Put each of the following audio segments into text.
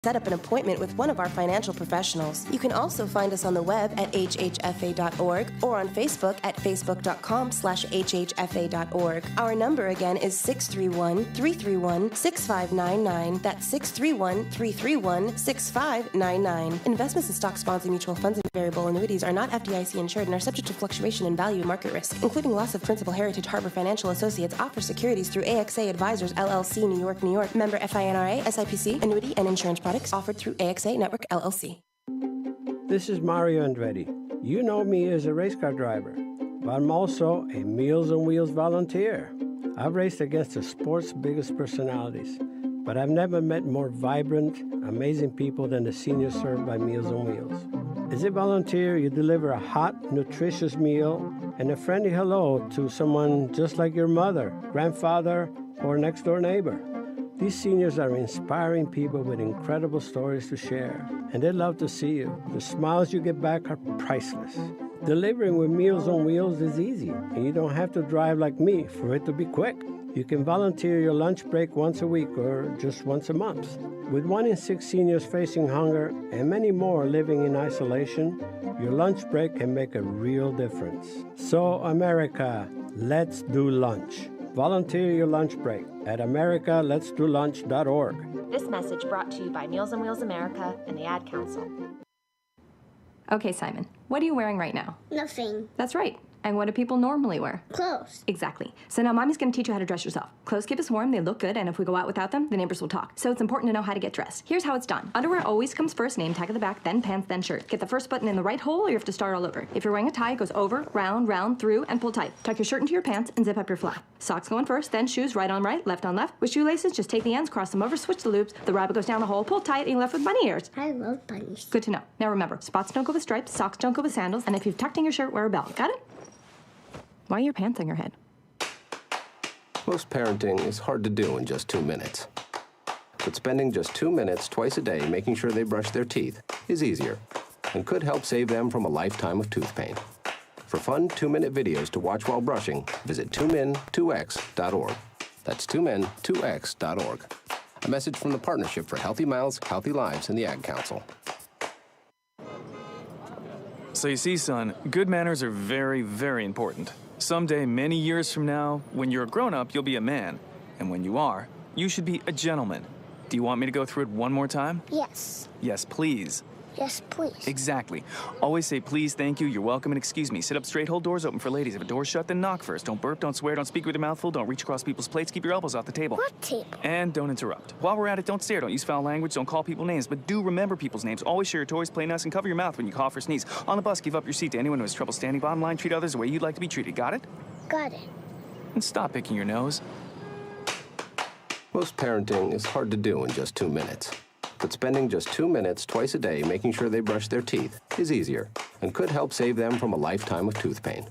Set up an appointment with one of our financial professionals. You can also find us on the web at hhfa.org or on Facebook at facebook.com/hhfa.org. Our number again is 631-331-6599. That's 631-331-6599. Investments in stocks, bonds, and mutual funds and variable annuities are not FDIC insured and are subject to fluctuation in value and market risk, including loss of principal. Heritage Harbor Financial Associates offers securities through AXA Advisors, LLC, New York, New York. Member FINRA, SIPC, annuity and insurance products offered through AXA Network, LLC. This is Mario Andretti. You know me as a race car driver, but I'm also a Meals on Wheels volunteer. I've raced against the sport's biggest personalities, but I've never met more vibrant, amazing people than the seniors served by Meals on Wheels. As a volunteer, you deliver a hot, nutritious meal and a friendly hello to someone just like your mother, grandfather, or next-door neighbor. These seniors are inspiring people with incredible stories to share, and they love to see you. The smiles you get back are priceless. Delivering with Meals on Wheels is easy, and you don't have to drive like me for it to be quick. You can volunteer your lunch break once a week or just once a month. With 1 in 6 seniors facing hunger and many more living in isolation, your lunch break can make a real difference. So, America, let's do lunch. Volunteer your lunch break at americaletsdolunch.org. This message brought to you by Meals on Wheels America and the Ad Council. Okay, Simon, what are you wearing right now? Nothing. That's right. And what do people normally wear? Clothes. Exactly. So now Mommy's going to teach you how to dress yourself. Clothes keep us warm, they look good, and if we go out without them, the neighbors will talk. So it's important to know how to get dressed. Here's how it's done. Underwear always comes first, name tag at the back, then pants, then shirt. Get the first button in the right hole or you have to start all over. If you're wearing a tie, it goes over, round, through, and pull tight. Tuck your shirt into your pants and zip up your fly. Socks going first, then shoes right on right, left on left. With shoelaces, just take the ends, cross them over, switch the loops. The rabbit goes down the hole, pull tight, and you're left with bunny ears. I love bunnies. Good to know. Now remember, spots don't go with stripes, socks don't go with sandals, and if you've tucked in your shirt, wear a belt. Got it? Why are your pants on your head? Most parenting is hard to do in just 2 minutes. But spending just 2 minutes twice a day making sure they brush their teeth is easier and could help save them from a lifetime of tooth pain. For fun 2-minute videos to watch while brushing, visit tunemin2x.org. That's tunemin2x.org. A message from the Partnership for Healthy Mouths, Healthy Lives, and the Ad Council. So you see, son, good manners are very, very important. Someday, many years from now, when you're a grown-up, you'll be a man. And when you are, you should be a gentleman. Do you want me to go through it one more time? Yes. Yes, please. Yes, please. Exactly. Always say please, thank you, you're welcome, and excuse me. Sit up straight, hold doors open for ladies. If a door's shut, then knock first. Don't burp, don't swear, don't speak with your mouth full, don't reach across people's plates, keep your elbows off the table. What table? And don't interrupt. While we're at it, don't stare, don't use foul language, don't call people names, but do remember people's names. Always share your toys, play nice, and cover your mouth when you cough or sneeze. On the bus, give up your seat to anyone who has trouble standing. Bottom line, treat others the way you'd like to be treated. Got it? Got it. And stop picking your nose. Most parenting is hard to do in just 2 minutes. But spending just 2 minutes twice a day making sure they brush their teeth is easier and could help save them from a lifetime of tooth pain.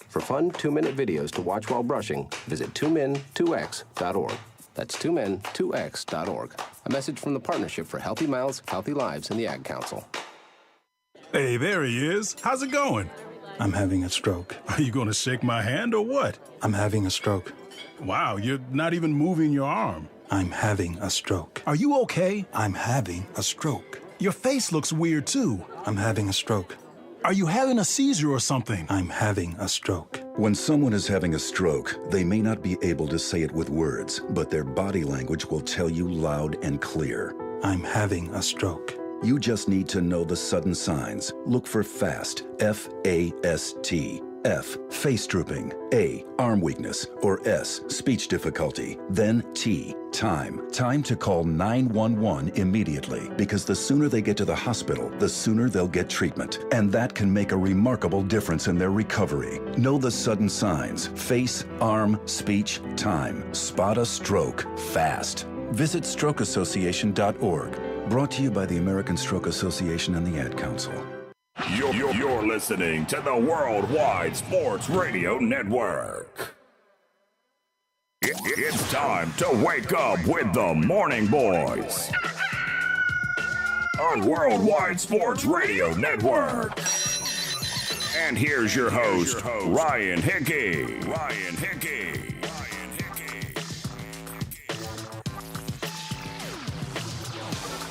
For fun 2-minute videos to watch while brushing, visit tunemin2x.org. That's tunemin2x.org. A message from the Partnership for Healthy Mouths, Healthy Lives, and the Ad Council. Hey, there he is. How's it going? I'm having a stroke. Are you going to shake my hand or what? I'm having a stroke. Wow, you're not even moving your arm. I'm having a stroke. Are you okay? I'm having a stroke. Your face looks weird, too. I'm having a stroke. Are you having a seizure or something? I'm having a stroke. When someone is having a stroke, they may not be able to say it with words, but their body language will tell you loud and clear. I'm having a stroke. You just need to know the sudden signs. Look for FAST, F-A-S-T. F, face drooping. A, arm weakness. Or S, speech difficulty. Then T, time. Time to call 911 immediately, because the sooner they get to the hospital, the sooner they'll get treatment. And that can make a remarkable difference in their recovery. Know the sudden signs. Face, arm, speech, time. Spot a stroke fast. Visit strokeassociation.org. Brought to you by the American Stroke Association and the Ad Council. You're listening to the Worldwide Sports Radio Network. It's time to wake up with the Morning Boys on Worldwide Sports Radio Network. And here's your host, Ryan Hickey.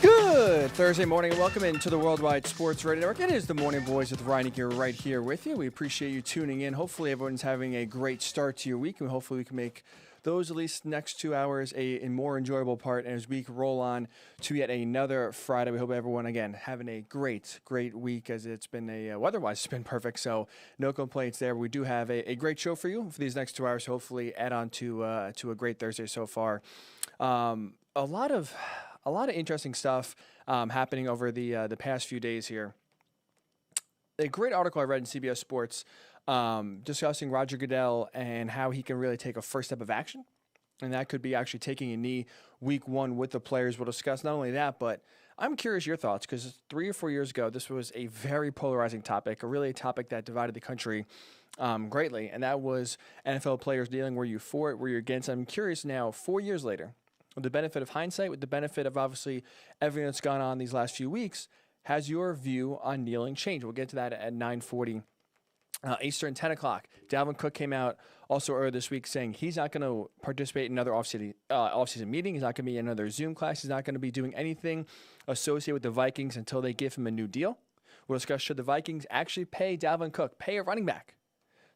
Good Good Thursday morning and welcome into the Worldwide Sports Radio Network. It is the Morning Boys with Ryan Hickey right here with you. We appreciate you tuning in. Hopefully everyone's having a great start to your week, and hopefully we can make those at least next 2 hours a more enjoyable part as we roll on to yet another Friday. We hope everyone, again, having a great week, as it's been weather-wise, it's been perfect, so no complaints there. We do have a great show for you for these next 2 hours, so hopefully add on to a great Thursday so far. A lot of interesting stuff happening over the past few days here. A great article I read in CBS Sports discussing Roger Goodell and how he can really take a first step of action. And that could be actually taking a knee week 1 with the players. We'll discuss not only that, but I'm curious your thoughts, because 3 or 4 years ago, this was a very polarizing topic, a topic that divided the country greatly. And that was NFL players dealing, were you for it, were you against it? I'm curious now, 4 years later, with the benefit of hindsight, with the benefit of obviously everything that's gone on these last few weeks, has your view on kneeling changed? We'll get to that at 9:40 Eastern, 10 o'clock. Dalvin Cook came out also earlier this week saying he's not going to participate in another offseason meeting. He's not going to be in another Zoom class. He's not going to be doing anything associated with the Vikings until they give him a new deal. We'll discuss, should the Vikings actually pay Dalvin Cook, pay a running back?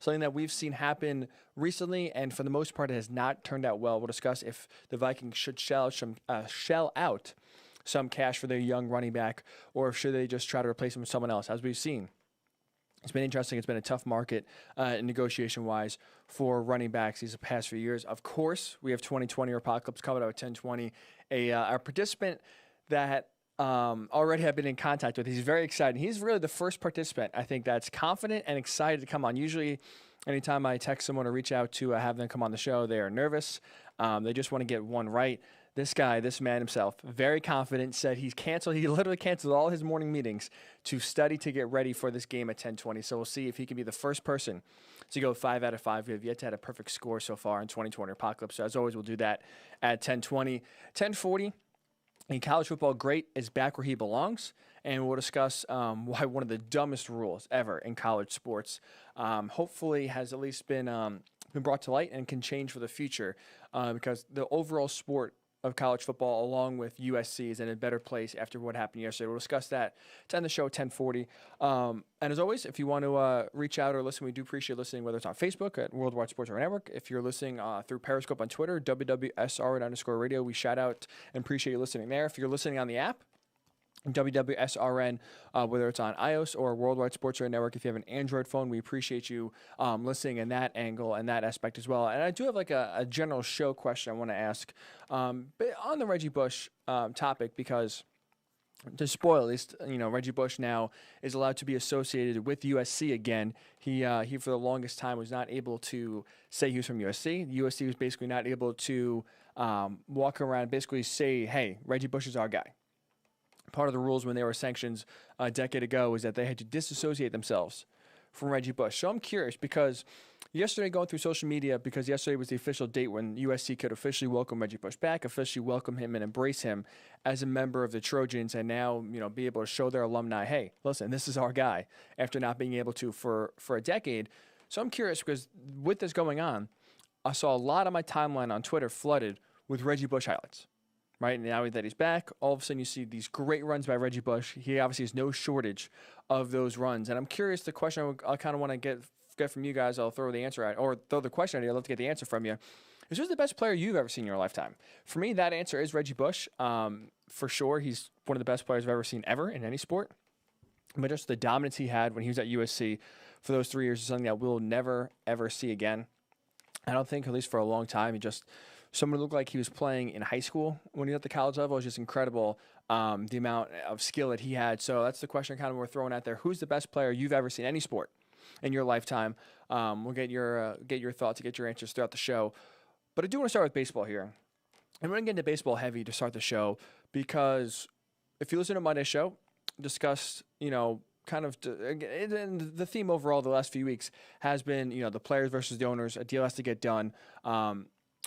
Something that we've seen happen recently, and for the most part, it has not turned out well. We'll discuss if the Vikings should shell out some cash for their young running back, or should they just try to replace him with someone else, as we've seen. It's been interesting. It's been a tough market negotiation-wise for running backs these past few years. Of course, we have 2020 Apocalypse coming out at 10:20. A participant that already have been in contact with. He's very excited. He's really the first participant, I think, that's confident and excited to come on. Usually, anytime I text someone or reach out to have them come on the show, they are nervous. They just want to get one right. This guy, this man himself, very confident, said he literally canceled all his morning meetings to study to get ready for this game at 10:20. So we'll see if he can be the first person to go 5 out of 5. We have yet to have a perfect score so far in 2020 Apocalypse. So as always, we'll do that at 10:20. 10:40. In college football, great is back where he belongs, and we'll discuss why one of the dumbest rules ever in college sports hopefully has at least been brought to light and can change for the future, because the overall sport of college football, along with USC, is in a better place after what happened yesterday. We'll discuss that. It's on the show at 10:40. And as always, if you want to reach out or listen, we do appreciate listening, whether it's on Facebook at Worldwide Sports Radio Network. If you're listening through Periscope on Twitter, WWSRN_radio, we shout out and appreciate you listening there. If you're listening on the app, WWSRN, whether it's on iOS or Worldwide Sports Radio Network. If you have an Android phone, we appreciate you listening in that angle and that aspect as well. And I do have like a general show question I want to ask but on the Reggie Bush topic, because to spoil, at least, Reggie Bush now is allowed to be associated with USC again. He for the longest time was not able to say he was from USC. USC was basically not able to walk around and basically say, hey, Reggie Bush is our guy. Part of the rules when there were sanctions a decade ago was that they had to disassociate themselves from Reggie Bush. So I'm curious, because yesterday, going through social media, because yesterday was the official date when USC could officially welcome Reggie Bush back, officially welcome him and embrace him as a member of the Trojans, and now be able to show their alumni, hey, listen, this is our guy, after not being able to for a decade. So I'm curious, because with this going on, I saw a lot of my timeline on Twitter flooded with Reggie Bush highlights. Right now that he's back, all of a sudden you see these great runs by Reggie Bush. He obviously has no shortage of those runs. And I'm curious, the question I kind of want to get from you guys, I'll throw the answer at, or throw the question at you, I'd love to get the answer from you. Is who's the best player you've ever seen in your lifetime? For me, that answer is Reggie Bush. For sure, he's one of the best players I've ever seen ever in any sport. But just the dominance he had when he was at USC for those 3 years is something that we'll never, ever see again. I don't think, at least for a long time, someone who looked like he was playing in high school when he was at the college level. It was just incredible, the amount of skill that he had. So that's the question kind of we're throwing out there. Who's the best player you've ever seen in any sport in your lifetime? We'll get your thoughts, get your answers throughout the show. But I do want to start with baseball here. And we're going to get into baseball heavy to start the show, because if you listen to Monday's show, discussed, kind of the theme overall the last few weeks has been, the players versus the owners. A deal has to get done.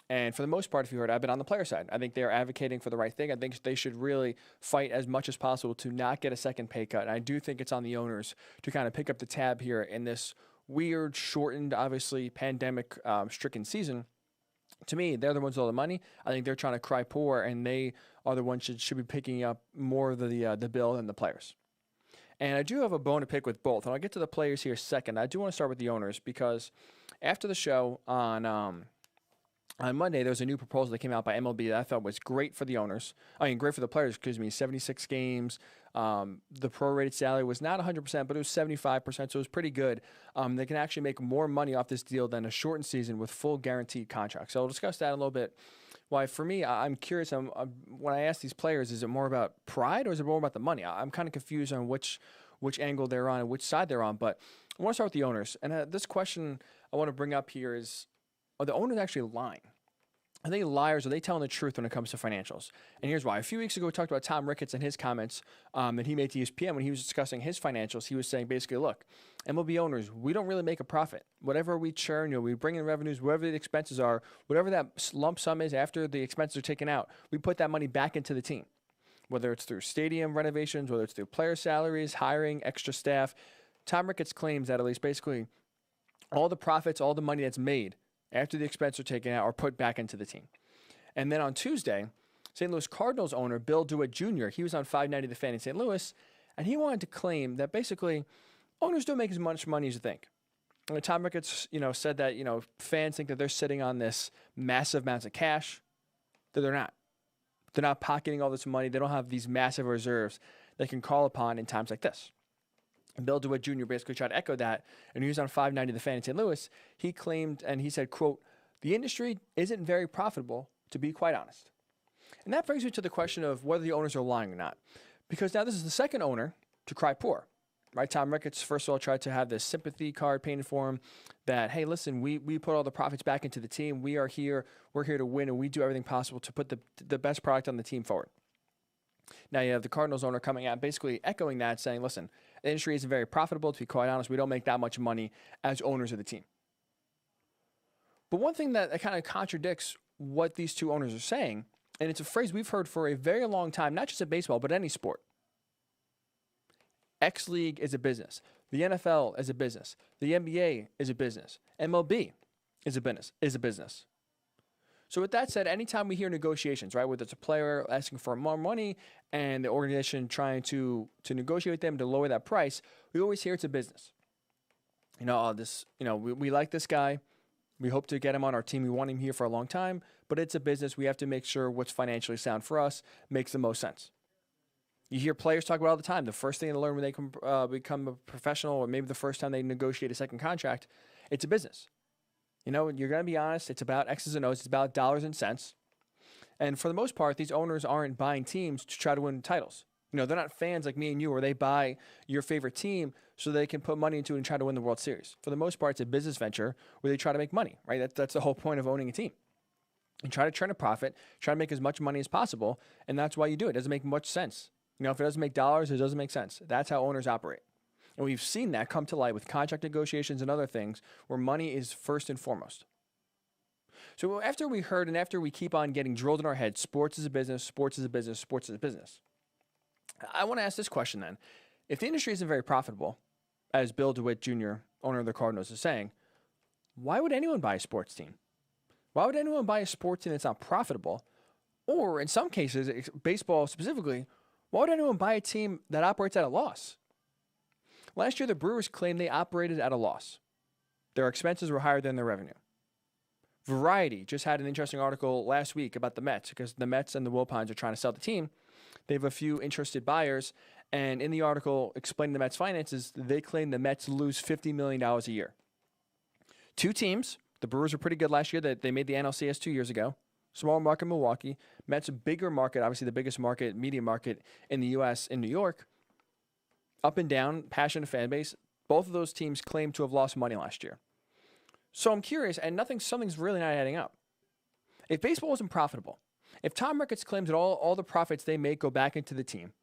And for the most part, if you heard, I've been on the player side. I think they're advocating for the right thing. I think they should really fight as much as possible to not get a second pay cut. And I do think it's on the owners to kind of pick up the tab here in this weird, shortened, obviously pandemic-stricken season. To me, they're the ones with all the money. I think they're trying to cry poor, and they are the ones that should be picking up more of the bill than the players. And I do have a bone to pick with both. And I'll get to the players here second. I do want to start with the owners because after the show on Monday, there was a new proposal that came out by MLB that I thought was great for the owners. I mean, great for the players, 76 games. The prorated salary was not 100%, but it was 75%, so it was pretty good. They can actually make more money off this deal than a shortened season with full guaranteed contracts. So I'll discuss that a little bit. Why, for me, I'm curious. When I ask these players, is it more about pride or is it more about the money? I'm kind of confused on which angle they're on and which side they're on. But I want to start with the owners. And this question I want to bring up here is, are the owners actually lying? Are they liars? Are they telling the truth when it comes to financials? And here's why. A few weeks ago, we talked about Tom Ricketts and his comments that he made to ESPN when he was discussing his financials. He was saying basically, look, MLB owners, we don't really make a profit. Whatever we churn, we bring in revenues, whatever the expenses are, whatever that lump sum is after the expenses are taken out, we put that money back into the team. Whether it's through stadium renovations, whether it's through player salaries, hiring, extra staff. Tom Ricketts claims that at least basically all the profits, all the money that's made after the expenses are taken out are put back into the team. And then on Tuesday, St. Louis Cardinals owner Bill DeWitt Jr., he was on 590 The Fan in St. Louis, and he wanted to claim that basically owners don't make as much money as you think. And Tom Ricketts, said that, fans think that they're sitting on this massive amounts of cash, that they're not. They're not pocketing all this money. They don't have these massive reserves they can call upon in times like this. And Bill DeWitt Jr. basically tried to echo that, and he was on 590 The Fan in St. Louis. He claimed, and he said, quote, "The industry isn't very profitable, to be quite honest." And that brings me to the question of whether the owners are lying or not. Because now this is the second owner to cry poor, right? Tom Ricketts, first of all, tried to have this sympathy card painted for him that, hey, listen, we put all the profits back into the team. We are here. We're here to win, and we do everything possible to put the best product on the team forward. Now you have the Cardinals owner coming out basically echoing that, saying, listen, the industry isn't very profitable, to be quite honest. We don't make that much money as owners of the team. But one thing that kind of contradicts what these two owners are saying, and it's a phrase we've heard for a very long time, not just in baseball, but any sport. X League is a business. The NFL is a business. The NBA is a business. MLB is a business. So with that said, anytime we hear negotiations, right, whether it's a player asking for more money and the organization trying to negotiate with them to lower that price, we always hear it's a business. We like this guy. We hope to get him on our team. We want him here for a long time, but it's a business. We have to make sure what's financially sound for us makes the most sense. You hear players talk about it all the time. The first thing they learn when they become a professional, or maybe the first time they negotiate a second contract, it's a business. You're going to be honest. It's about X's and O's. It's about dollars and cents. And for the most part, these owners aren't buying teams to try to win titles. They're not fans like me and you where they buy your favorite team so they can put money into it and try to win the World Series. For the most part, it's a business venture where they try to make money, right? That's the whole point of owning a team. And try to turn a profit, try to make as much money as possible, and that's why you do it. It doesn't make much sense. If it doesn't make dollars, it doesn't make sense. That's how owners operate. And we've seen that come to light with contract negotiations and other things where money is first and foremost. So after we heard and after we keep on getting drilled in our heads, sports is a business, sports is a business, sports is a business, I want to ask this question then. If the industry isn't very profitable, as Bill DeWitt Jr., owner of the Cardinals, is saying, why would anyone buy a sports team? Why would anyone buy a sports team that's not profitable? Or in some cases, baseball specifically, why would anyone buy a team that operates at a loss? Last year, the Brewers claimed they operated at a loss. Their expenses were higher than their revenue. Variety just had an interesting article last week about the Mets, because the Mets and the Wilpons are trying to sell the team. They have a few interested buyers, and in the article explaining the Mets' finances, they claim the Mets lose $50 million a year. Two teams, the Brewers were pretty good last year. They made the NLCS 2 years ago. Small market Milwaukee. Mets a bigger market, obviously the biggest market, media market in the U.S. in New York. Up and down, passionate fan base. Both of those teams claim to have lost money last year. So I'm curious, and something's really not adding up. If baseball wasn't profitable, if Tom Ricketts claims that all the profits they make go back into the team,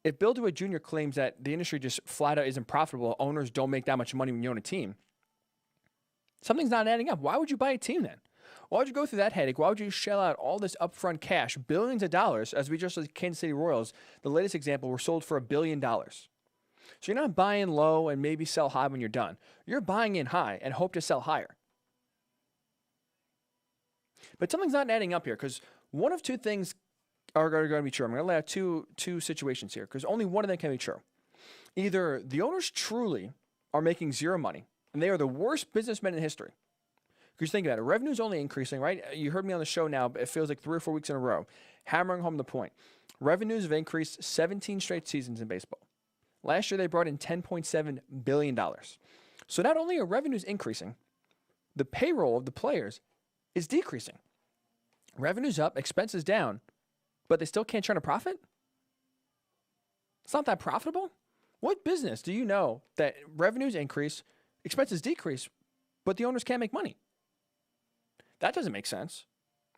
if Bill DeWitt Jr. claims that the industry just flat out isn't profitable, owners don't make that much money when you own a team, something's not adding up. Why would you buy a team then? Why would you go through that headache? Why would you shell out all this upfront cash, billions of dollars, as we just saw the Kansas City Royals, the latest example, were sold for $1 billion. So you're not buying low and maybe sell high when you're done. You're buying in high and hope to sell higher. But something's not adding up here, because one of two things are going to be true. I'm going to lay out two situations here because only one of them can be true. Either the owners truly are making zero money and they are the worst businessmen in history. Because think about it, revenue's only increasing, right? You heard me on the show now, but it feels like 3 or 4 weeks in a row, hammering home the point. Revenues have increased 17 straight seasons in baseball. Last year, they brought in $10.7 billion. So not only are revenues increasing, the payroll of the players is decreasing. Revenue's up, expenses down, but they still can't turn a profit? It's not that profitable? What business do you know that revenues increase, expenses decrease, but the owners can't make money? That doesn't make sense.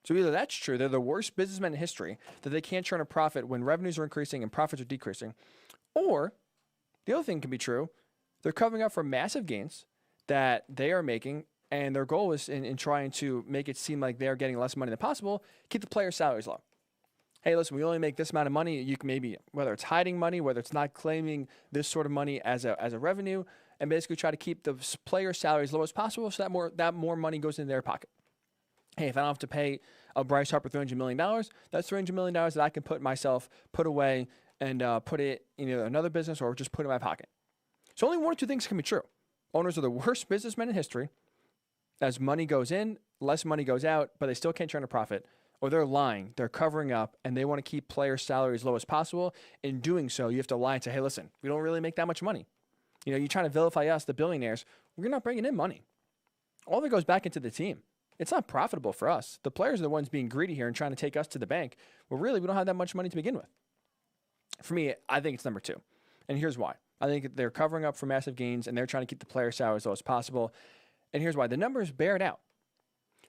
So either that's true, they're the worst businessmen in history, that they can't turn a profit when revenues are increasing and profits are decreasing, or the other thing can be true, they're covering up for massive gains that they are making, and their goal is in trying to make it seem like they're getting less money than possible, keep the players' salaries low. Hey, listen, we only make this amount of money. You can maybe, whether it's hiding money, whether it's not claiming this sort of money as a revenue, and basically try to keep the players' salaries low as possible so that more money goes into their pocket. Hey, if I don't have to pay Bryce Harper $300 million, that's $300 million that I can put away and put it in either another business or just put it in my pocket. So only one or two things can be true. Owners are the worst businessmen in history. As money goes in, less money goes out, but they still can't turn a profit. Or they're lying, they're covering up, and they want to keep players' salaries low as possible. In doing so, you have to lie and say, hey, listen, we don't really make that much money. You know, you're trying to vilify us, the billionaires. We're not bringing in money. All of it goes back into the team. It's not profitable for us. The players are the ones being greedy here and trying to take us to the bank. Well, really, we don't have that much money to begin with. For me, I think it's number two. And here's why. I think they're covering up for massive gains, and they're trying to keep the player salaries as low as possible. And here's why. The numbers bear it out.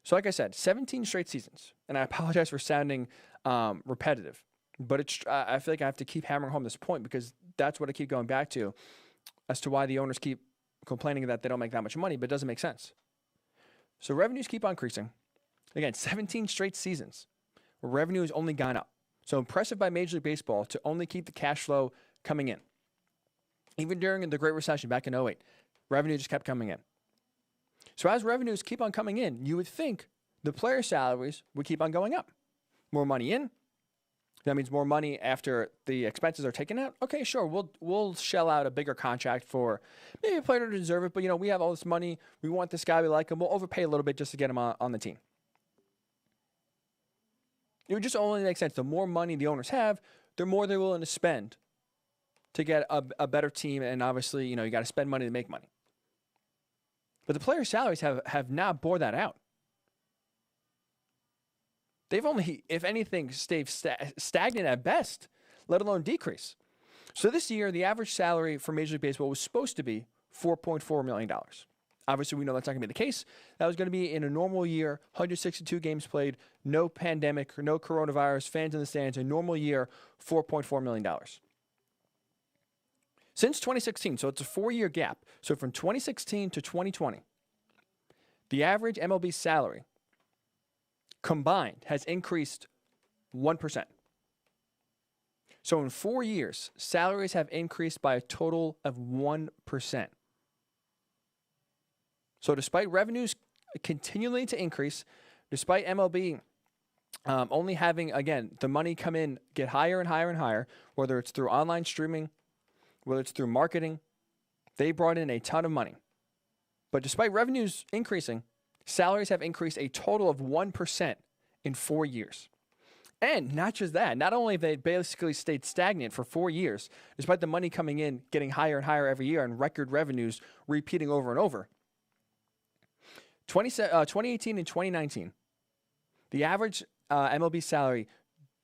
So like I said, 17 straight seasons. And I apologize for sounding repetitive. But I feel like I have to keep hammering home this point because that's what I keep going back to as to why the owners keep complaining that they don't make that much money, but it doesn't make sense. So revenues keep on increasing. Again, 17 straight seasons where revenue has only gone up. So impressive by Major League Baseball to only keep the cash flow coming in. Even during the Great Recession back in 2008, revenue just kept coming in. So as revenues keep on coming in, you would think the player salaries would keep on going up. More money in. That means more money after the expenses are taken out. Okay, sure, we'll shell out a bigger contract for maybe a player to deserve it, but we have all this money. We want this guy, we like him. We'll overpay a little bit just to get him on the team. It would just only make sense. The more money the owners have, the more they're willing to spend to get a better team. And obviously, you got to spend money to make money. But the player salaries have not bore that out. They've only, if anything, stayed stagnant at best, let alone decrease. So this year, the average salary for Major League Baseball was supposed to be $4.4 million. Obviously, we know that's not going to be the case. That was going to be in a normal year, 162 games played, no pandemic, no coronavirus, fans in the stands, a normal year, $4.4 million. Since 2016, so it's a 4-year gap. So from 2016 to 2020, the average MLB salary combined has increased 1%. So in 4 years, salaries have increased by a total of 1%. So despite revenues continuing to increase, despite MLB only having, again, the money come in, get higher and higher and higher, whether it's through online streaming, whether it's through marketing, they brought in a ton of money. But despite revenues increasing, salaries have increased a total of 1% in 4 years. And not just that, not only have they basically stayed stagnant for 4 years, despite the money coming in, getting higher and higher every year, and record revenues repeating over and over. 2018 and 2019, the average MLB salary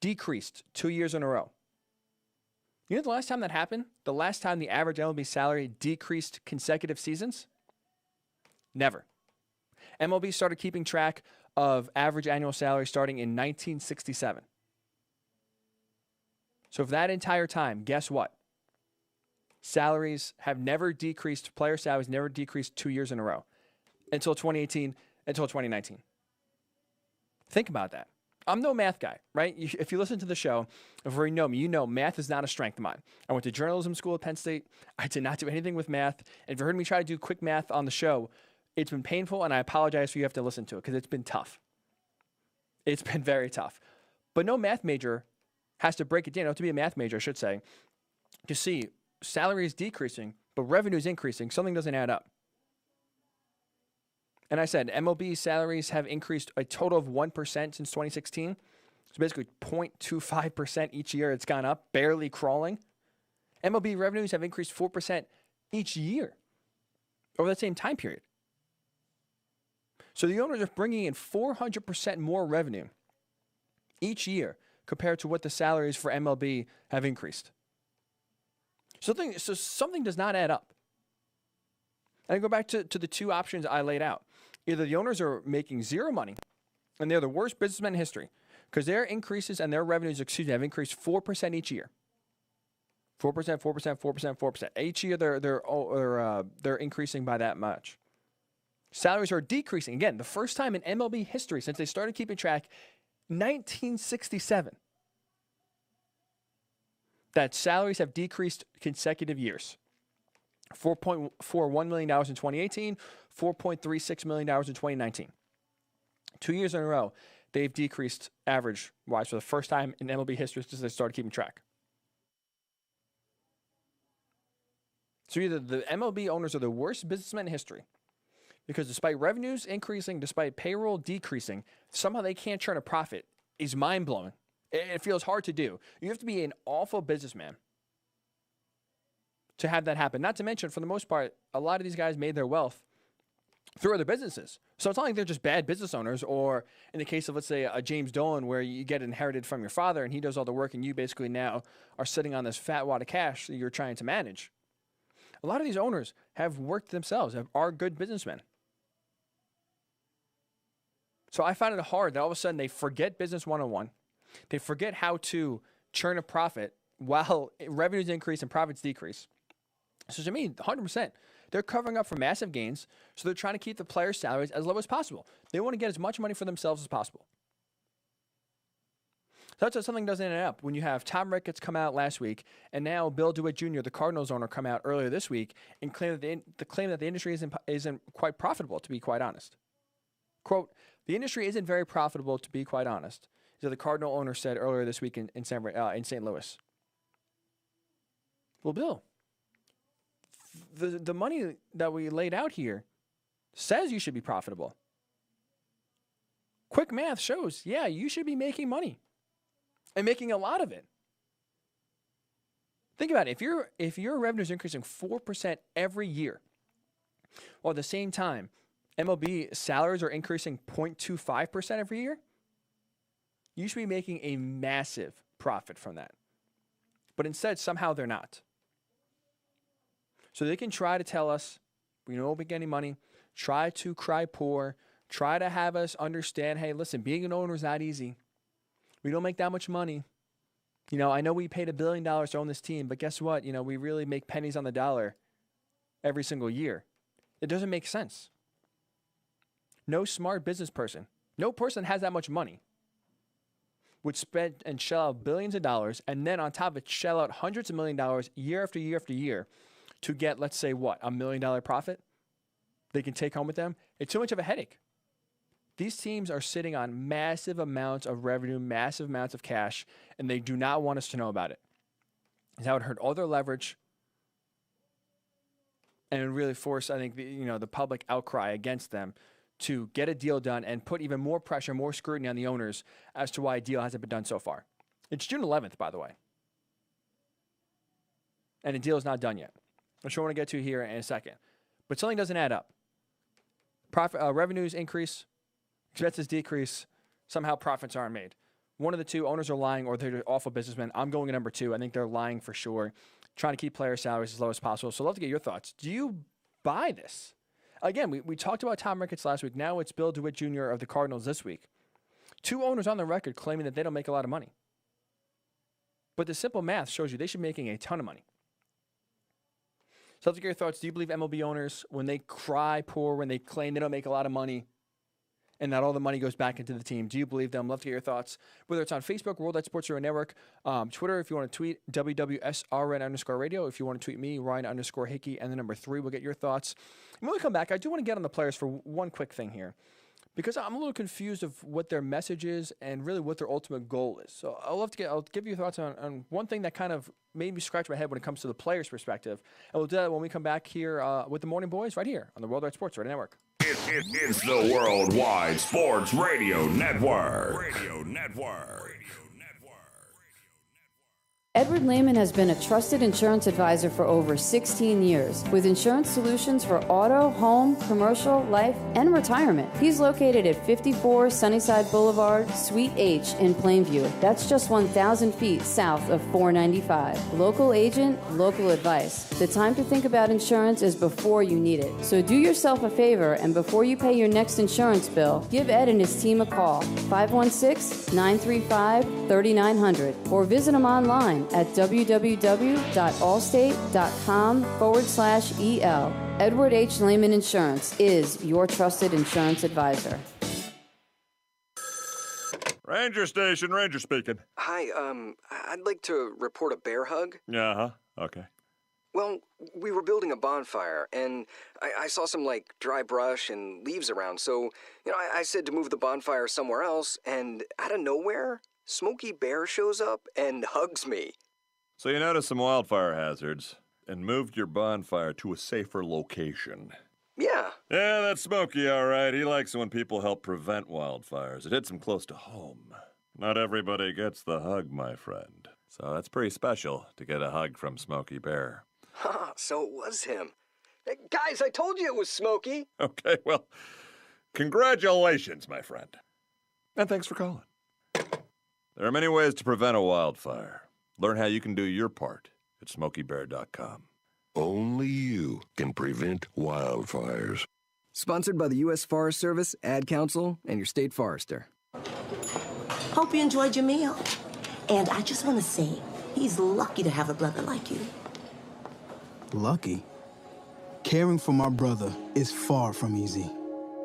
decreased 2 years in a row. You know the last time that happened? The last time the average MLB salary decreased consecutive seasons? Never. MLB started keeping track of average annual salary starting in 1967. So for that entire time, guess what? Salaries have never decreased, player salaries never decreased 2 years in a row until 2018, until 2019. Think about that. I'm no math guy, right? If you listen to the show, if you know me, you know math is not a strength of mine. I went to journalism school at Penn State. I did not do anything with math. And if you heard me try to do quick math on the show, it's been painful, and I apologize for you have to listen to it because it's been tough. It's been very tough. But no math major has to break it down. To be a math major, I should say, to see salary is decreasing, but revenue is increasing. Something doesn't add up. And I said MLB salaries have increased a total of 1% since 2016. So basically 0.25% each year it's gone up, barely crawling. MLB revenues have increased 4% each year over that same time period. So the owners are bringing in 400% more revenue each year compared to what the salaries for MLB have increased. So something does not add up. And I go back to the two options I laid out. Either the owners are making zero money, and they're the worst businessmen in history, because their increases and their revenues, have increased 4% each year. 4%, 4%, 4%, 4%. Each year they're increasing by that much. Salaries are decreasing. Again, the first time in MLB history since they started keeping track, 1967, that salaries have decreased consecutive years. $4.41 million in 2018, $4.36 million in 2019. 2 years in a row, they've decreased average-wise for the first time in MLB history since they started keeping track. So either the MLB owners are the worst businessmen in history, because despite revenues increasing, despite payroll decreasing, somehow they can't turn a profit, is mind-blowing. It feels hard to do. You have to be an awful businessman to have that happen. Not to mention, for the most part, a lot of these guys made their wealth through other businesses. So it's not like they're just bad business owners, or in the case of, let's say, a James Dolan, where you get inherited from your father and he does all the work and you basically now are sitting on this fat wad of cash that you're trying to manage. A lot of these owners have worked themselves, are good businessmen. So I find it hard that all of a sudden they forget business 101. They forget how to churn a profit while revenues increase and profits decrease. So to me, 100%, they're covering up for massive gains, so they're trying to keep the players' salaries as low as possible. They want to get as much money for themselves as possible. So that's why something doesn't end up. When you have Tom Ricketts come out last week, and now Bill DeWitt Jr., the Cardinals owner, come out earlier this week and claim that the industry isn't quite profitable, to be quite honest. Quote, "The industry isn't very profitable, to be quite honest," so the Cardinal owner said earlier this week in St. Louis. Well, Bill, the money that we laid out here says you should be profitable. Quick math shows, yeah, you should be making money and making a lot of it. Think about it. If your revenue is increasing 4% every year, while at the same time MLB salaries are increasing 0.25% every year, you should be making a massive profit from that. But instead, somehow they're not. So they can try to tell us we don't make any money, try to cry poor, try to have us understand, hey, listen, being an owner is not easy. We don't make that much money. I know we paid $1 billion to own this team, but guess what? We really make pennies on the dollar every single year. It doesn't make sense. No smart business person, no person has that much money, would spend and shell out billions of dollars, and then on top of it, shell out hundreds of $1 million year after year after year to get, let's say, what, $1 million profit they can take home with them. It's too much of a headache. These teams are sitting on massive amounts of revenue, massive amounts of cash, and they do not want us to know about it. That would hurt all their leverage and really force, I think, the public outcry against them to get a deal done and put even more pressure, more scrutiny on the owners as to why a deal hasn't been done so far. It's June 11th, by the way. And the deal is not done yet. I'm sure I want to get to here in a second. But something doesn't add up. Revenues increase, expenses decrease, somehow profits aren't made. One of the two, owners are lying or they're awful businessmen. I'm going to number two. I think they're lying for sure, trying to keep player salaries as low as possible. So I'd love to get your thoughts. Do you buy this? Again, we talked about Tom Ricketts last week. Now it's Bill DeWitt Jr. of the Cardinals this week. Two owners on the record claiming that they don't make a lot of money. But the simple math shows you they should be making a ton of money. So I'd love to get your thoughts. Do you believe MLB owners, when they cry poor, when they claim they don't make a lot of money, and that all the money goes back into the team, do you believe them? Love to get your thoughts. Whether it's on Facebook, Worldwide Sports Radio Network, Twitter, if you want to tweet, WWSRN_radio. If you want to tweet me, Ryan_Hickey, and the number 3. We'll get your thoughts. And when we come back, I do want to get on the players for one quick thing here. because I'm a little confused of what their message is and really what their ultimate goal is. So I'll give you thoughts on one thing that kind of made me scratch my head when it comes to the player's perspective. And we'll do that when we come back here with the Morning Boys right here on the Worldwide Sports Radio Network. It's the Worldwide Sports Radio Network. Edward Lehman has been a trusted insurance advisor for over 16 years with insurance solutions for auto, home, commercial, life, and retirement. He's located at 54 Sunnyside Boulevard, Suite H in Plainview. That's just 1,000 feet south of 495. Local agent, local advice. The time to think about insurance is before you need it. So do yourself a favor, and before you pay your next insurance bill, give Ed and his team a call, 516-935-3900, or visit him online at www.allstate.com/EL. Edward H. Lehman Insurance is your trusted insurance advisor. Ranger Station, Ranger speaking. Hi, I'd like to report a bear hug. Uh-huh, okay. Well, we were building a bonfire, and I saw some, dry brush and leaves around, so, I said to move the bonfire somewhere else, and out of nowhere, Smokey Bear shows up and hugs me. So you noticed some wildfire hazards and moved your bonfire to a safer location. Yeah. Yeah, that's Smokey, all right. He likes it when people help prevent wildfires. It hits him close to home. Not everybody gets the hug, my friend. So that's pretty special to get a hug from Smokey Bear. So it was him. Hey, guys, I told you it was Smokey. Okay, well, congratulations, my friend. And thanks for calling. There are many ways to prevent a wildfire. Learn how you can do your part at SmokeyBear.com. Only you can prevent wildfires. Sponsored by the U.S. Forest Service, Ad Council, and your state forester. Hope you enjoyed your meal. And I just want to say, he's lucky to have a brother like you. Lucky? Caring for my brother is far from easy.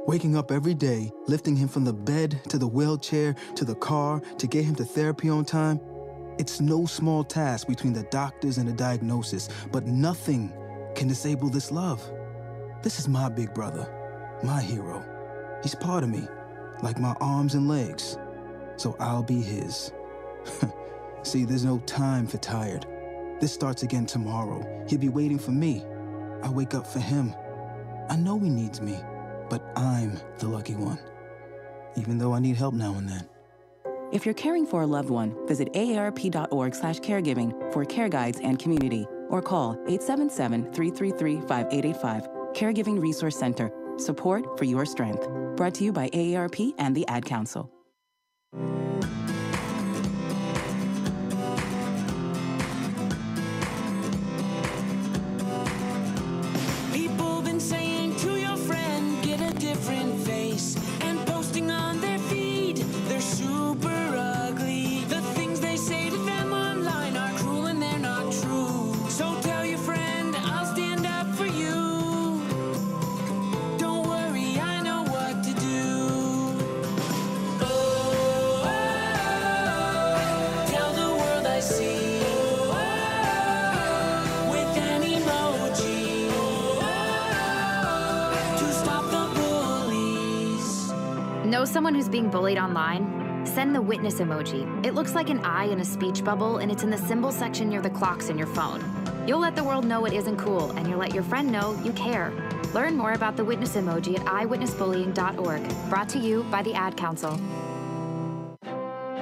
Waking up every day, lifting him from the bed to the wheelchair to the car to get him to therapy on time, it's no small task between the doctors and the diagnosis, but nothing can disable this love. This is my big brother, my hero. He's part of me, like my arms and legs, so I'll be his. See, there's no time for tired. This starts again tomorrow. He'll be waiting for me. I wake up for him. I know he needs me, but I'm the lucky one, even though I need help now and then. If you're caring for a loved one, visit aarp.org/caregiving for care guides and community, or call 877-333-5885. Caregiving Resource Center. Support for your strength. Brought to you by AARP and the Ad Council. People been saying to your friend, get a different face, and posting on their feed, they're super ugly. The things they say to them online are cruel and they're not true. So tell your friend, I'll stand up for you. Don't worry, I know what to do. Oh, tell the world I see. With an emoji to stop the bullies. Know someone who's being bullied online? Send the witness emoji. It looks like an eye in a speech bubble, and it's in the symbol section near the clocks in your phone. You'll let the world know it isn't cool, and you'll let your friend know you care. Learn more about the witness emoji at eyewitnessbullying.org. Brought to you by the Ad Council.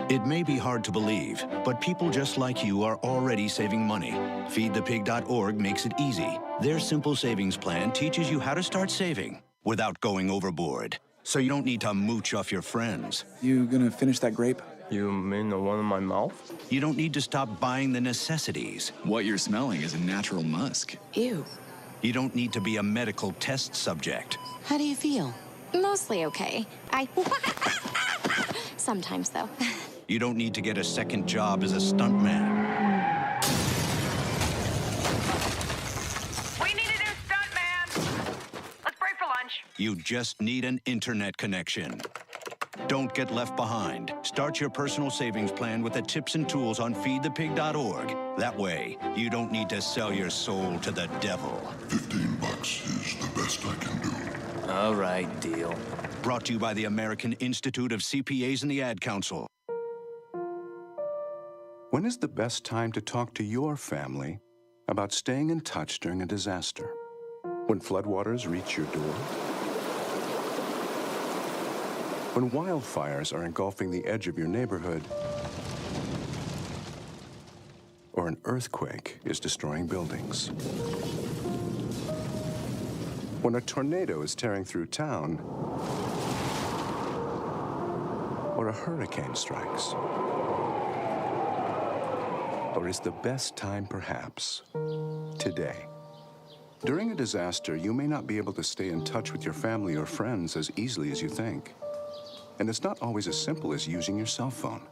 It may be hard to believe, but people just like you are already saving money. FeedThePig.org makes it easy. Their simple savings plan teaches you how to start saving without going overboard. So you don't need to mooch off your friends. You gonna finish that grape? You mean the one in my mouth? You don't need to stop buying the necessities. What you're smelling is a natural musk. Ew. You don't need to be a medical test subject. How do you feel? Mostly okay. Sometimes, though. You don't need to get a second job as a stuntman. We need a new stuntman. Let's break for lunch. You just need an internet connection. Don't get left behind. Start your personal savings plan with the tips and tools on feedthepig.org. That way, you don't need to sell your soul to the devil. $15 is the best I can do. All right, deal. Brought to you by the American Institute of CPAs and the Ad Council. When is the best time to talk to your family about staying in touch during a disaster? When floodwaters reach your door? When wildfires are engulfing the edge of your neighborhood? Or an earthquake is destroying buildings? When a tornado is tearing through town? Or a hurricane strikes? Or is the best time perhaps today? During a disaster, you may not be able to stay in touch with your family or friends as easily as you think. And it's not always as simple as using your cell phone.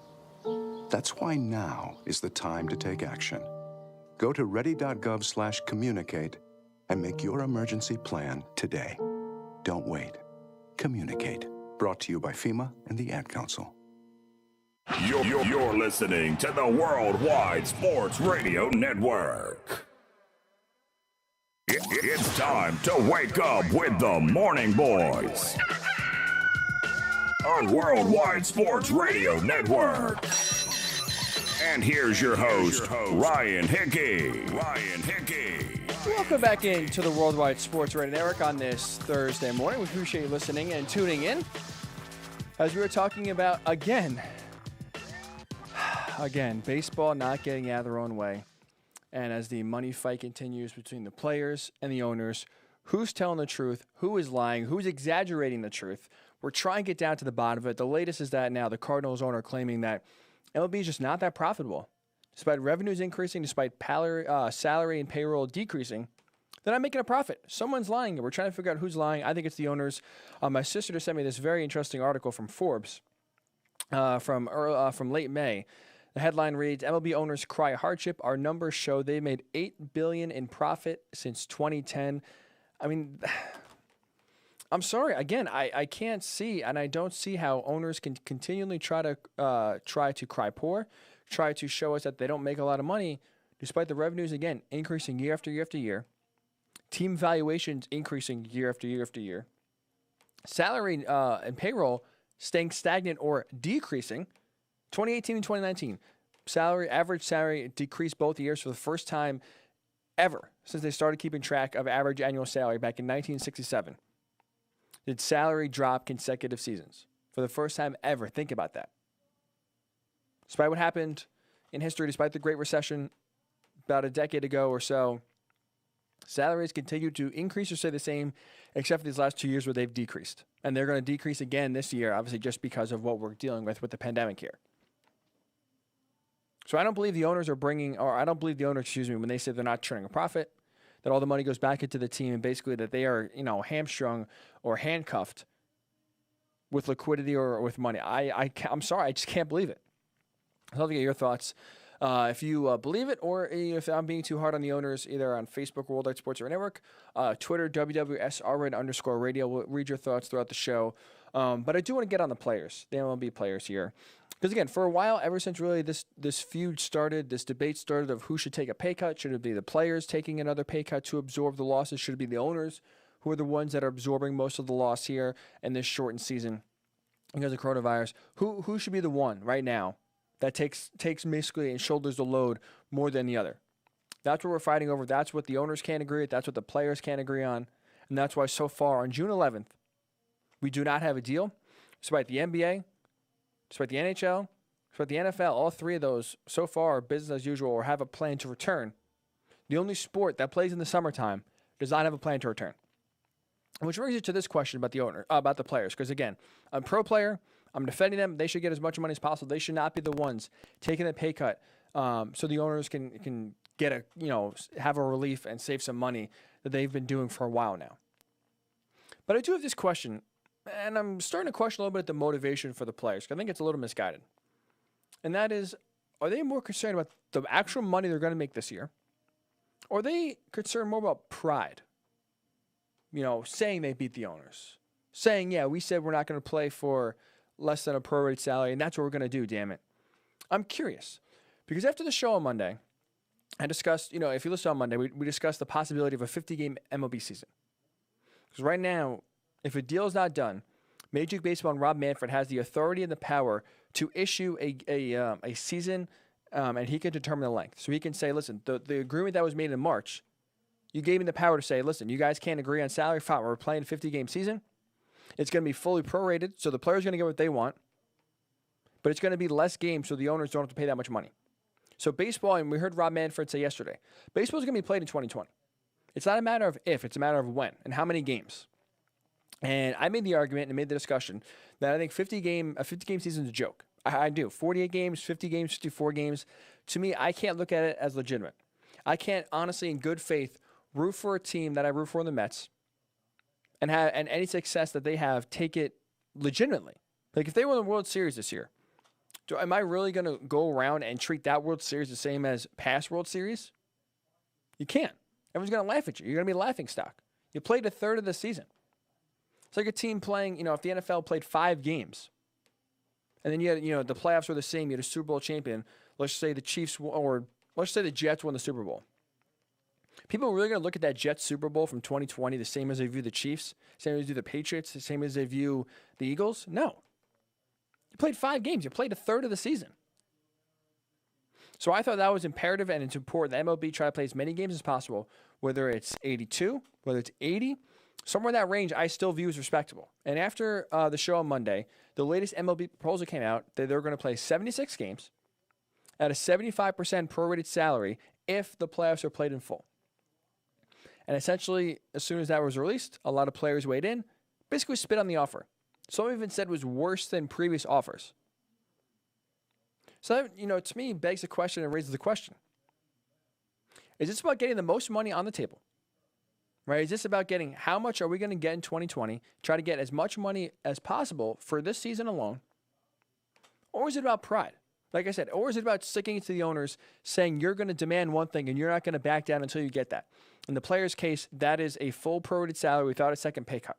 That's why now is the time to take action. Go to ready.gov/communicate and make your emergency plan today. Don't wait. Communicate. Brought to you by FEMA and the Ad Council. You're listening to the Worldwide Sports Radio Network. It's time to wake up with the Morning Boys on Worldwide Sports Radio Network. And here's your host, Ryan Hickey. Welcome back into the Worldwide Sports Radio Network on this Thursday morning. We appreciate you listening and tuning in. As we were talking about, again, baseball not getting out of their own way. And as the money fight continues between the players and the owners, who's telling the truth, who is lying, who's exaggerating the truth? We're trying to get down to the bottom of it. The latest is that now the Cardinals owner claiming that MLB is just not that profitable. Despite revenues increasing, despite salary and payroll decreasing, they're not making a profit. Someone's lying, and we're trying to figure out who's lying. I think it's the owners. My sister just sent me this very interesting article from Forbes from late May. The headline reads, MLB owners cry hardship. Our numbers show they made $8 billion in profit since 2010. I mean, I'm sorry. Again, I can't see, and I don't see how owners can continually try to cry poor, try to show us that they don't make a lot of money, despite the revenues, again, increasing year after year after year. Team valuations increasing year after year after year. Salary and payroll staying stagnant or decreasing. 2018 and 2019, average salary decreased both years for the first time ever since they started keeping track of average annual salary back in 1967. Did salary drop consecutive seasons for the first time ever? Think about that. Despite what happened in history, despite the Great Recession about a decade ago or so, salaries continue to increase or stay the same, except for these last 2 years where they've decreased. And they're going to decrease again this year, obviously just because of what we're dealing with the pandemic here. So I don't believe the owners when they say they're not turning a profit, that all the money goes back into the team, and basically that they are, hamstrung or handcuffed with liquidity or with money. I'm sorry, I just can't believe it. I'd love to get your thoughts. If you believe it, or if I'm being too hard on the owners, either on Facebook, Worldwide Sports Radio Network, Twitter, WWSRN_radio. We'll read your thoughts throughout the show. But I do want to get on the players, the MLB players here. Because, again, for a while, ever since really this feud started, this debate started of who should take a pay cut. Should it be the players taking another pay cut to absorb the losses? Should it be the owners who are the ones that are absorbing most of the loss here in this shortened season because of coronavirus? Who should be the one right now that takes basically and shoulders the load more than the other? That's what we're fighting over. That's what the owners can't agree with. That's what the players can't agree on. And that's why so far on June 11th, we do not have a deal. Despite the NBA, despite the NHL, despite the NFL, all three of those so far are business as usual or have a plan to return. The only sport that plays in the summertime does not have a plan to return. Which brings you to this question about the players. Because again, I'm a pro player. I'm defending them. They should get as much money as possible. They should not be the ones taking the pay cut, so the owners can get have a relief and save some money that they've been doing for a while now. But I do have this question, and I'm starting to question a little bit the motivation for the players, because I think it's a little misguided. And that is, are they more concerned about the actual money they're going to make this year, or are they concerned more about pride? Saying they beat the owners, saying, yeah, we said we're not going to play for less than a prorated salary, and that's what we're going to do, damn it. I'm curious, because after the show on Monday, I discussed, if you listen on Monday, we discussed the possibility of a 50-game MLB season. Because right now, if a deal is not done Major League Baseball and Rob Manfred has the authority and the power to issue a season, and he can determine the length. So he can say, listen, the agreement that was made in March, you gave me the power to say, listen, you guys can't agree on salary. Fine, we're playing a 50-game season. It's going to be fully prorated, so the players are going to get what they want. But it's going to be less games, so the owners don't have to pay that much money. So baseball, and we heard Rob Manfred say yesterday, baseball is going to be played in 2020. It's not a matter of if, it's a matter of when and how many games. And I made the argument and made the discussion that I think a 50-game season is a joke. I do. 48 games, 50 games, 54 games. To me, I can't look at it as legitimate. I can't honestly, in good faith, root for a team that I root for in the Mets and any success that they have, take it legitimately. Like if they won the World Series this year, am I really going to go around and treat that World Series the same as past World Series? You can't. Everyone's going to laugh at you. You're going to be a laughing stock. You played a third of the season. It's like a team playing, if the NFL played 5 games and then you had, the playoffs were the same, you had a Super Bowl champion, let's say the Chiefs, or let's say the Jets won the Super Bowl. People are really going to look at that Jets Super Bowl from 2020 the same as they view the Chiefs, same as they view the Patriots, the same as they view the Eagles? No. You played 5 games. You played a third of the season. So I thought that was imperative, and it's important that MLB try to play as many games as possible, whether it's 82, whether it's 80, somewhere in that range I still view as respectable. And after the show on Monday, the latest MLB proposal came out that they're going to play 76 games at a 75% prorated salary if the playoffs are played in full. And essentially, as soon as that was released, a lot of players weighed in, basically spit on the offer. Some even said it was worse than previous offers. So that, to me, begs the question and raises the question. Is this about getting the most money on the table? Right? Is this about getting how much are we going to get in 2020, try to get as much money as possible for this season alone? Or is it about pride? Like I said, or is it about sticking it to the owners, saying you're going to demand one thing and you're not going to back down until you get that? In the player's case, that is a full prorated salary without a second pay cut.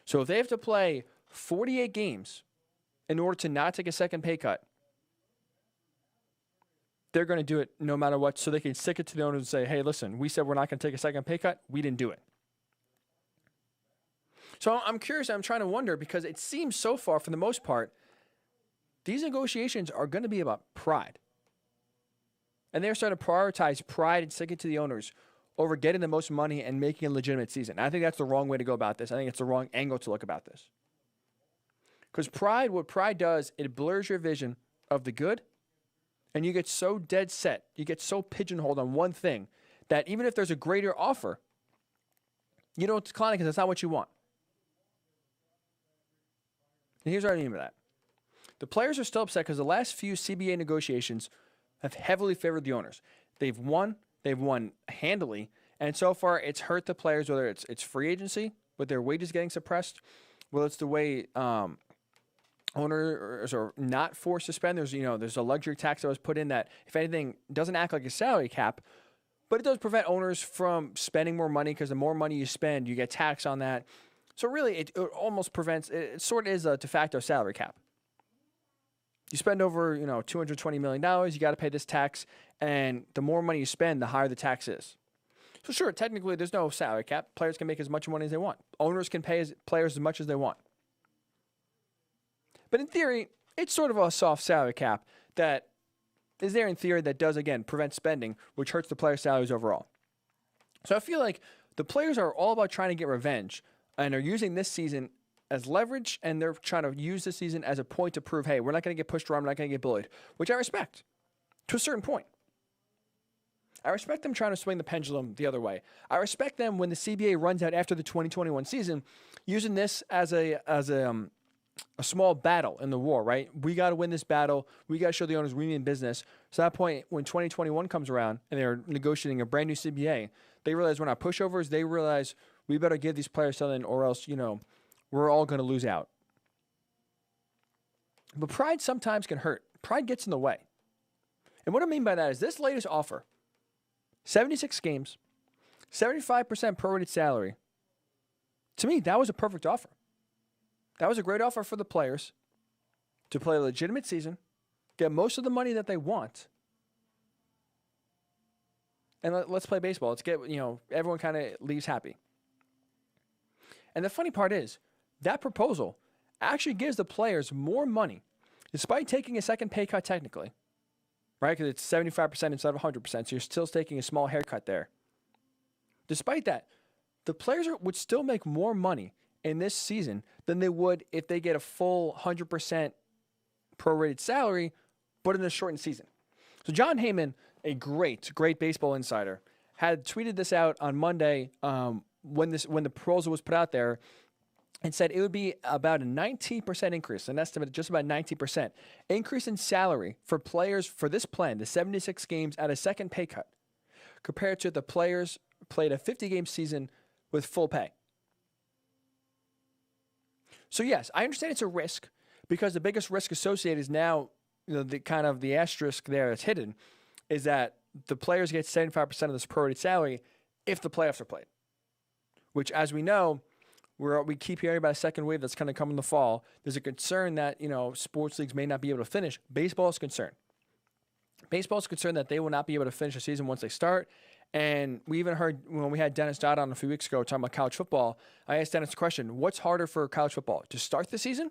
So if they have to play 48 games in order to not take a second pay cut, they're going to do it no matter what, so they can stick it to the owners and say, hey, listen, we said we're not going to take a second pay cut. We didn't do it. So I'm curious. I'm trying to wonder, because it seems so far, for the most part, these negotiations are going to be about pride. And they're starting to prioritize pride and stick it to the owners over getting the most money and making a legitimate season. I think that's the wrong way to go about this. I think it's the wrong angle to look about this. Because pride, what pride does, it blurs your vision of the good, and you get so dead set, you get so pigeonholed on one thing, that even if there's a greater offer, you don't decline it because that's not what you want. And here's what I mean by that. The players are still upset because the last few CBA negotiations have heavily favored the owners. They've won handily, and so far it's hurt the players, whether it's free agency, with their wages getting suppressed, whether it's the way owners are not forced to spend. There's a luxury tax that was put in that, if anything, doesn't act like a salary cap, but it does prevent owners from spending more money, because the more money you spend, you get tax on that. So really, it almost prevents, it sort of is a de facto salary cap. You spend over, $220 million, you got to pay this tax, and the more money you spend, the higher the tax is. So sure, technically there's no salary cap. Players can make as much money as they want. Owners can pay players as much as they want. But in theory, it's sort of a soft salary cap that is there in theory that does, again, prevent spending, which hurts the players' salaries overall. So I feel like the players are all about trying to get revenge and are using this season as leverage, and they're trying to use this season as a point to prove, hey, we're not going to get pushed around, we're not going to get bullied, which I respect to a certain point. I respect them trying to swing the pendulum the other way. I respect them when the CBA runs out after the 2021 season, using this as a small battle in the war, right? We got to win this battle. We got to show the owners we mean business. So at that point, when 2021 comes around and they're negotiating a brand new CBA, they realize we're not pushovers. They realize we better give these players something, or else, we're all going to lose out. But pride sometimes can hurt. Pride gets in the way. And what I mean by that is this latest offer, 76 games, 75% prorated salary. To me, that was a perfect offer. That was a great offer for the players to play a legitimate season, get most of the money that they want, and let's play baseball. Let's get, everyone kind of leaves happy. And the funny part is, that proposal actually gives the players more money, despite taking a second pay cut technically, right? Because it's 75% instead of 100%, so you're still taking a small haircut there. Despite that, the players would still make more money in this season than they would if they get a full 100% prorated salary, but in a shortened season. So John Heyman, a great baseball insider, had tweeted this out on Monday when the proposal was put out there, and said it would be about a 19% increase, an estimate of just about 19% increase in salary for players for this plan, the 76 games at a second pay cut, compared to the players played a 50-game season with full pay. So yes, I understand it's a risk, because the biggest risk associated is now, the kind of the asterisk there that's hidden is that the players get 75% of this prorated salary if the playoffs are played, which, as we know, we keep hearing about a second wave that's going to come in the fall. There's a concern that, sports leagues may not be able to finish. Baseball is concerned. Baseball is concerned that they will not be able to finish the season once they start. And we even heard when we had Dennis Dodd on a few weeks ago talking about college football, I asked Dennis a question: what's harder for college football, to start the season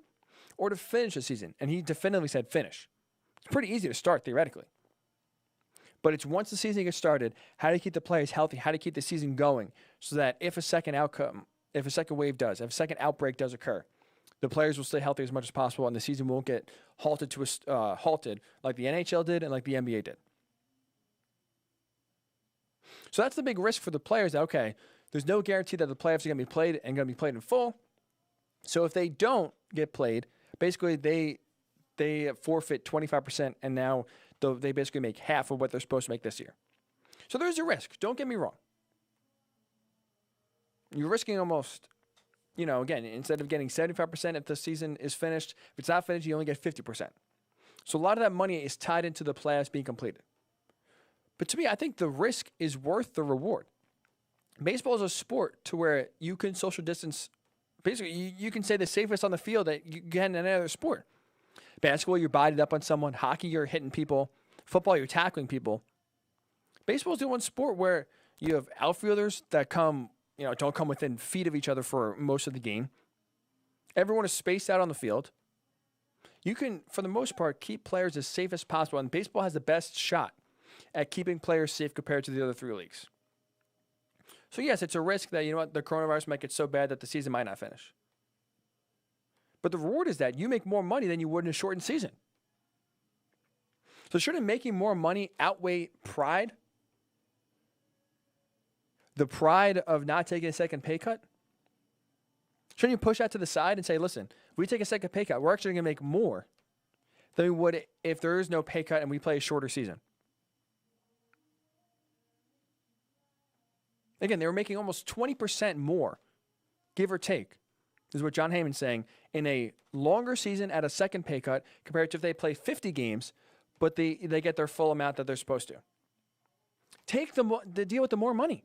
or to finish the season? And he definitively said finish. It's pretty easy to start theoretically. But it's once the season gets started, how to keep the players healthy, how to keep the season going, so that if a second wave does, if a second outbreak does occur, the players will stay healthy as much as possible, and the season won't get halted like the NHL did and like the NBA did. So that's the big risk for the players. That, okay, there's no guarantee that the playoffs are going to be played and going to be played in full. So if they don't get played, basically they forfeit 25%, and now they basically make half of what they're supposed to make this year. So there's a risk. Don't get me wrong. You're risking almost, again, instead of getting 75% if the season is finished, if it's not finished, you only get 50%. So a lot of that money is tied into the playoffs being completed. But to me, I think the risk is worth the reward. Baseball is a sport to where you can social distance. Basically, you can say the safest on the field that you can in any other sport. Basketball, you're bodied up on someone. Hockey, you're hitting people. Football, you're tackling people. Baseball is the one sport where you have outfielders that don't come within feet of each other for most of the game. Everyone is spaced out on the field. You can, for the most part, keep players as safe as possible, and baseball has the best shot at keeping players safe compared to the other three leagues. So yes, it's a risk that, the coronavirus might get so bad that the season might not finish. But the reward is that you make more money than you would in a shortened season. So shouldn't making more money outweigh pride? The pride of not taking a second pay cut? Shouldn't you push that to the side and say, listen, if we take a second pay cut, we're actually going to make more than we would if there is no pay cut and we play a shorter season? Again, they were making almost 20% more, give or take, is what John Heyman's saying, in a longer season at a second pay cut compared to if they play 50 games, but they get their full amount that they're supposed to. Take the deal with the more money.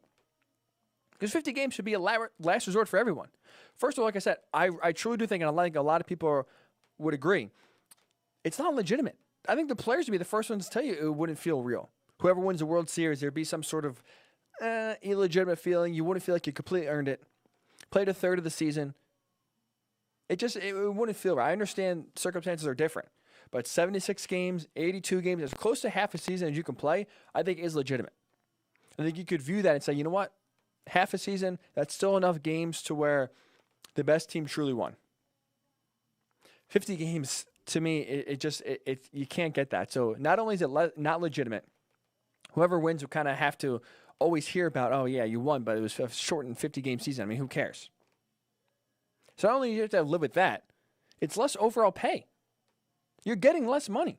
Because 50 games should be a last resort for everyone. First of all, like I said, I truly do think, and I think a lot of people would agree, it's not legitimate. I think the players would be the first ones to tell you it wouldn't feel real. Whoever wins the World Series, there'd be some sort of illegitimate feeling. You wouldn't feel like you completely earned it. Played a third of the season. It wouldn't feel right. I understand circumstances are different, but 76 games, 82 games, as close to half a season as you can play, I think is legitimate. I think you could view that and say, you know what? Half a season, that's still enough games to where the best team truly won. 50 games, to me, you can't get that. So not only is it not legitimate, whoever wins will kind of have to always hear about, oh, yeah, you won, but it was a shortened 50-game season. I mean, who cares? So not only do you have to live with that, it's less overall pay. You're getting less money.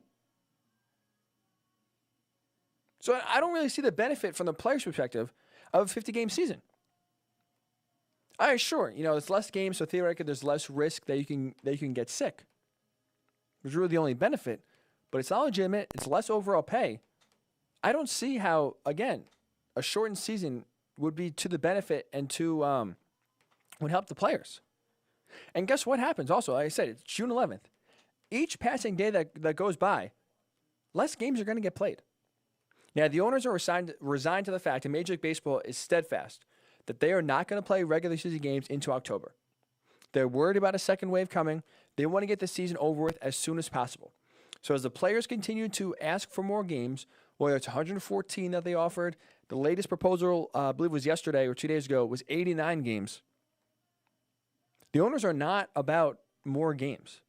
So I don't really see the benefit from the player's perspective of a 50-game season. Sure, it's less games, so theoretically there's less risk that you can get sick. It's really the only benefit, but it's not legitimate. It's less overall pay. I don't see how, again, a shortened season would be to the benefit and would help the players. And guess what happens also? Like I said, it's June 11th. Each passing day that goes by, less games are going to get played. Now, the owners are resigned to the fact, and Major League Baseball is steadfast, that they are not going to play regular season games into October. They're worried about a second wave coming. They want to get the season over with as soon as possible. So as the players continue to ask for more games, whether it's 114 that they offered, the latest proposal, I believe was yesterday or 2 days ago, was 89 games. The owners are not about more games.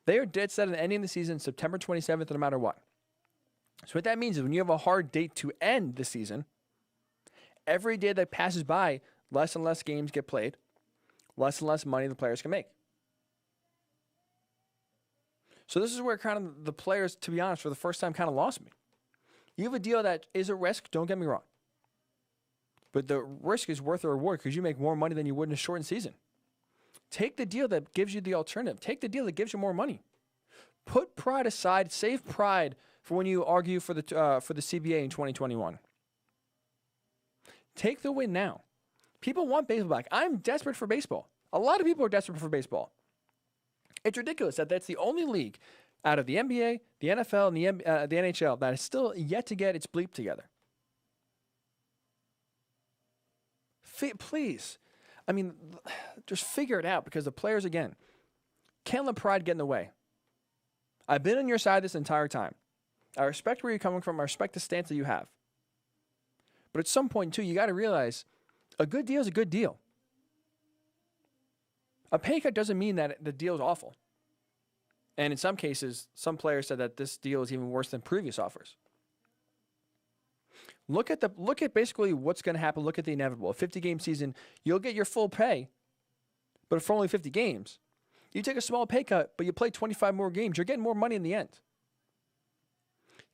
They are dead set on ending the season September 27th no matter what. So what that means is when you have a hard date to end the season, every day that passes by, less and less games get played, less and less money the players can make. So this is where kind of the players, to be honest, for the first time kind of lost me. You have a deal that is a risk, don't get me wrong. But the risk is worth the reward because you make more money than you would in a shortened season. Take the deal that gives you the alternative. Take the deal that gives you more money. Put pride aside. Save pride for when you argue for the CBA in 2021. Take the win now. People want baseball back. I'm desperate for baseball. A lot of people are desperate for baseball. It's ridiculous that that's the only league out of the NBA, the NFL, and the NHL that is still yet to get its bleep together. Please. I mean, just figure it out because the players, again, can't let pride get in the way. I've been on your side this entire time. I respect where you're coming from. I respect the stance that you have. But at some point, too, you got to realize a good deal is a good deal. A pay cut doesn't mean that the deal is awful. And in some cases, some players said that this deal is even worse than previous offers. Look at basically what's going to happen. Look at the inevitable. A 50-game season, you'll get your full pay, but for only 50 games. You take a small pay cut, but you play 25 more games. You're getting more money in the end.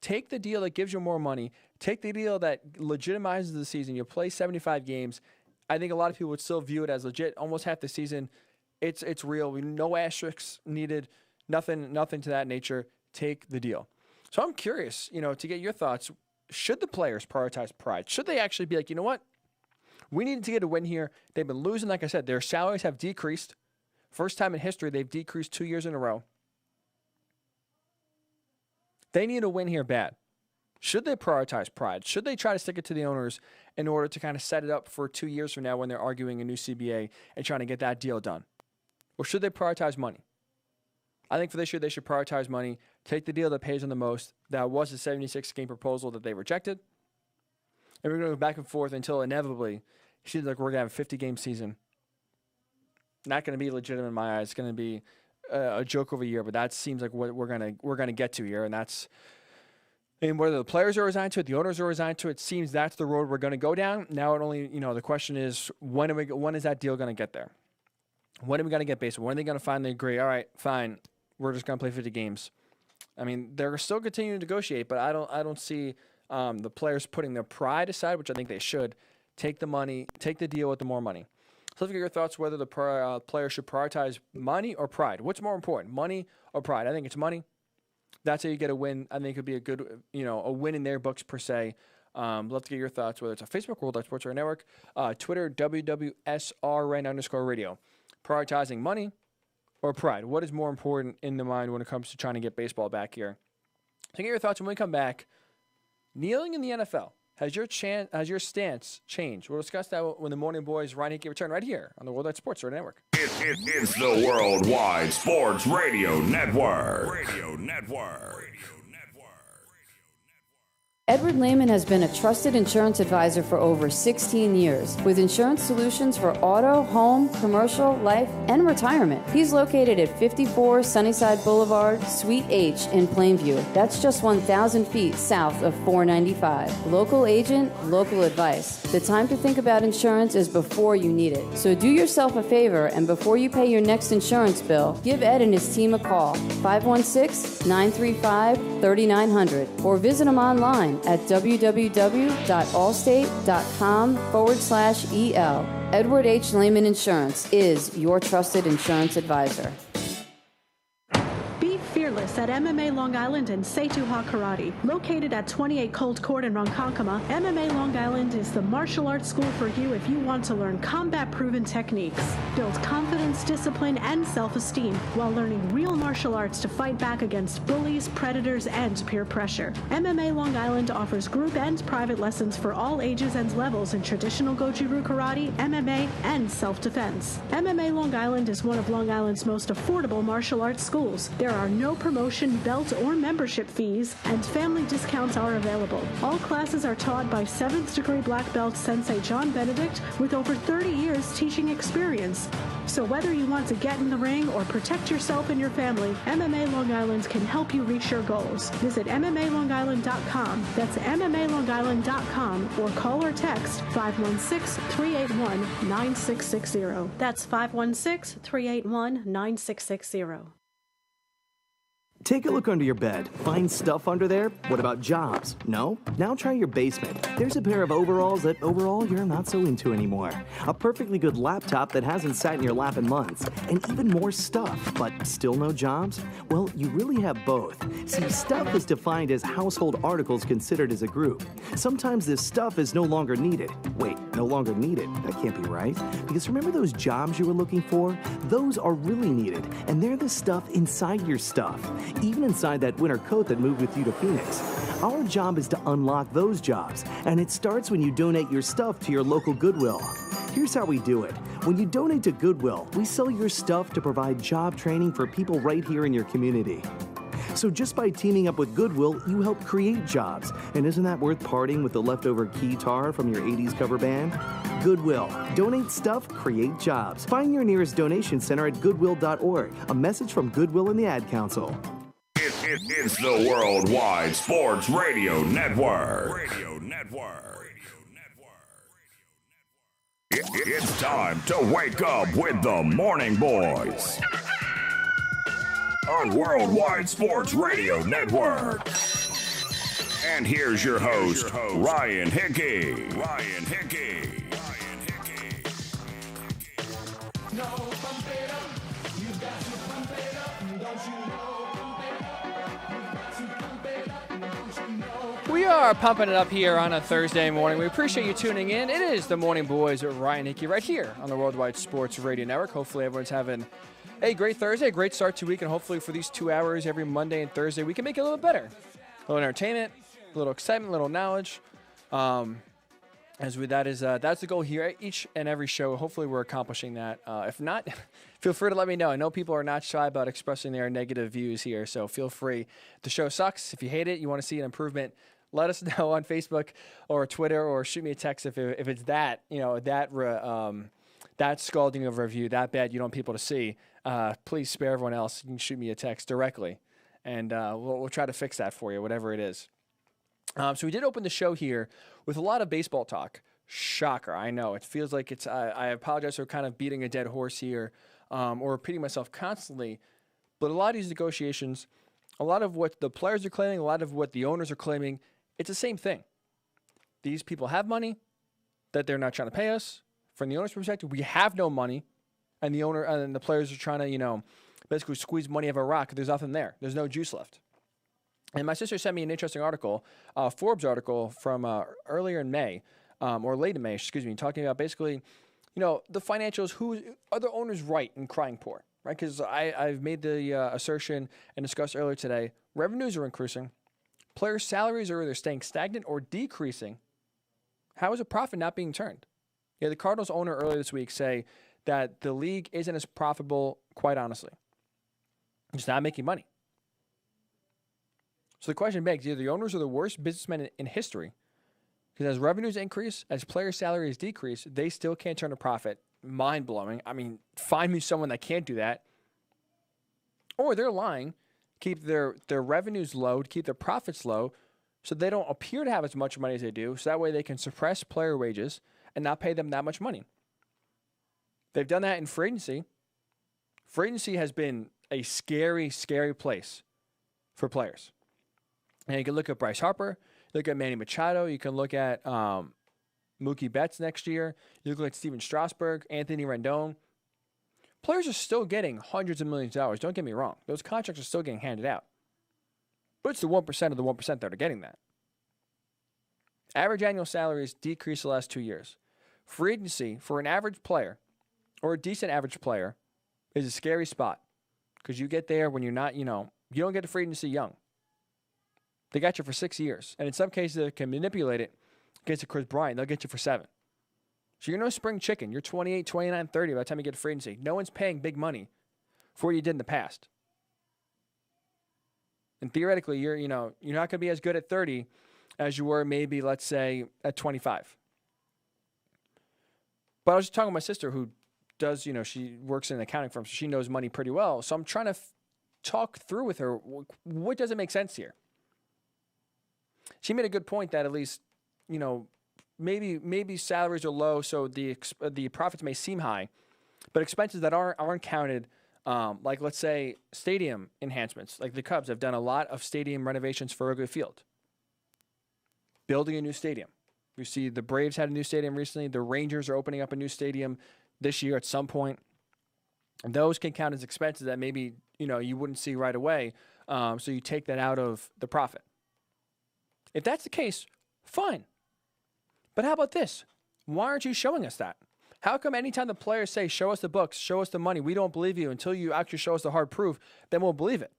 Take the deal that gives you more money. Take the deal that legitimizes the season. You play 75 games. I think a lot of people would still view it as legit. Almost half the season, it's real. No asterisks needed. Nothing to that nature. Take the deal. So I'm curious, to get your thoughts. Should the players prioritize pride? Should they actually be like, you know what? We need to get a win here. They've been losing, like I said. Their salaries have decreased. First time in history, they've decreased 2 years in a row. They need a win here bad. Should they prioritize pride? Should they try to stick it to the owners in order to kind of set it up for 2 years from now when they're arguing a new CBA and trying to get that deal done? Or should they prioritize money? I think for this year, they should prioritize money, take the deal that pays them the most. That was a 76-game proposal that they rejected. And we're going to go back and forth until inevitably it seems like we're going to have a 50-game season. Not going to be legitimate in my eyes. It's going to be a joke of a year, but that seems like what we're going to get to here. And whether the players are resigned to it, the owners are resigned to it, seems that's the road we're going to go down. Now the question is, when is that deal going to get there? When are we going to get baseball? When are they going to finally agree? All right, fine. We're just going to play 50 games. I mean, they're still continuing to negotiate, but I don't see the players putting their pride aside, which I think they should. Take the money, take the deal with the more money. So let's get your thoughts whether the players should prioritize money or pride. What's more important, money or pride? I think it's money. That's how you get a win. I think it would be a good, a win in their books per se. Let's get your thoughts, whether it's on Facebook, Worldwide Sports Radio Network, Twitter, WWSRN_radio. Prioritizing money or pride? What is more important in the mind when it comes to trying to get baseball back here? So get your thoughts when we come back. Kneeling in the NFL. Has your stance changed? We'll discuss that when the Morning Boys, Ryan Hickey, return right here on the Worldwide Sports Radio Network. It's the Worldwide Sports Radio Network. Edward Lehman has been a trusted insurance advisor for over 16 years with insurance solutions for auto, home, commercial, life, and retirement. He's located at 54 Sunnyside Boulevard, Suite H in Plainview. That's just 1,000 feet south of 495. Local agent, local advice. The time to think about insurance is before you need it. So do yourself a favor and before you pay your next insurance bill, give Ed and his team a call, 516-935-3900, or visit him online at www.allstate.com/EL. Edward H. Lehman Insurance is your trusted insurance advisor. Be fearless us at MMA Long Island and Seituha Karate. Located at 28 Colt Court in Ronkonkoma, MMA Long Island is the martial arts school for you if you want to learn combat-proven techniques, build confidence, discipline, and self-esteem while learning real martial arts to fight back against bullies, predators, and peer pressure. MMA Long Island offers group and private lessons for all ages and levels in traditional Goju-Ryu karate, MMA, and self-defense. MMA Long Island is one of Long Island's most affordable martial arts schools. There are no promotion, belt, or membership fees, and family discounts are available. All classes are taught by 7th degree black belt Sensei John Benedict with over 30 years teaching experience. So whether you want to get in the ring or protect yourself and your family, MMA Long Island can help you reach your goals. Visit MMALongIsland.com. That's MMALongIsland.com or call or text 516-381-9660. That's 516-381-9660. Take a look under your bed. Find stuff under there? What about jobs? No? Now try your basement. There's a pair of overalls that overall you're not so into anymore. A perfectly good laptop that hasn't sat in your lap in months. And even more stuff, but still no jobs? Well, you really have both. See, stuff is defined as household articles considered as a group. Sometimes this stuff is no longer needed. Wait, no longer needed? That can't be right. Because remember those jobs you were looking for? Those are really needed, and they're the stuff inside your stuff. Even inside that winter coat that moved with you to Phoenix. Our job is to unlock those jobs, and it starts when you donate your stuff to your local Goodwill. Here's how we do it. When you donate to Goodwill, we sell your stuff to provide job training for people right here in your community. So just by teaming up with Goodwill, you help create jobs. And isn't that worth parting with the leftover keytar from your 80s cover band? Goodwill. Donate stuff, create jobs. Find your nearest donation center at goodwill.org. A message from Goodwill and the Ad Council. It's the Worldwide Sports Radio Network. It's time to wake up with the Morning Boys on Worldwide Sports Radio Network. And here's your host, Ryan Hickey. We are pumping it up here on a Thursday morning. We appreciate you tuning in. It is the Morning Boys with Ryan Hickey right here on the Worldwide Sports Radio Network. Hopefully everyone's having a great Thursday, a great start to the week, and hopefully for these 2 hours every Monday and Thursday, we can make it a little better. A little entertainment, a little excitement, a little knowledge. That's the goal here at each and every show. Hopefully we're accomplishing that. If not, feel free to let me know. I know people are not shy about expressing their negative views here, so feel free. If the show sucks, if you hate it, you want to see an improvement, let us know on Facebook or Twitter, or shoot me a text if it's that, that scalding of a review, that bad you don't want people to see. Please spare everyone else. You can shoot me a text directly, and we'll try to fix that for you, whatever it is. So we did open the show here with a lot of baseball talk. Shocker, I know. It feels like it's. I apologize for kind of beating a dead horse here, or repeating myself constantly. But a lot of these negotiations, a lot of what the players are claiming, a lot of what the owners are claiming, it's the same thing. These people have money that they're not trying to pay us. From the owner's perspective, we have no money, and the owner and the players are trying to, basically squeeze money out of a rock. There's nothing there. There's no juice left. And my sister sent me an interesting article, Forbes article from earlier in May, or late in May, talking about basically, the financials. Who are the owners right in crying poor, right? Because I've made the assertion and discussed earlier today, revenues are increasing. Players' salaries are either staying stagnant or decreasing. How is a profit not being turned? Yeah, the Cardinals owner earlier this week say that the league isn't as profitable, quite honestly. It's not making money. So the question begs, either the owners are the worst businessmen in history, because as revenues increase, as player salaries decrease, they still can't turn a profit. Mind-blowing. I mean, find me someone that can't do that. Or they're lying, keep their revenues low, keep their profits low, so they don't appear to have as much money as they do, so that way they can suppress player wages and not pay them that much money. They've done that in free agency. Free agency has been a scary, scary place for players. And you can look at Bryce Harper, look at Manny Machado, you can look at Mookie Betts next year, you look at Steven Strasburg, Anthony Rendon. Players are still getting hundreds of millions of dollars. Don't get me wrong. Those contracts are still getting handed out. But it's the 1% of the 1% that are getting that. Average annual salaries decreased the last 2 years. Free agency for an average player or a decent average player is a scary spot because you get there when you're not, you don't get to free agency young. They got you for 6 years. And in some cases, they can manipulate it against Chris Bryant. They'll get you for 7. So you're no spring chicken. You're 28, 29, 30 by the time you get to free agency. No one's paying big money for what you did in the past. And theoretically, you're not going to be as good at 30 as you were maybe, let's say, at 25. But I was just talking to my sister who does, she works in an accounting firm, so she knows money pretty well. So I'm trying to talk through with her, what doesn't make sense here? She made a good point that at least, maybe salaries are low, so the profits may seem high, but expenses that aren't counted, like let's say stadium enhancements, like the Cubs have done a lot of stadium renovations for Wrigley Field. Building a new stadium. You see the Braves had a new stadium recently. The Rangers are opening up a new stadium this year at some point. And those can count as expenses that maybe, you wouldn't see right away. So you take that out of the profit. If that's the case, fine. But how about this? Why aren't you showing us that? How come anytime the players say, show us the books, show us the money, we don't believe you until you actually show us the hard proof, then we'll believe it?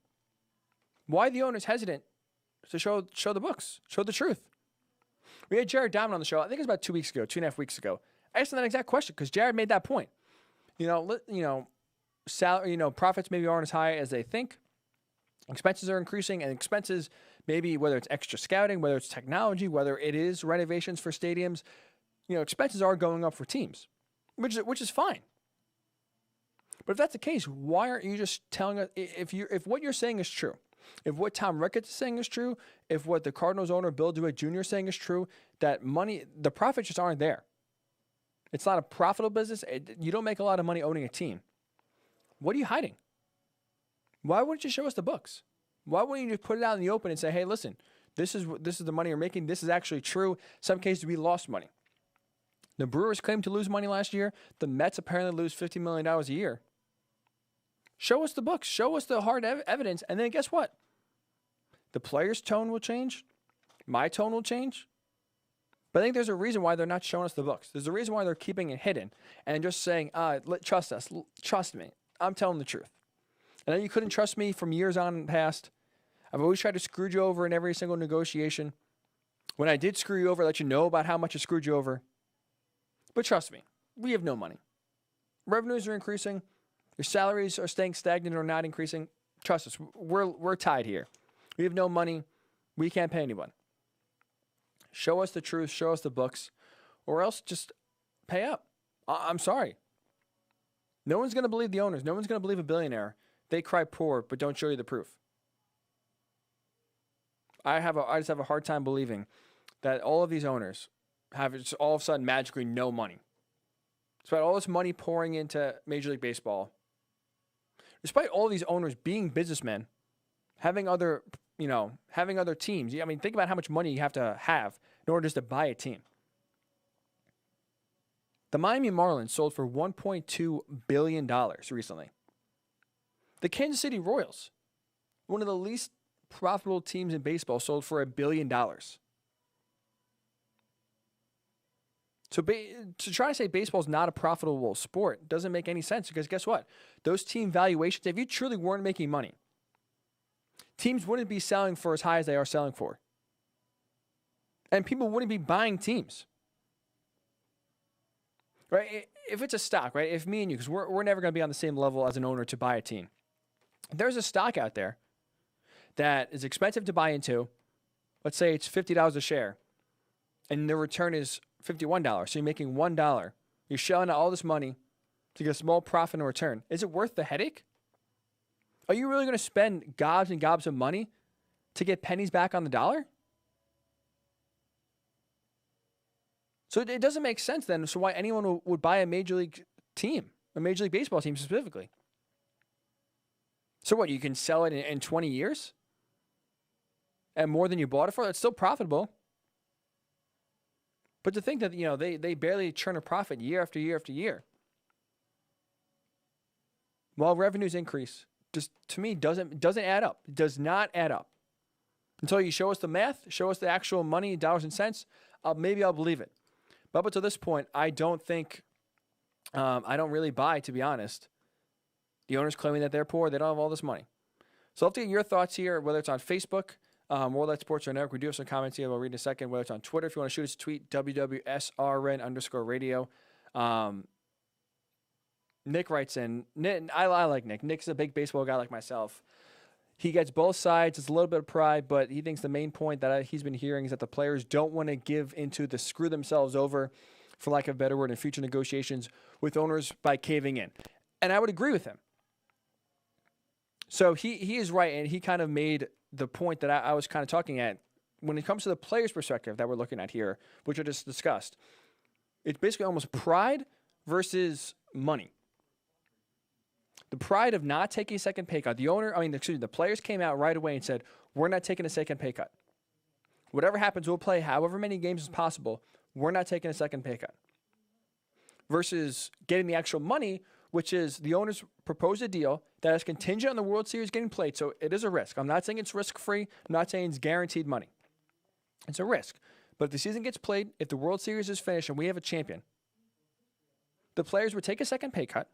Why are the owners hesitant to show the books, show the truth? We had Jared Diamond on the show, I think it was about 2 weeks ago, 2.5 weeks ago. I asked him that exact question because Jared made that point. Profits maybe aren't as high as they think. Expenses are increasing, and expenses, maybe whether it's extra scouting, whether it's technology, whether it is renovations for stadiums, expenses are going up for teams, which is fine. But if that's the case, why aren't you just telling us if what you're saying is true? If what Tom Ricketts is saying is true, if what the Cardinals owner Bill DeWitt Jr. is saying is true, that the profits just aren't there. It's not a profitable business. You don't make a lot of money owning a team. What are you hiding? Why wouldn't you show us the books? Why wouldn't you just put it out in the open and say, hey, listen, this is the money you're making. This is actually true. Some cases we lost money. The Brewers claimed to lose money last year. The Mets apparently lose $50 million a year. Show us the books. Show us the hard evidence. And then guess what? The players' tone will change. My tone will change. But I think there's a reason why they're not showing us the books. There's a reason why they're keeping it hidden and just saying, trust us. Trust me. I'm telling the truth. And then you couldn't trust me from years on past. I've always tried to screw you over in every single negotiation. When I did screw you over, I let you know about how much I screwed you over. But trust me, we have no money. Revenues are increasing. Your salaries are staying stagnant or not increasing. Trust us, we're tied here. We have no money. We can't pay anyone. Show us the truth. Show us the books. Or else just pay up. I'm sorry. No one's going to believe the owners. No one's going to believe a billionaire. They cry poor, but don't show you the proof. I just have a hard time believing that all of these owners have just all of a sudden magically no money. Despite all this money pouring into Major League Baseball, despite all these owners being businessmen, having other teams. I mean, think about how much money you have to have in order just to buy a team. The Miami Marlins sold for $1.2 billion recently. The Kansas City Royals, one of the least profitable teams in baseball, sold for $1 billion. So to try to say baseball is not a profitable sport doesn't make any sense because guess what? Those team valuations, if you truly weren't making money, teams wouldn't be selling for as high as they are selling for. And people wouldn't be buying teams. Right? If it's a stock, right? If me and you, because we're never going to be on the same level as an owner to buy a team. There's a stock out there that is expensive to buy into. Let's say it's $50 a share. And the return is $51. So you're making $1. You're shelling out all this money to get a small profit in return. Is it worth the headache? Are you really going to spend gobs and gobs of money to get pennies back on the dollar? So it doesn't make sense then. So why anyone would buy a Major League team, a Major League Baseball team specifically? So what, you can sell it in 20 years? And more than you bought it for? That's still profitable. But to think that, they barely churn a profit year after year after year. While revenues increase, just to me doesn't add up. It does not add up. Until you show us the math, show us the actual money, dollars and cents, maybe I'll believe it. But up until this point, I don't think, I don't really buy, to be honest. The owners claiming that they're poor, they don't have all this money. So I'll have to get your thoughts here, whether it's on Facebook, World Wide Sports Network. We do have some comments here. We'll read in a second. Whether it's on Twitter, if you want to shoot us a tweet, WWSRN_radio. Nick writes in, I like Nick. Nick's a big baseball guy like myself. He gets both sides. It's a little bit of pride, but he thinks the main point that he's been hearing is that the players don't want to give into the screw themselves over, for lack of a better word, in future negotiations with owners by caving in. And I would agree with him. So he is right, and he kind of made the point that I was kind of talking at. When it comes to the player's perspective that we're looking at here, which I just discussed, it's basically almost pride versus money. The pride of not taking a second pay cut. The players came out right away and said, we're not taking a second pay cut. Whatever happens, we'll play however many games as possible. We're not taking a second pay cut. Versus getting the actual money, which is the owners propose a deal that is contingent on the World Series getting played. So it is a risk. I'm not saying it's risk-free. I'm not saying it's guaranteed money. It's a risk. But if the season gets played, if the World Series is finished and we have a champion, the players would take a second pay cut.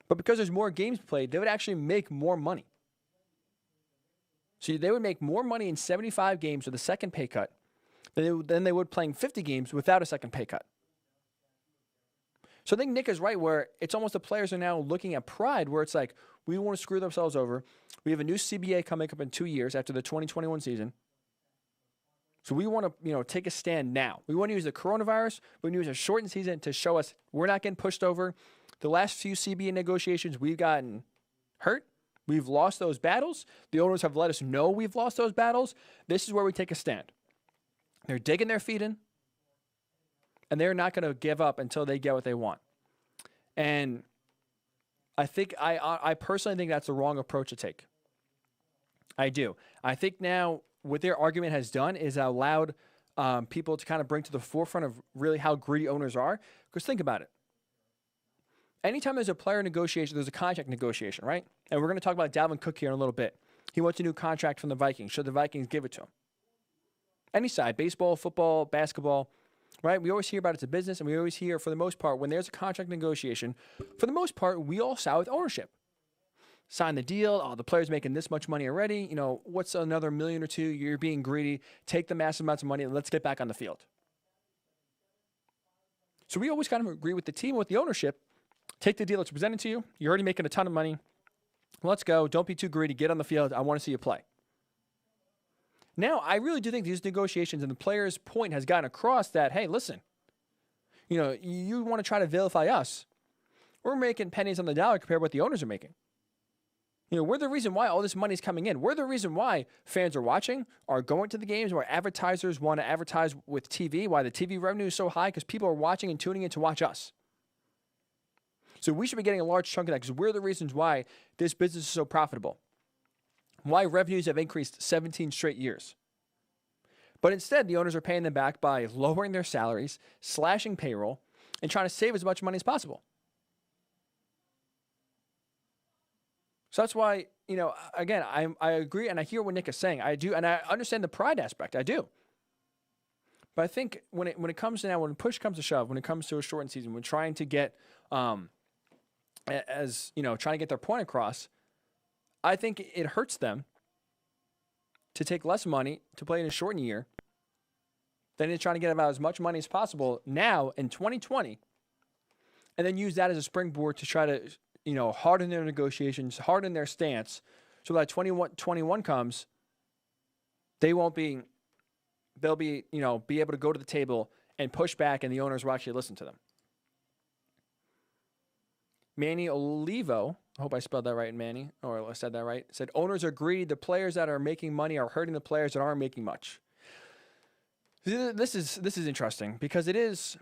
But because there's more games played, they would actually make more money. So they would make more money in 75 games with a second pay cut than they would playing 50 games without a second pay cut. So I think Nick is right where it's almost the players are now looking at pride where it's like, we want to screw themselves over. We have a new CBA coming up in 2 years after the 2021 season. So we want to, take a stand now. We want to use the coronavirus. We want to use a shortened season to show us we're not getting pushed over. The last few CBA negotiations, we've gotten hurt. We've lost those battles. The owners have let us know we've lost those battles. This is where we take a stand. They're digging their feet in, and they're not going to give up until they get what they want. And I think I personally think that's the wrong approach to take. I do. I think now what their argument has done is allowed people to kind of bring to the forefront of really how greedy owners are. Because think about it. Anytime there's a player negotiation, there's a contract negotiation, right? And we're going to talk about Dalvin Cook here in a little bit. He wants a new contract from the Vikings. Should the Vikings give it to him? Any side, baseball, football, basketball, right? We always hear about it's a business, and we always hear, for the most part, when there's a contract negotiation, for the most part, we all side with ownership. Sign the deal. Oh, the player's making this much money already. What's another $1 million or $2 million? You're being greedy. Take the massive amounts of money, and let's get back on the field. So we always kind of agree with the team, with the ownership. Take the deal that's presented to you. You're already making a ton of money. Let's go. Don't be too greedy. Get on the field. I want to see you play. Now, I really do think these negotiations and the players' point has gotten across that, hey, listen, you want to try to vilify us. We're making pennies on the dollar compared to what the owners are making. We're the reason why all this money is coming in. We're the reason why fans are watching, are going to the games, why advertisers want to advertise with TV, why the TV revenue is so high, because people are watching and tuning in to watch us. So we should be getting a large chunk of that because we're the reasons why this business is so profitable. Why revenues have increased 17 straight years. But instead, the owners are paying them back by lowering their salaries, slashing payroll, and trying to save as much money as possible. So that's why, again, I agree and I hear what Nick is saying. I do, and I understand the pride aspect. I do. But I think when it comes to now, when push comes to shove, when it comes to a shortened season, when trying to get trying to get their point across, I think it hurts them to take less money to play in a shortened year than in trying to get about as much money as possible now in 2020, and then use that as a springboard to try to, harden their negotiations, harden their stance, so that 2021 comes, they'll be able to go to the table and push back, and the owners will actually listen to them. Manny Olivo, I hope I spelled that right, Manny, or I said that right, said owners are greedy. The players that are making money are hurting the players that aren't making much. This is interesting because this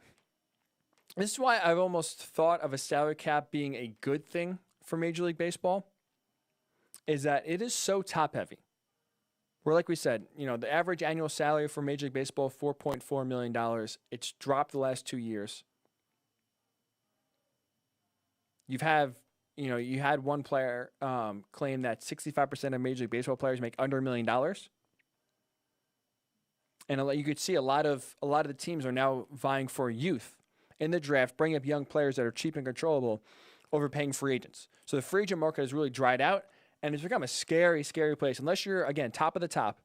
is why I've almost thought of a salary cap being a good thing for Major League Baseball, is that it is so top heavy. Where, like we said, the average annual salary for Major League Baseball, $4.4 million. It's dropped the last 2 years. You had one player claim that 65% of Major League Baseball players make under $1 million. And you could see a lot of the teams are now vying for youth in the draft, bringing up young players that are cheap and controllable, overpaying free agents. So the free agent market has really dried out, and it's become a scary, scary place. Unless you're, again, top of the top,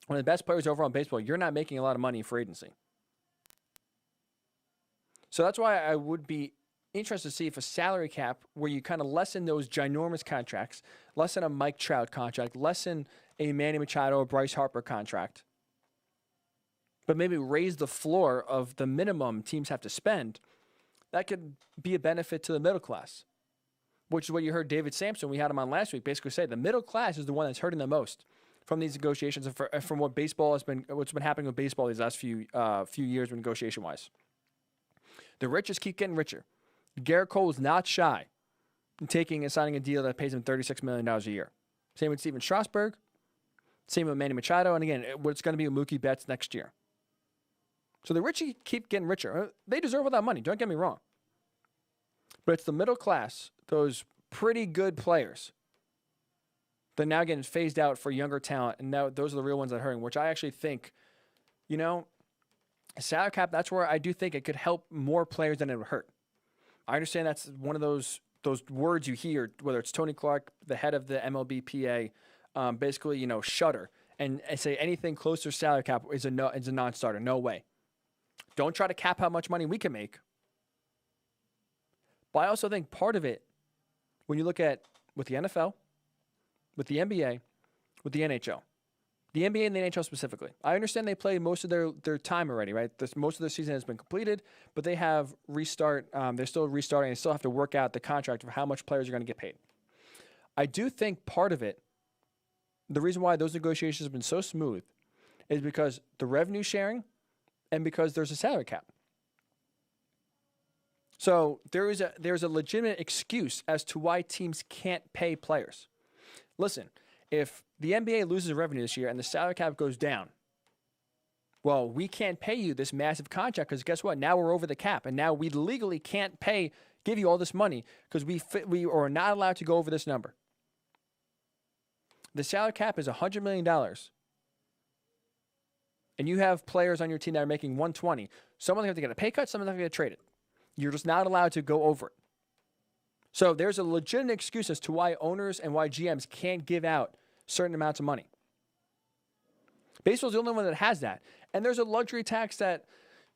one of the best players overall in baseball, you're not making a lot of money in free agency. So that's why I would be interested to see if a salary cap where you kind of lessen those ginormous contracts, lessen a Mike Trout contract, lessen a Manny Machado or Bryce Harper contract, but maybe raise the floor of the minimum teams have to spend, that could be a benefit to the middle class, which is what you heard David Sampson, we had him on last week, basically say the middle class is the one that's hurting the most from these negotiations and from what's been happening with baseball these last few years negotiation-wise. The richest keep getting richer. Garrett Cole is not shy in taking and signing a deal that pays him $36 million a year. Same with Steven Strasburg. Same with Manny Machado. And again, it's going to be with Mookie Betts next year. So the rich keep getting richer. They deserve all that money. Don't get me wrong. But it's the middle class, those pretty good players, they're now getting phased out for younger talent. And now those are the real ones that are hurting, which I actually think, a salary cap, that's where I do think it could help more players than it would hurt. I understand that's one of those words you hear, whether it's Tony Clark, the head of the MLB PA, basically, shudder and say anything close to salary cap is a non-starter. No way. Don't try to cap how much money we can make. But I also think part of it, when you look at with the NFL, with the NBA, with the NHL, the NBA and the NHL specifically, I understand they play most of their time already, right? Most of the season has been completed, but they have restart. They're still restarting. They still have to work out the contract of how much players are going to get paid. I do think part of it, the reason why those negotiations have been so smooth, is because the revenue sharing and because there's a salary cap. So there's a legitimate excuse as to why teams can't pay players. Listen, if the NBA loses revenue this year and the salary cap goes down, well, we can't pay you this massive contract because guess what? Now we're over the cap, and now we legally can't give you all this money because we are not allowed to go over this number. The salary cap is $100 million, and you have players on your team that are making $120. Some of them have to get a pay cut, some of them have to get traded. You're just not allowed to go over it. So there's a legitimate excuse as to why owners and why GMs can't give out certain amounts of money. Baseball's the only one that has that. And there's a luxury tax that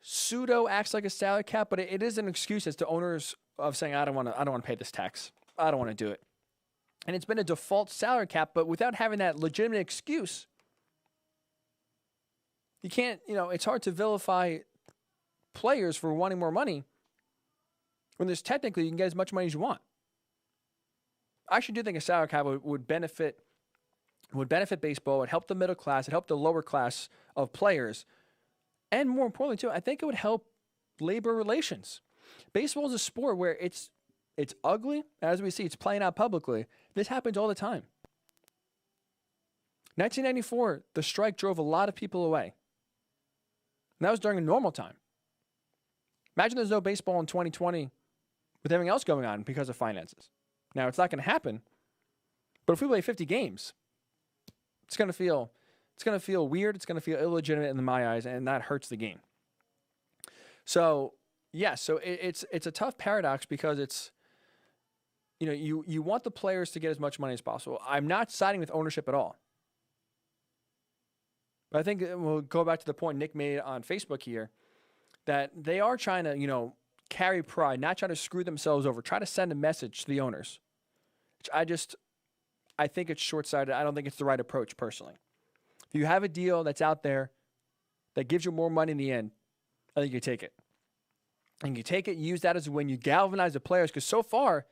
pseudo acts like a salary cap, but it is an excuse as to owners of saying, I don't want to pay this tax. I don't want to do it. And it's been a default salary cap, but without having that legitimate excuse, you can't, it's hard to vilify players for wanting more money when there's technically you can get as much money as you want. I actually do think a salary cap would benefit baseball. It would help the middle class. It helped the lower class of players. And more importantly, too, I think it would help labor relations. Baseball is a sport where it's ugly. As we see, it's playing out publicly. This happens all the time. 1994, the strike drove a lot of people away. And that was during a normal time. Imagine there's no baseball in 2020 with everything else going on because of finances. Now, it's not going to happen, but if we play 50 games, it's going to feel weird. It's going to feel illegitimate in my eyes, and that hurts the game. So, so it's a tough paradox because it's, you want the players to get as much money as possible. I'm not siding with ownership at all. But I think we'll go back to the point Nick made on Facebook here, that they are trying to, carry pride, not try to screw themselves over, try to send a message to the owners. Which I think it's short-sighted. I don't think it's the right approach, personally. If you have a deal that's out there that gives you more money in the end, I think you take it. And you take it, use that as a win. You galvanize the players, because so far,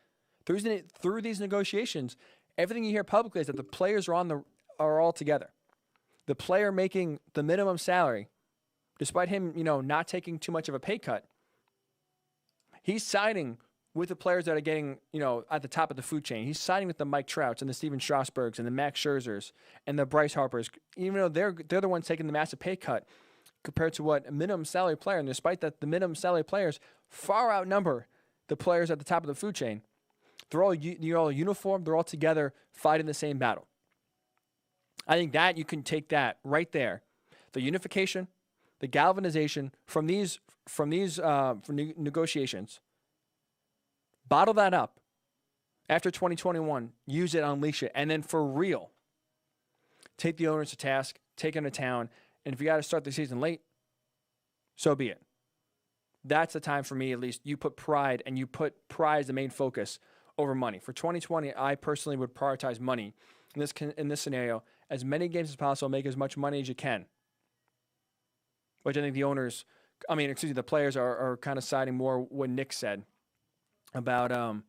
through these negotiations, everything you hear publicly is that the players are all together. The player making the minimum salary, despite him, not taking too much of a pay cut, he's siding with the players that are getting, at the top of the food chain. He's siding with the Mike Trouts and the Steven Strasburgs and the Max Scherzers and the Bryce Harpers, even though they're the ones taking the massive pay cut compared to what a minimum salary player. And despite that, the minimum salary players far outnumber the players at the top of the food chain. They're all uniform. They're all together fighting the same battle. I think that you can take that right there. the unification, the galvanization from these negotiations. Bottle that up. After 2021, use it, unleash it, and then for real, take the owners to task, take them to town, and if you got to start the season late, so be it. That's the time for me, at least. You put pride, and you put pride as the main focus over money. For 2020, I personally would prioritize money in this scenario. As many games as possible, make as much money as you can. Which I think the owners, the players are kind of siding more what Nick said about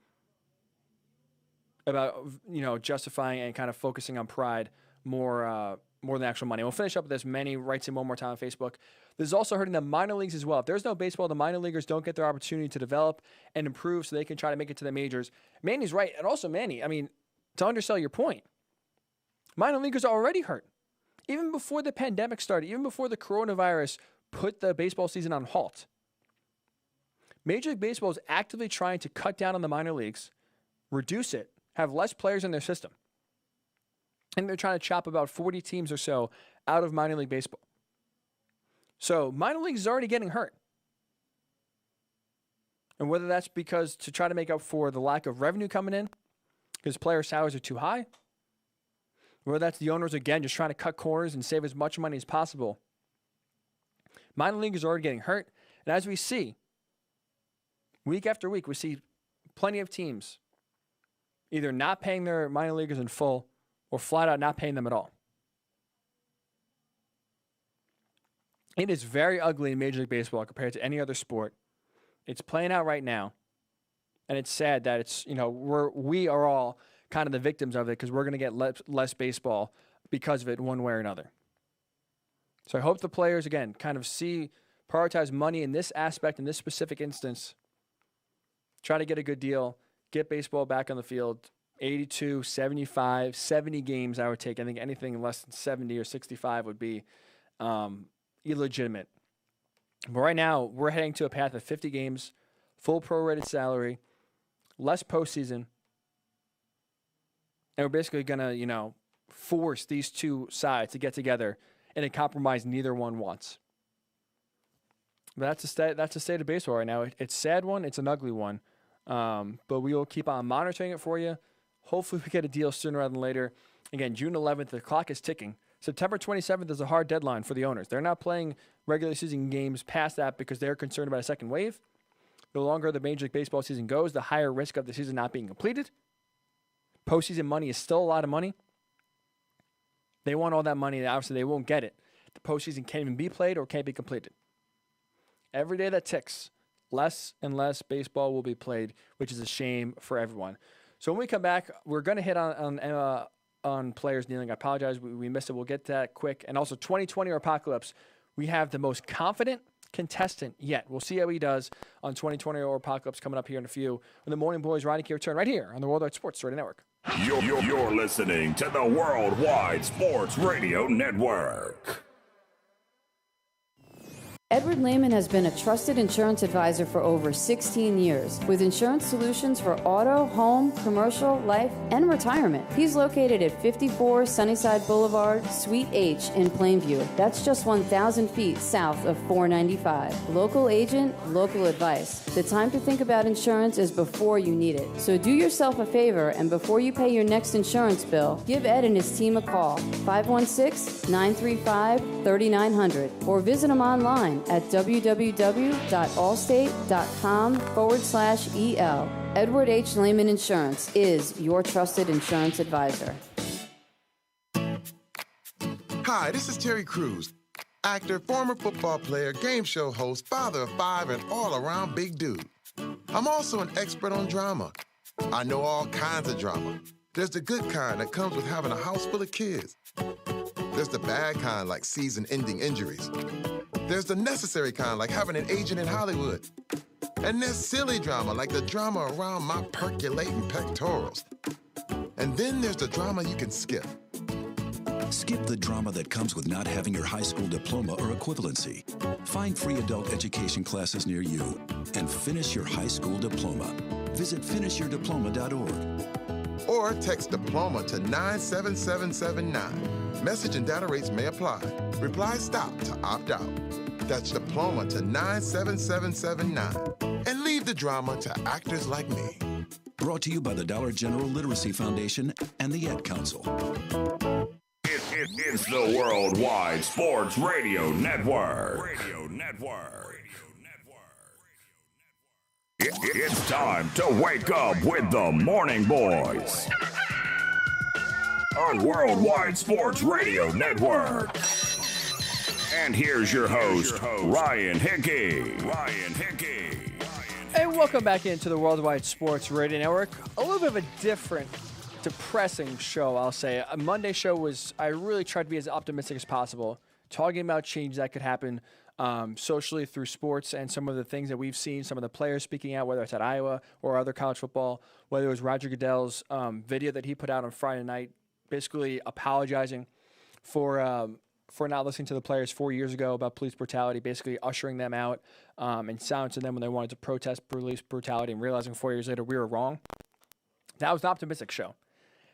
justifying and kind of focusing on pride more than actual money. We'll finish up with this. Manny writes in one more time on Facebook. This is also hurting the minor leagues as well. If there's no baseball, the minor leaguers don't get their opportunity to develop and improve so they can try to make it to the majors. Manny's right. And also, Manny, to undersell your point, minor leaguers are already hurt. Even before the pandemic started, even before the coronavirus put the baseball season on halt, Major League Baseball is actively trying to cut down on the minor leagues, reduce it, have less players in their system. And they're trying to chop about 40 teams or so out of minor league baseball. So minor leagues is already getting hurt. And whether that's because to try to make up for the lack of revenue coming in, because player salaries are too high, or whether that's the owners, again, just trying to cut corners and save as much money as possible, minor league is already getting hurt. And as we see, week after week, we see plenty of teams either not paying their minor leaguers in full or flat out not paying them at all. It is very ugly in Major League Baseball compared to any other sport. It's playing out right now, and it's sad that it's, we are all kind of the victims of it because we're going to get less baseball because of it one way or another. So I hope the players, again, kind of prioritize money in this aspect, in this specific instance, try to get a good deal, get baseball back on the field. 82, 75, 70 games I would take. I think anything less than 70 or 65 would be illegitimate. But right now, we're heading to a path of 50 games, full prorated salary, less postseason. And we're basically going to, force these two sides to get together in a compromise neither one wants. But that's the state of baseball right now. It's a sad one. It's an ugly one. But we will keep on monitoring it for you. Hopefully we get a deal sooner rather than later. Again, June 11th, the clock is ticking. September 27th is a hard deadline for the owners. They're not playing regular season games past that because they're concerned about a second wave. The longer the Major League Baseball season goes, the higher risk of the season not being completed. Postseason money is still a lot of money. They want all that money. Obviously, they won't get it. The postseason can't even be played or can't be completed. Every day that ticks, less and less baseball will be played, which is a shame for everyone. So when we come back, we're going to hit on players kneeling. I apologize. We missed it. We'll get to that quick. And also 2020 or Apocalypse. We have the most confident contestant yet. We'll see how he does on 2020 or Apocalypse coming up here in a few. When the Morning Boys Riding Key return right here on the Worldwide Sports Radio Network. You're listening to the Worldwide Sports Radio Network. Edward Lehman has been a trusted insurance advisor for over 16 years with insurance solutions for auto, home, commercial, life, and retirement. He's located at 54 Sunnyside Boulevard, Suite H in Plainview. That's just 1,000 feet south of 495. Local agent, local advice. The time to think about insurance is before you need it. So do yourself a favor and before you pay your next insurance bill, give Ed and his team a call, 516-935-3900, or visit him online at www.allstate.com/EL. Edward H. Lehman Insurance is your trusted insurance advisor. Hi, this is Terry Crews, actor, former football player, game show host, father of 5, and all-around big dude. I'm also an expert on drama. I know all kinds of drama. There's the good kind that comes with having a house full of kids. There's the bad kind like season-ending injuries. There's the necessary kind, like having an agent in Hollywood. And there's silly drama, like the drama around my percolating pectorals. And then there's the drama you can skip. Skip the drama that comes with not having your high school diploma or equivalency. Find free adult education classes near you and finish your high school diploma. Visit finishyourdiploma.org. Or text diploma to 97779. Message and data rates may apply. Reply STOP to opt out. That's diploma to 97779. And leave the drama to actors like me. Brought to you by the Dollar General Literacy Foundation and the Ad Council. It's the Worldwide Sports Radio Network. It's time to wake up with the Morning Boys on Worldwide Sports Radio Network. And here's your host, Ryan Hickey. Hey, welcome back into the Worldwide Sports Radio Network. A little bit of a different, depressing show, I'll say. A Monday show was, I really tried to be as optimistic as possible, talking about change that could happen socially through sports and some of the things that we've seen, some of the players speaking out, whether it's at Iowa or other college football, whether it was Roger Goodell's video that he put out on Friday night, basically apologizing for not listening to the players 4 years ago about police brutality, basically ushering them out and silencing them when they wanted to protest police brutality and realizing 4 years later we were wrong. That was an optimistic show.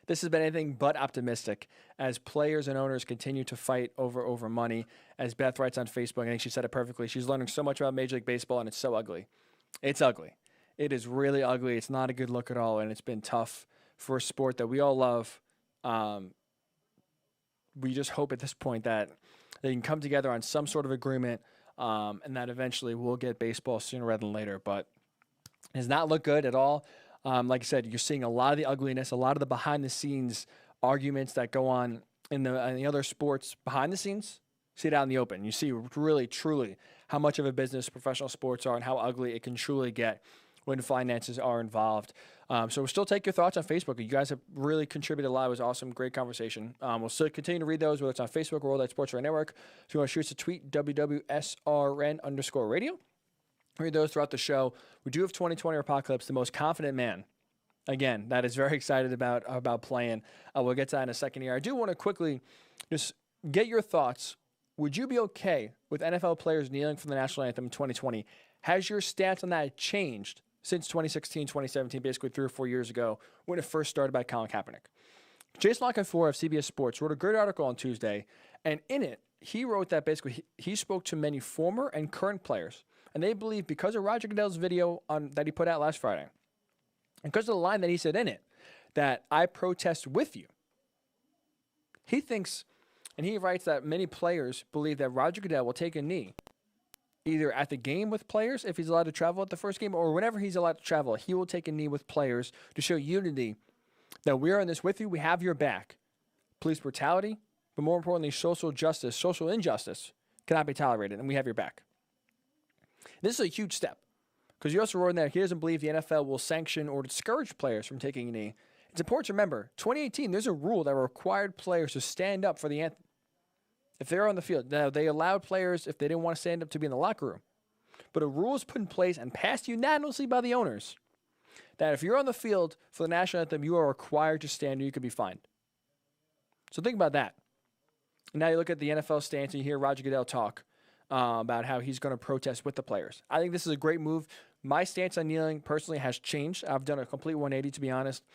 This has been anything but optimistic as players and owners continue to fight over money. As Beth writes on Facebook, I think she said it perfectly, she's learning so much about Major League Baseball, and it's so ugly. It's ugly. It is really ugly. It's not a good look at all, and it's been tough for a sport that we all love. We just hope at this point that they can come together on some sort of agreement and that eventually we'll get baseball sooner rather than later. But it does not look good at all. Like I said, you're seeing a lot of the ugliness, a lot of the behind-the-scenes arguments that go on in the other sports behind the scenes. See it out in the open. You see really, truly how much of a business professional sports are and how ugly it can truly get when finances are involved. So we'll still take your thoughts on Facebook. You guys have really contributed a lot. It was awesome. Great conversation. We'll still continue to read those, whether it's on Facebook or Worldwide Sports Radio Network. If you want to shoot us a tweet, WWSRN_radio. Read those throughout the show. We do have 2020 Apocalypse, the most confident man. Again, that is very excited about playing. We'll get to that in a second here. I do want to quickly just get your thoughts. Would you be okay with NFL players kneeling for the national anthem in 2020? Has your stance on that changed since 2016, 2017, basically 3 or 4 years ago when it first started by Colin Kaepernick? Jason Lockenfor of CBS Sports wrote a great article on Tuesday, and in it, he wrote that basically he spoke to many former and current players, and they believe because of Roger Goodell's video that he put out last Friday, and because of the line that he said in it, that I protest with you. He thinks, and he writes that many players believe that Roger Goodell will take a knee either at the game with players, if he's allowed to travel at the first game, or whenever he's allowed to travel, he will take a knee with players to show unity that we are in this with you, we have your back. Police brutality, but more importantly, social justice, social injustice cannot be tolerated, and we have your back. This is a huge step, because you also wrote in there, he doesn't believe the NFL will sanction or discourage players from taking a knee. It's important to remember, 2018, there's a rule that required players to stand up for the anthem if they're on the field. Now, they allowed players, if they didn't want to stand up, to be in the locker room. But a rule is put in place and passed unanimously by the owners that if you're on the field for the national anthem, you are required to stand or you could be fined. So think about that. And now you look at the NFL stance and you hear Roger Goodell talk about how he's going to protest with the players. I think this is a great move. My stance on kneeling personally has changed. I've done a complete 180, to be honest.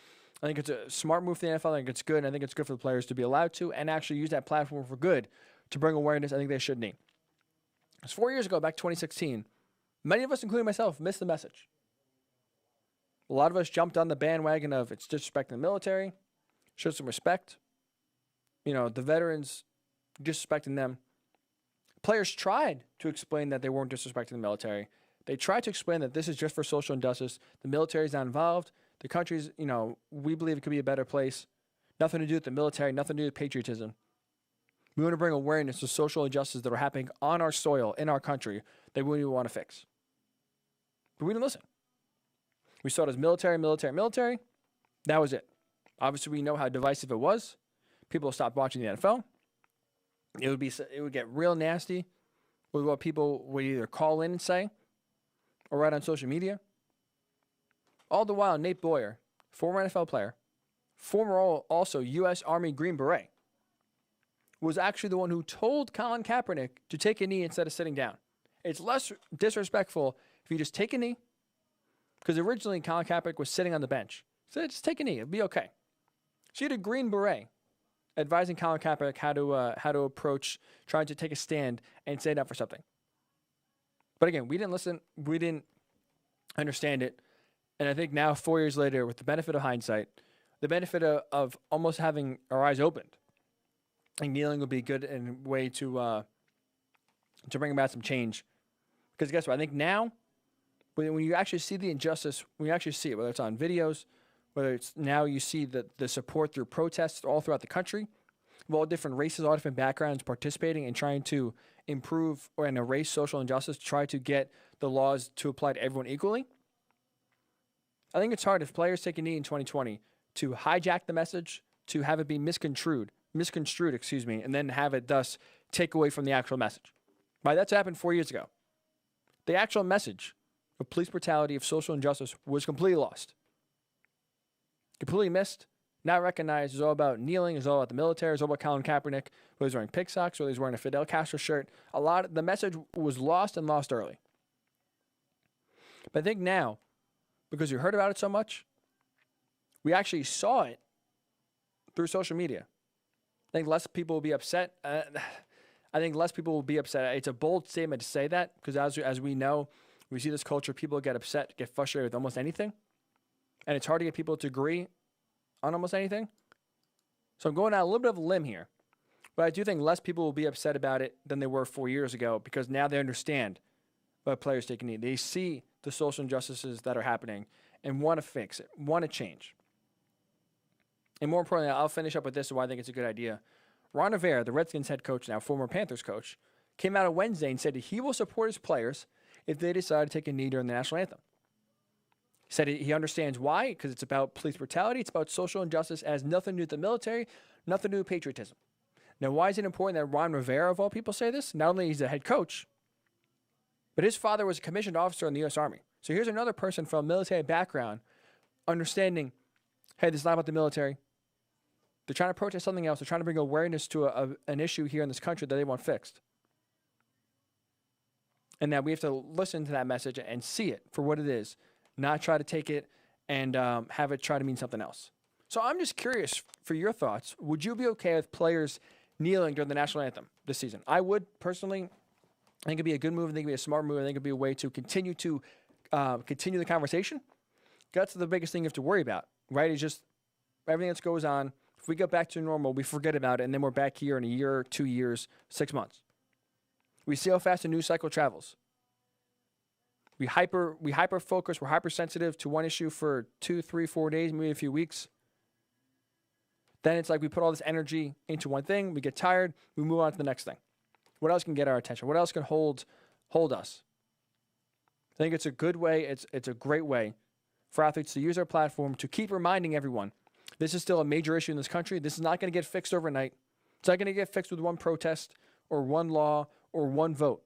I think it's a smart move for the NFL. I think it's good. And I think it's good for the players to be allowed to and actually use that platform for good to bring awareness. I think they should knee. It was 4 years ago, back 2016. Many of us, including myself, missed the message. A lot of us jumped on the bandwagon of it's disrespecting the military, show some respect. You know, the veterans, disrespecting them. Players tried to explain that they weren't disrespecting the military. They tried to explain that this is just for social injustice. The military is not involved. The country's, we believe it could be a better place. Nothing to do with the military, nothing to do with patriotism. We want to bring awareness to social injustices that are happening on our soil, in our country, that we want to fix. But we didn't listen. We saw it as military. That was it. Obviously, we know how divisive it was. People stopped watching the NFL. It would get real nasty with what people would either call in and say or write on social media. All the while, Nate Boyer, former NFL player, former also U.S. Army Green Beret, was actually the one who told Colin Kaepernick to take a knee instead of sitting down. It's less disrespectful if you just take a knee, because originally Colin Kaepernick was sitting on the bench. So just take a knee. It'll be okay. So you had a Green Beret advising Colin Kaepernick how to approach trying to take a stand and stand up for something. But again, we didn't listen. We didn't understand it. And I think now, 4 years later, with the benefit of hindsight, the benefit of almost having our eyes opened, I think kneeling would be good and way to bring about some change. Because guess what? I think now, when you actually see the injustice, when you actually see it, whether it's on videos, whether it's now you see the support through protests all throughout the country, of all different races, all different backgrounds participating and trying to improve and erase social injustice, try to get the laws to apply to everyone equally. I think it's hard if players take a knee in 2020 to hijack the message, to have it be misconstrued, and then have it thus take away from the actual message. Right, that's happened 4 years ago. The actual message of police brutality, of social injustice, was completely lost. Completely missed, not recognized. It's all about kneeling. It's all about the military. It's all about Colin Kaepernick, whether he's wearing pick socks, whether he's wearing a Fidel Castro shirt. The message was lost and lost early. But I think now, because we heard about it so much, we actually saw it through social media. I think less people will be upset. It's a bold statement to say that because as we know, we see this culture, people get upset, get frustrated with almost anything. And it's hard to get people to agree on almost anything. So I'm going out a little bit of a limb here. But I do think less people will be upset about it than they were 4 years ago because now they understand why players take a knee. They see the social injustices that are happening and want to fix it, want to change. And more importantly, I'll finish up with this and why I think it's a good idea. Ron Rivera, the Redskins head coach now, former Panthers coach, came out on Wednesday and said that he will support his players if they decide to take a knee during the national anthem. He said he understands why, because it's about police brutality, it's about social injustice, it has nothing to do with the military, nothing to do with patriotism. Now, why is it important that Ron Rivera, of all people, say this? Not only is he a head coach, but his father was a commissioned officer in the U.S. Army. So here's another person from a military background understanding, hey, this is not about the military. They're trying to protest something else. They're trying to bring awareness to an issue here in this country that they want fixed. And that we have to listen to that message and see it for what it is, not try to take it and have it try to mean something else. So I'm just curious for your thoughts. Would you be okay with players kneeling during the national anthem this season? I would, personally. I think it'd be a good move. I think it'd be a smart move. I think it'd be a way to continue the conversation. That's the biggest thing you have to worry about, right? It's just everything that goes on. If we get back to normal, we forget about it, and then we're back here in a year, 2 years, 6 months. We see how fast the news cycle travels. We hyper focus. We're hypersensitive to one issue for 2, 3, 4 days, maybe a few weeks. Then it's like we put all this energy into one thing. We get tired. We move on to the next thing. What else can get our attention? What else can hold us? I think it's a good way. It's a great way for athletes to use our platform to keep reminding everyone this is still a major issue in this country. This is not going to get fixed overnight. It's not going to get fixed with one protest or one law or one vote.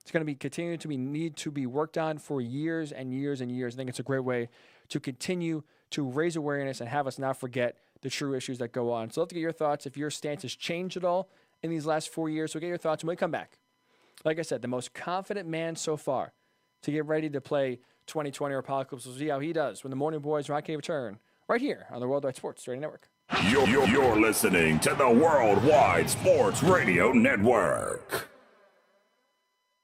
It's going to be continuing to need to be worked on for years and years and years. I think it's a great way to continue to raise awareness and have us not forget the true issues that go on. So let's get your thoughts if your stance has changed at all in these last 4 years. So get your thoughts when we come back. Like I said, the most confident man so far to get ready to play 2020 or Apocalypse. We'll see how he does when the Morning Boys rock a return right here on the Worldwide Sports Radio Network. You're listening to the Worldwide Sports Radio Network.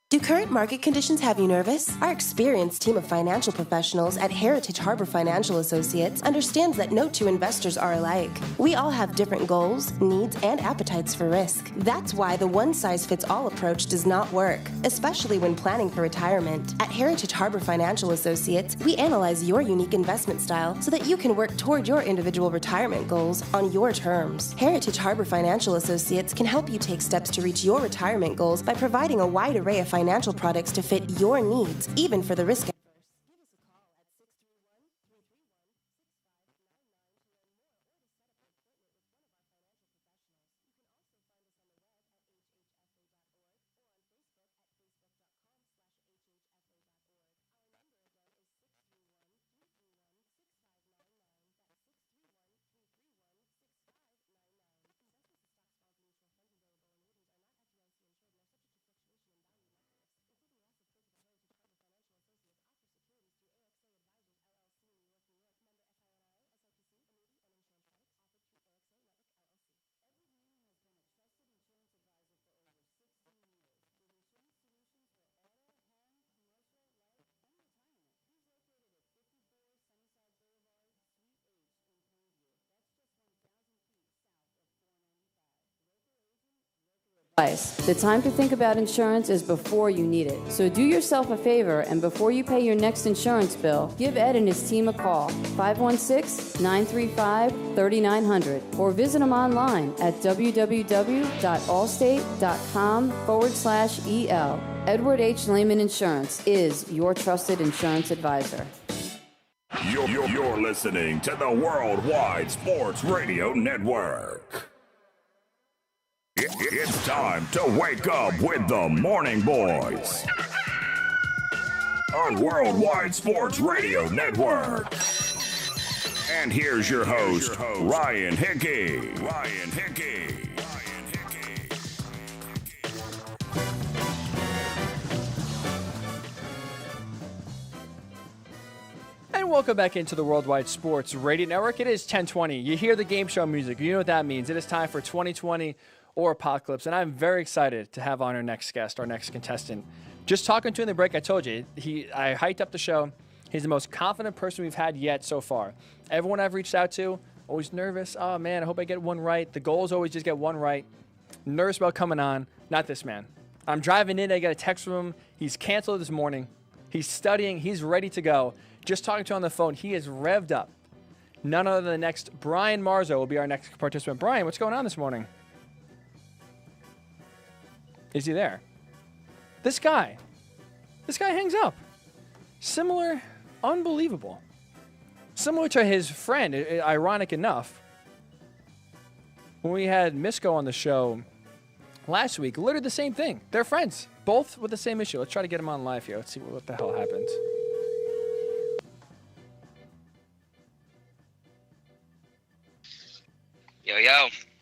Do current market conditions have you nervous? Our experienced team of financial professionals at Heritage Harbor Financial Associates understands that no two investors are alike. We all have different goals, needs, and appetites for risk. That's why the one-size-fits-all approach does not work, especially when planning for retirement. At Heritage Harbor Financial Associates, we analyze your unique investment style so that you can work toward your individual retirement goals on your terms. Heritage Harbor Financial Associates can help you take steps to reach your retirement goals by providing a wide array of financial products to fit your needs, even for the risk. The time to think about insurance is before you need it. So do yourself a favor, and before you pay your next insurance bill, give Ed and his team a call, 516-935-3900, or visit them online at www.allstate.com/EL. Edward H. Lehman Insurance is your trusted insurance advisor. You're listening to the Worldwide Sports Radio Network. It's time to wake up with the Morning Boys on Worldwide Sports Radio Network. And here's your host, Ryan Hickey. And welcome back into the Worldwide Sports Radio Network. It is 10:20. You hear the game show music. You know what that means. It is time for 2020 or Apocalypse, and I'm very excited to have on our next guest, our next contestant. Just talking to him in the break, I told you, I hyped up the show. He's the most confident person we've had yet so far. Everyone I've reached out to, always nervous. Oh, man, I hope I get one right. The goal is always just get one right. Nervous about coming on. Not this man. I'm driving in. I got a text from him. He's canceled this morning. He's studying. He's ready to go. Just talking to him on the phone. He is revved up. None other than the next Brian Marzo will be our next participant. Brian, what's going on this morning? Is he there? This guy hangs up. Similar, unbelievable. Similar to his friend, ironic enough. When we had Misko on the show last week, literally the same thing. They're friends, both with the same issue. Let's try to get him on live here. Let's see what the hell happens.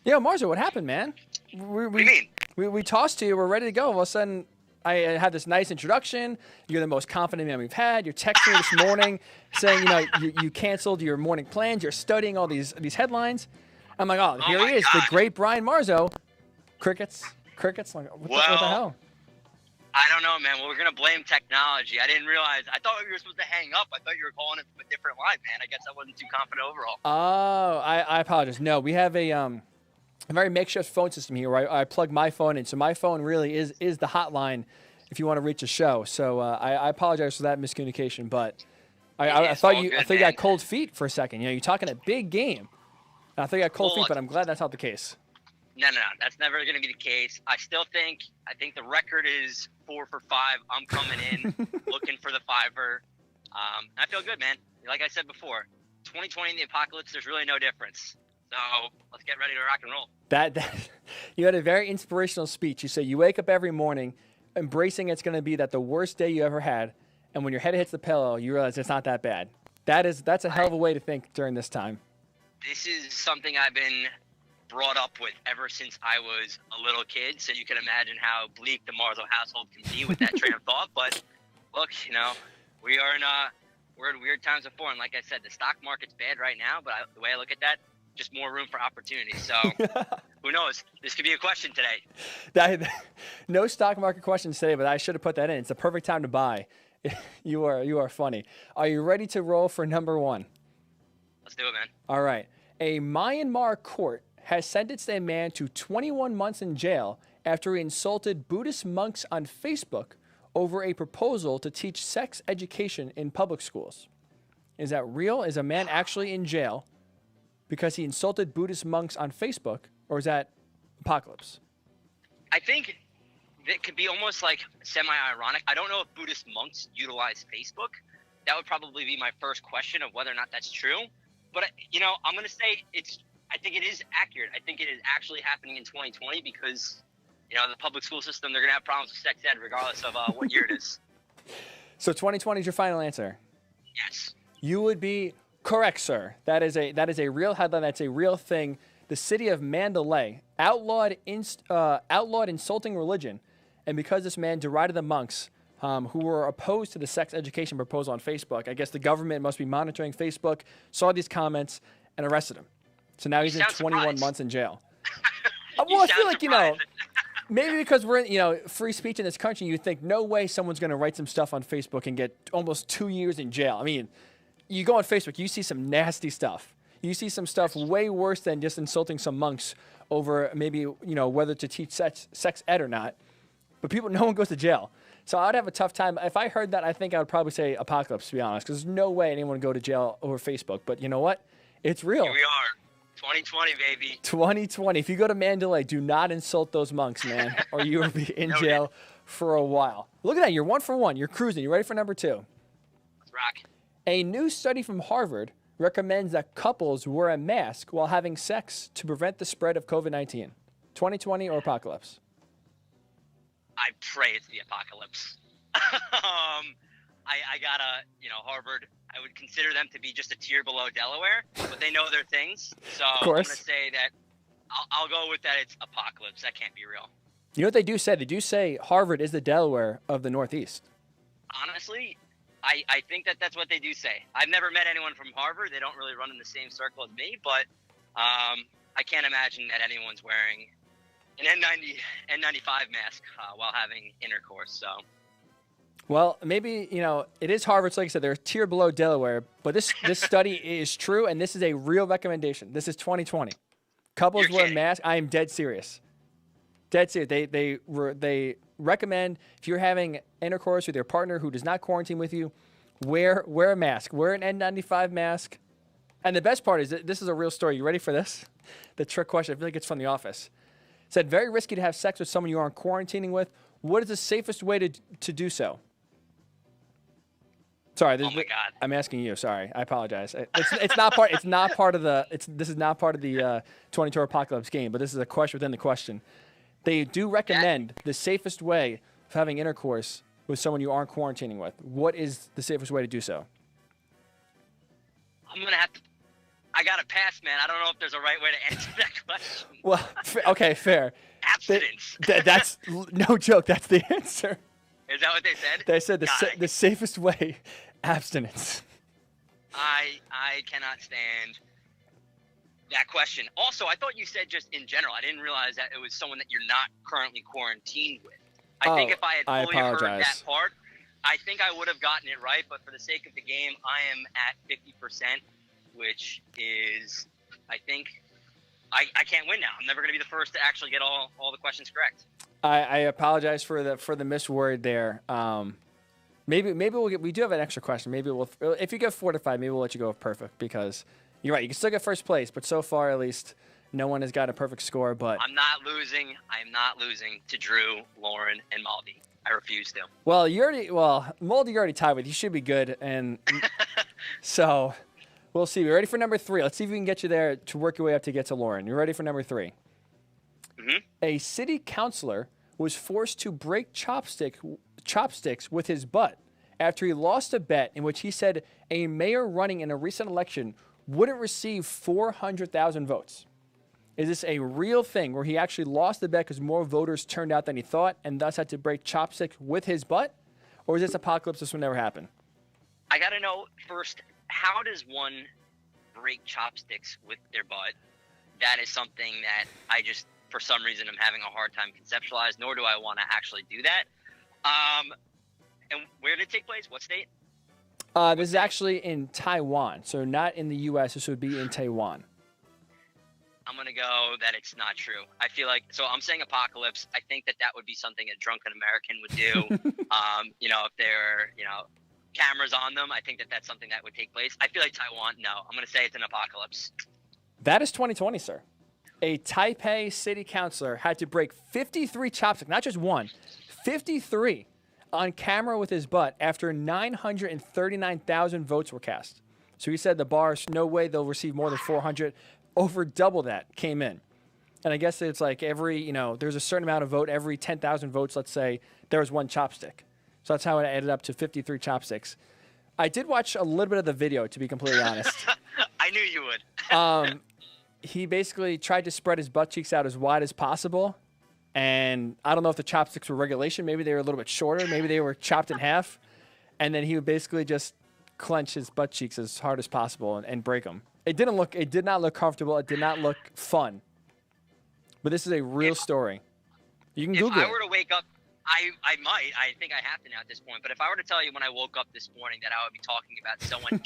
Yo, Marzo, what happened, man? What do you mean? We tossed to you. We're ready to go. All of a sudden, I had this nice introduction. You're the most confident man we've had. You're texting me this morning saying, you canceled your morning plans. You're studying all these headlines. I'm like, oh, here he is, the great Brian Marzo. Crickets. Like, what the hell? I don't know, man. Well, we're going to blame technology. I didn't realize. I thought you were supposed to hang up. I thought you were calling it from a different line, man. I guess I wasn't too confident overall. Oh, I apologize. No, we have a very makeshift phone system here where I plug my phone in. So my phone really is the hotline if you want to reach a show. So I apologize for that miscommunication. But I thought you got cold feet for a second. You're talking a big game. And I thought you got cold feet, but I'm glad that's not the case. No. That's never going to be the case. I think the record is 4 for 5. I'm coming in looking for the fiver. I feel good, man. Like I said before, 2020 in the apocalypse, there's really no difference. So let's get ready to rock and roll. That you had a very inspirational speech. You say you wake up every morning embracing it's going to be the worst day you ever had, and when your head hits the pillow, you realize it's not that bad. That's a hell of a way to think during this time. This is something I've been brought up with ever since I was a little kid, so you can imagine how bleak the Marzo household can be with that train of thought. But look, we're in weird times before, and like I said, the stock market's bad right now, but the way I look at that, just more room for opportunity. So who knows? This could be a question today. No stock market questions today, but I should have put that in. It's the perfect time to buy. You are funny. Are you ready to roll for number one? Let's do it, man. All right. A Myanmar court has sentenced a man to 21 months in jail after he insulted Buddhist monks on Facebook over a proposal to teach sex education in public schools. Is that real? Is a man actually in jail because he insulted Buddhist monks on Facebook, or is that apocalypse? I think that could be almost like semi-ironic. I don't know if Buddhist monks utilize Facebook. That would probably be my first question of whether or not that's true. But, I'm going to say I think it is accurate. I think it is actually happening in 2020 because, the public school system, they're going to have problems with sex ed regardless of what year it is. So 2020 is your final answer? Yes. You would be correct, sir. That is a real headline. That's a real thing. The city of Mandalay outlawed insulting religion, and because this man derided the monks who were opposed to the sex education proposal on Facebook, I guess the government must be monitoring Facebook, saw these comments, and arrested him. So now he's in 21 months in jail. Well, I feel like, maybe because we're in, free speech in this country, you think no way someone's going to write some stuff on Facebook and get almost 2 years in jail. I mean, you go on Facebook, you see some nasty stuff. You see some stuff way worse than just insulting some monks over maybe, whether to teach sex ed or not. But no one goes to jail. So I would have a tough time. If I heard that, I think I would probably say apocalypse, to be honest, because there's no way anyone would go to jail over Facebook. But you know what? It's real. Here we are. 2020, baby. 2020. If you go to Mandalay, do not insult those monks, man, or you will be in jail for a while. Look at that. You're 1 for 1. You're cruising. You ready for number 2? Let's rock. A new study from Harvard recommends that couples wear a mask while having sex to prevent the spread of COVID-19. 2020 or apocalypse? I pray it's the apocalypse. I gotta, Harvard, I would consider them to be just a tier below Delaware, but they know their things. So I'm going to say that I'll go with that. It's apocalypse. That can't be real. You know what they do say? They do say Harvard is the Delaware of the Northeast. Honestly, I think that's what they do say. I've never met anyone from Harvard. They don't really run in the same circle as me, but I can't imagine that anyone's wearing an N95 mask while having intercourse. So, well, maybe it is Harvard. So like I said, they're a tier below Delaware, but this study is true, and this is a real recommendation. This is 2020. Couples wear masks. I am dead serious. Dead serious. They recommend if you're having intercourse with your partner who does not quarantine with you, wear a mask. Wear an N95 mask. And the best part is that this is a real story. You ready for this? The trick question. I feel like it's from The Office. It said, very risky to have sex with someone you aren't quarantining with. What is the safest way to do so? Sorry, oh my God. I'm asking you. Sorry, I apologize. It's not part. It's not part of the. This is not part of the 22 Apocalypse game. But this is a question within the question. They do recommend the safest way of having intercourse with someone you aren't quarantining with. What is the safest way to do so? I'm gonna have to. I gotta pass, man. I don't know if there's a right way to answer that question. Well, okay, fair. Abstinence. That's no joke. That's the answer. Is that what they said? They said the safest way, abstinence. I cannot stand that question. Also, I thought you said just in general. I didn't realize that it was someone that you're not currently quarantined with. I think if I had fully heard that part, I think I would have gotten it right. But for the sake of the game, I am at 50%, which is, I think, I can't win now. I'm never going to be the first to actually get all the questions correct. I apologize for the misword there. Maybe we do have an extra question. Maybe if you get 4 to 5, maybe we'll let you go with perfect, because you're right. You can still get first place, but so far at least no one has got a perfect score. But I'm not losing. I'm not losing to Drew, Lauren, and Maldi. I refuse to. Well, Maldi you already tied with. You should be good, and so we'll see. We're ready for number 3. Let's see if we can get you there to work your way up to get to Lauren. You ready for number 3? Mm-hmm. A city councilor was forced to break chopsticks with his butt after he lost a bet in which he said a mayor running in a recent election wouldn't receive 400,000 votes. Is this a real thing where he actually lost the bet because more voters turned out than he thought and thus had to break chopsticks with his butt? Or is this apocalypse? This will never happen? I got to know first, how does one break chopsticks with their butt? That is something that I just, for some reason, I'm having a hard time conceptualize, nor do I want to actually do that. And where did it take place? What state? This is actually in Taiwan, so not in the U.S. This would be in Taiwan. I'm going to go that it's not true. I feel like, so I'm saying apocalypse. I think that would be something a drunken American would do. If there are, cameras on them, I think that that's something that would take place. I feel like Taiwan, no. I'm going to say it's an apocalypse. That is 2020, sir. A Taipei city councilor had to break 53 chopsticks, not just one, 53 on camera with his butt after 939,000 votes were cast. So he said the bars, no way they'll receive more than 400. Over double that came in. And I guess it's like every, there's a certain amount of vote. Every 10,000 votes, let's say, there was one chopstick. So that's how it added up to 53 chopsticks. I did watch a little bit of the video, to be completely honest. I knew you would. He basically tried to spread his butt cheeks out as wide as possible. And I don't know if the chopsticks were regulation. Maybe they were a little bit shorter. Maybe they were chopped in half. And then he would basically just clench his butt cheeks as hard as possible and break them. It did not look comfortable. It did not look fun. But this is a real story. You can Google it. If I were to wake up, I might. I think I have to now at this point. But if I were to tell you when I woke up this morning that I would be talking about someone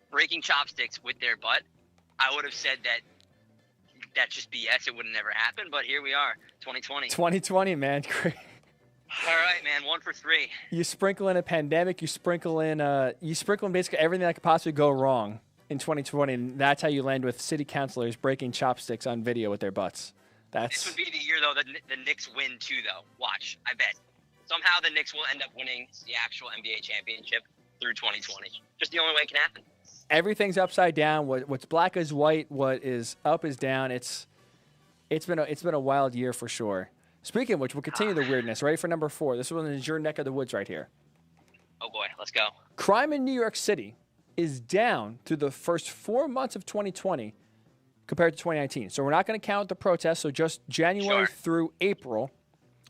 breaking chopsticks with their butt, I would have said that that's just BS. It would have never happened, but here we are, 2020. 2020, man. Great. All right, man. 1 for 3. You sprinkle in a pandemic. You sprinkle in basically everything that could possibly go wrong in 2020, and that's how you land with city councilors breaking chopsticks on video with their butts. This would be the year, though, the Knicks win, too, though. Watch. I bet. Somehow the Knicks will end up winning the actual NBA championship through 2020. Just the only way it can happen. Everything's upside down. What's black is white. What is up is down. It's been a wild year for sure. Speaking of which, we'll continue the weirdness. Ready for number 4? This one is your neck of the woods right here. Oh, boy. Let's go. Crime in New York City is down through the first 4 months of 2020 compared to 2019. So we're not going to count the protests. So just January through April,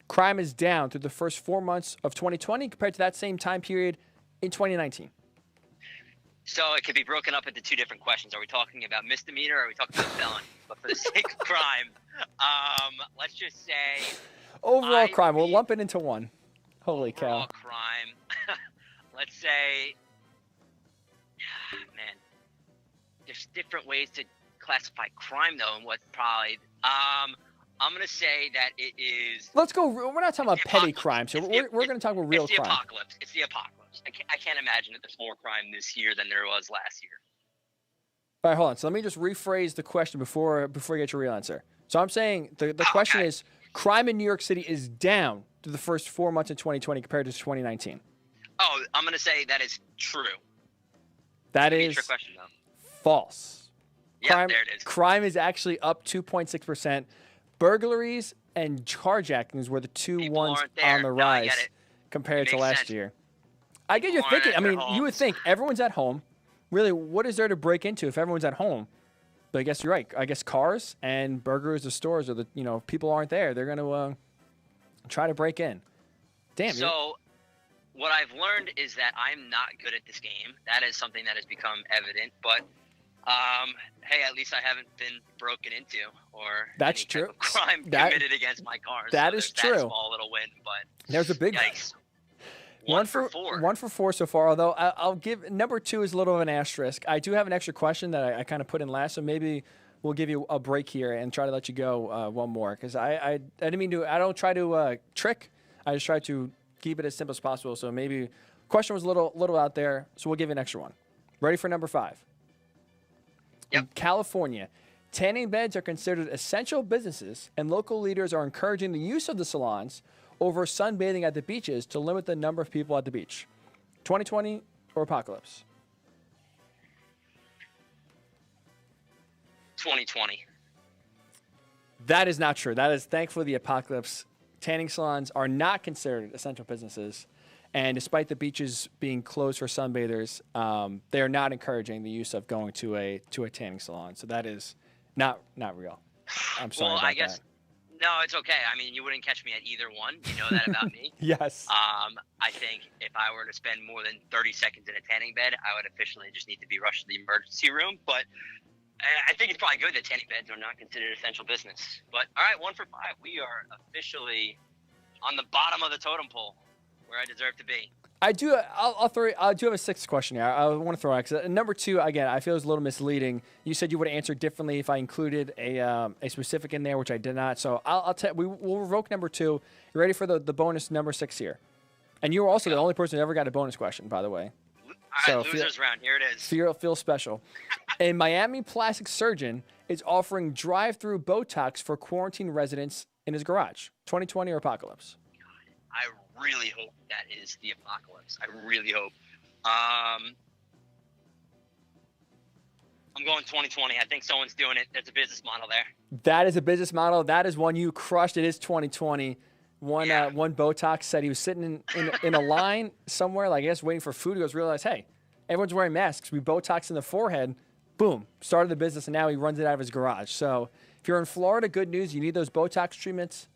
crime is down through the first 4 months of 2020 compared to that same time period in 2019. So it could be broken up into 2 different questions. Are we talking about misdemeanor or are we talking about felony? But for the sake of crime, let's just say overall crime. We'll lump it into one. Holy cow. Overall crime. Let's say, man, there's different ways to classify crime, though, and what's probably, I'm going to say that it is. Let's go. We're not talking about petty crime, so we're going to talk about real crime. It's the apocalypse. I can't imagine that there's more crime this year than there was last year. All right, hold on. So let me just rephrase the question before you get your real answer. So I'm saying the question is, crime in New York City is down through the first 4 months of 2020 compared to 2019. Oh, I'm going to say that is true. That is trick question, though. False. Yeah, there it is. Crime is actually up 2.6%. Burglaries and carjackings were the two ones on the rise compared to last year. I get your thinking. I mean, you would think everyone's at home. Really, what is there to break into if everyone's at home? But I guess you're right. I guess cars and burgers or stores, or people aren't there. They're going to try to break in. Damn. So what I've learned is that I'm not good at this game. That is something that has become evident. But hey, at least I haven't been broken into or that's any true. type of crime committed against my cars. That so is that true. Small little win, but there's a big yikes. 1 for 4. 1 for 4 so far, although I'll give number 2 is a little of an asterisk. I do have an extra question that I kind of put in last, so maybe we'll give you a break here and try to let you go one more, because I didn't mean to. I don't try to trick. I just try to keep it as simple as possible. So maybe question was a little out there, so we'll give you an extra one. Ready for number 5? Yep. In California, tanning beds are considered essential businesses, and local leaders are encouraging the use of the salons over sunbathing at the beaches to limit the number of people at the beach. 2020 or apocalypse? 2020. That is not true. That is thankfully the apocalypse. Tanning salons are not considered essential businesses. And despite the beaches being closed for sunbathers, they are not encouraging the use of going to a tanning salon. So that is not real. I'm sorry about that. No, it's okay. I mean, you wouldn't catch me at either one. You know that about me. Yes. I think if I were to spend more than 30 seconds in a tanning bed, I would officially just need to be rushed to the emergency room. But I think it's probably good that tanning beds are not considered essential business. But all right, 1 for 5. We are officially on the bottom of the totem pole, where I deserve to be. I do have a 6th question here. I want to throw out, because number 2, again, I feel is a little misleading. You said you would answer differently if I included a specific in there, which I did not. So we'll revoke number 2. You ready for the bonus number 6 here? And you were also the only person who ever got a bonus question, by the way. All right, losers round. Here it is. Feel special. A Miami plastic surgeon is offering drive-through Botox for quarantine residents in his garage. 2020 or apocalypse? I really hope that is the apocalypse. I really hope. I'm going 2020. I think someone's doing it. There's a business model there. That is a business model. That is one you crushed. It is 2020. One Botox said he was sitting in a line somewhere, like I guess waiting for food. He goes, realized, hey, everyone's wearing masks. We Botox in the forehead. Boom. Started the business, and now he runs it out of his garage. So if you're in Florida, good news. You need those Botox treatments.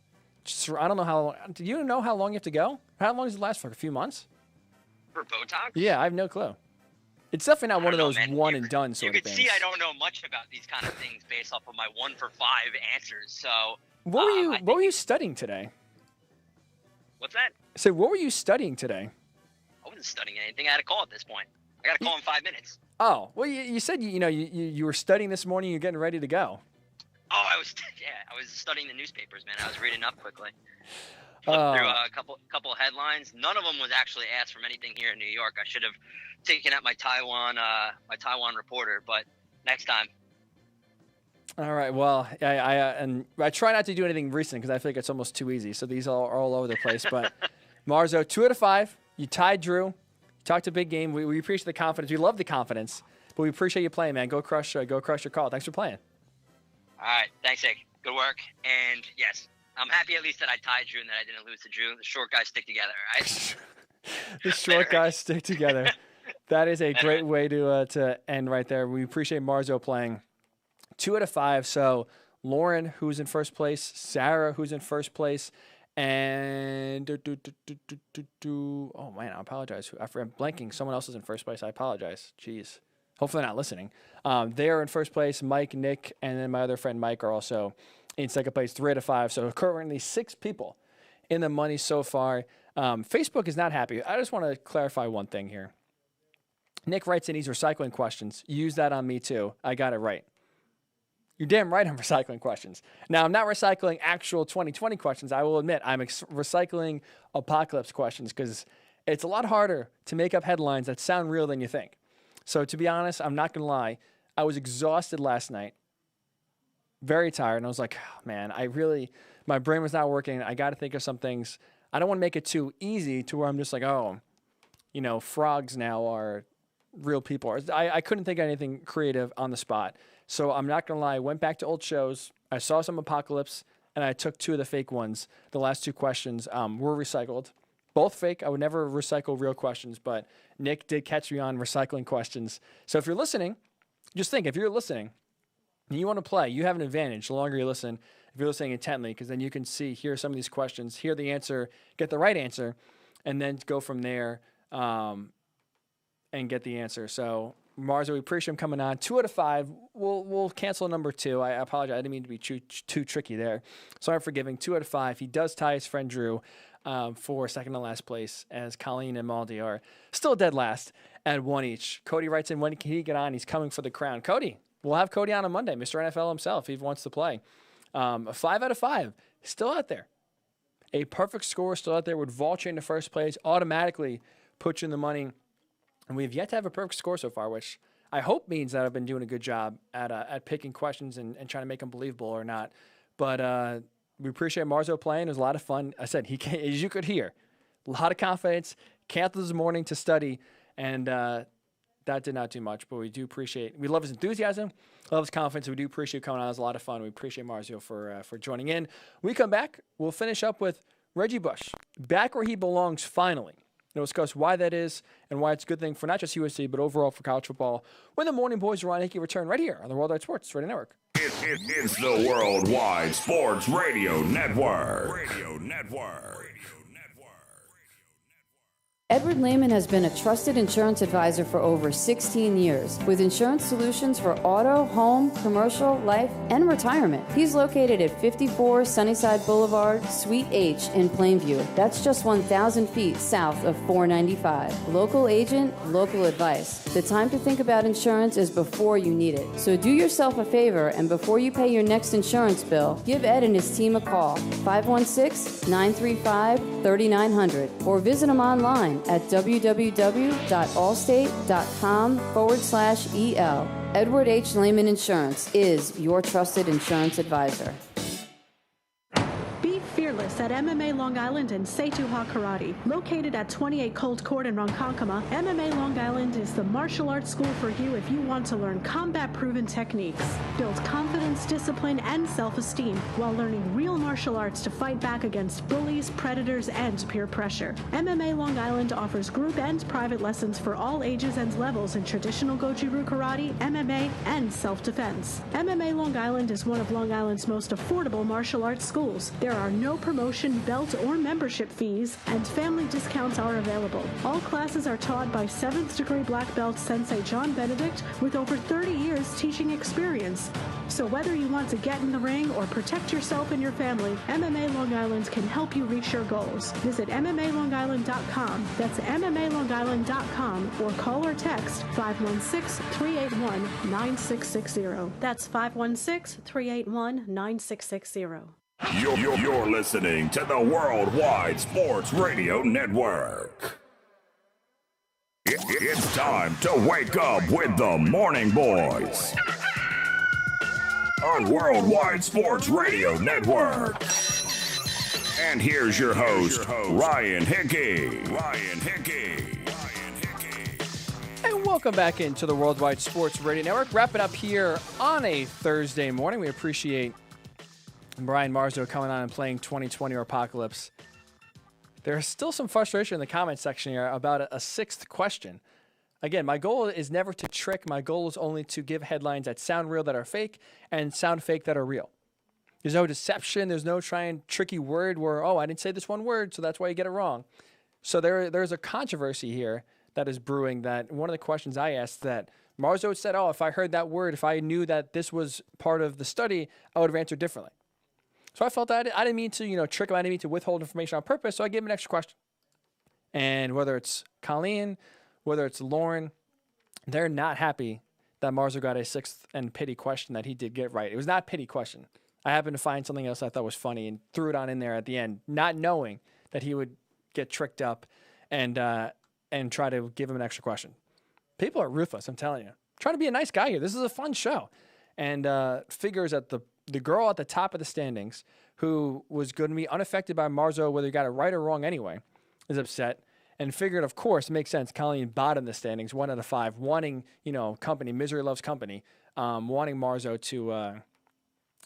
I don't know how long. Do you know how long you have to go? How long does it last for? A few months? For Botox? Yeah, I have no clue. It's definitely not one of those one and done sort of things. You can see I don't know much about these kind of things based off of my 1 for 5 answers. So what were you studying today? What's that? So what were you studying today? I wasn't studying anything. I had a call at this point. I got a call in 5 minutes. Oh, well, you said you were studying this morning. You're getting ready to go. Oh, I was studying the newspapers, man. I was reading up quickly. Flipped through a couple headlines. None of them was actually asked from anything here in New York. I should have taken out my Taiwan reporter, but next time. All right. Well, I try not to do anything recent because I feel like it's almost too easy. So these are all over the place. But Marzo, 2 out of 5. You tied Drew. You talked a big game. We appreciate the confidence. We love the confidence, but we appreciate you playing, man. Go crush your call. Thanks for playing. All right. Thanks, Hick. Good work. And yes, I'm happy at least that I tied Drew and that I didn't lose to Drew. The short guys stick together, right? The short guys stick together. That is a great way to end right there. We appreciate Marzo playing. 2 out of 5. So Lauren, who's in first place, Sarah, who's in first place, and oh man, I apologize. I'm blanking. Someone else is in first place. I apologize. Jeez. Hopefully they're not listening. They are in first place. Mike, Nick, and then my other friend Mike are also in second place. 3 out of 5. So currently 6 people in the money so far. Facebook is not happy. I just want to clarify one thing here. Nick writes in, he's recycling questions. Use that on me too. I got it right. You're damn right I'm recycling questions. Now, I'm not recycling actual 2020 questions. I will admit I'm recycling apocalypse questions because it's a lot harder to make up headlines that sound real than you think. So to be honest, I'm not going to lie. I was exhausted last night, very tired, and I was like, oh, man, my brain was not working. I got to think of some things. I don't want to make it too easy to where I'm just like, oh, frogs now are real people. I couldn't think of anything creative on the spot. So I'm not going to lie. I went back to old shows. I saw some apocalypse, and I took 2 of the fake ones. The last 2 questions were recycled. Both fake. I would never recycle real questions, but Nick did catch me on recycling questions. So if you're listening, just think, if you're listening and you want to play, you have an advantage the longer you listen. If you're listening intently, because then you can hear some of these questions, hear the answer, get the right answer, and then go from there and get the answer. So Marzo, we appreciate him coming on. 2 out of 5. We'll cancel number 2. I apologize. I didn't mean to be too tricky there. Sorry for giving 2 out of 5. He does tie his friend Drew for second to last place, as Colleen and Maldi are still dead last at 1 each. Cody writes in, when can he get on? He's coming for the crown. Cody, we'll have Cody on Monday. Mr. NFL himself, if he wants to play. A 5 out of 5. Still out there. A perfect score still out there would vault you into first place, automatically put you in the money. And we've yet to have a perfect score so far, which I hope means that I've been doing a good job at picking questions and trying to make them believable or not. But we appreciate Marzo playing. It was a lot of fun. I said, as you could hear, a lot of confidence. Canceled this morning to study, and that did not do much. But we love his enthusiasm, love his confidence. We do appreciate coming on. It was a lot of fun. We appreciate Marzo for joining in. When we come back, we'll finish up with Reggie Bush, back where he belongs finally. We'll discuss why that is and why it's a good thing for not just USC, but overall for college football. When the Morning Boys Ron Hickey return right here on the Worldwide Sports Radio Network. It's the Worldwide Sports Radio Network. Edward Lehman has been a trusted insurance advisor for over 16 years with insurance solutions for auto, home, commercial, life, and retirement. He's located at 54 Sunnyside Boulevard, Suite H in Plainview. That's just 1,000 feet south of 495. Local agent, local advice. The time to think about insurance is before you need it. So do yourself a favor, and before you pay your next insurance bill, give Ed and his team a call, 516-935-3900, or visit him online at www.allstate.com/EL. Edward H. Lehman Insurance is your trusted insurance advisor. Be fearless at MMA Long Island and Seituha Karate. Located at 28 Colt Court in Ronkonkoma, MMA Long Island is the martial arts school for you if you want to learn combat-proven techniques, build confidence, discipline, and self-esteem while learning real martial arts to fight back against bullies, predators, and peer pressure. MMA Long Island offers group and private lessons for all ages and levels in traditional Goju-Ryu Karate, MMA, and self-defense. MMA Long Island is one of Long Island's most affordable martial arts schools. There are no promotions promotion, belt, or membership fees, and family discounts are available. All classes are taught by 7th degree black belt Sensei John Benedict with over 30 years teaching experience. So whether you want to get in the ring or protect yourself and your family, MMA Long Island can help you reach your goals. Visit MMALongIsland.com. That's MMALongIsland.com or call or text 516-381-9660. That's 516-381-9660. You're listening to the Worldwide Sports Radio Network. It's time to wake up with the Morning Boys on Worldwide Sports Radio Network. And here's your host, Ryan Hickey. And welcome back into the Worldwide Sports Radio Network. Wrapping up here on a Thursday morning. We appreciate Brian Marzo coming on and playing 2020 or Apocalypse. There's still some frustration in the comment section here about a sixth question. Again, my goal is never to trick. My goal is only to give headlines that sound real that are fake and sound fake that are real. There's no deception. There's no trying tricky word where, oh, I didn't say this one word, so that's why you get it wrong. So there's a controversy here that is brewing that one of the questions I asked that Marzo said, oh, if I heard that word, if I knew that this was part of the study, I would have answered differently. So I felt that I didn't mean to, trick him. I didn't mean to withhold information on purpose. So I gave him an extra question. And whether it's Colleen, whether it's Lauren, they're not happy that Marzo got a sixth and pity question that he did get right. It was not a pity question. I happened to find something else I thought was funny and threw it on in there at the end, not knowing that he would get tricked up and try to give him an extra question. People are ruthless, I'm telling you. I'm trying to be a nice guy here. This is a fun show. And figures that the girl at the top of the standings, who was going to be unaffected by Marzo, whether he got it right or wrong anyway, is upset. And figured, of course, it makes sense. Colleen bottom the standings, 1 out of 5, wanting, company, misery loves company, wanting Marzo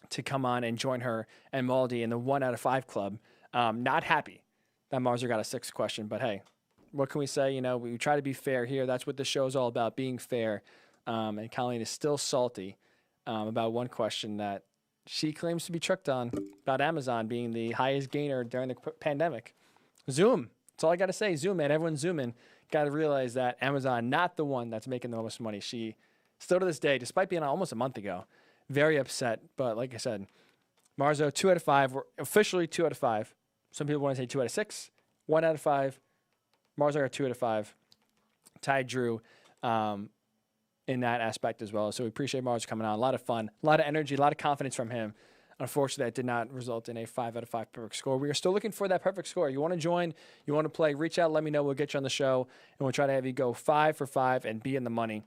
to come on and join her and Maldi in the 1 out of 5 club. Not happy that Marzo got a sixth question, but hey, what can we say? We try to be fair here. That's what the show is all about, being fair. And Colleen is still salty about one question that she claims to be tricked on about Amazon being the highest gainer during the pandemic. Zoom. That's all I got to say. Zoom, man. Everyone's zooming. Got to realize that Amazon, not the one that's making the most money. She still to this day, despite being on almost a month ago, very upset. But like I said, Marzo, 2 out of 5. We're officially 2 out of 5. Some people want to say 2 out of 6. 1 out of 5. Marzo got 2 out of 5. Ty Drew in that aspect as well. So we appreciate Marzo coming on. A lot of fun, a lot of energy, a lot of confidence from him. Unfortunately, that did not result in a 5 out of 5 perfect score. We are still looking for that perfect score. You want to join, you want to play, reach out, let me know. We'll get you on the show, and we'll try to have you go 5 for 5 and be in the money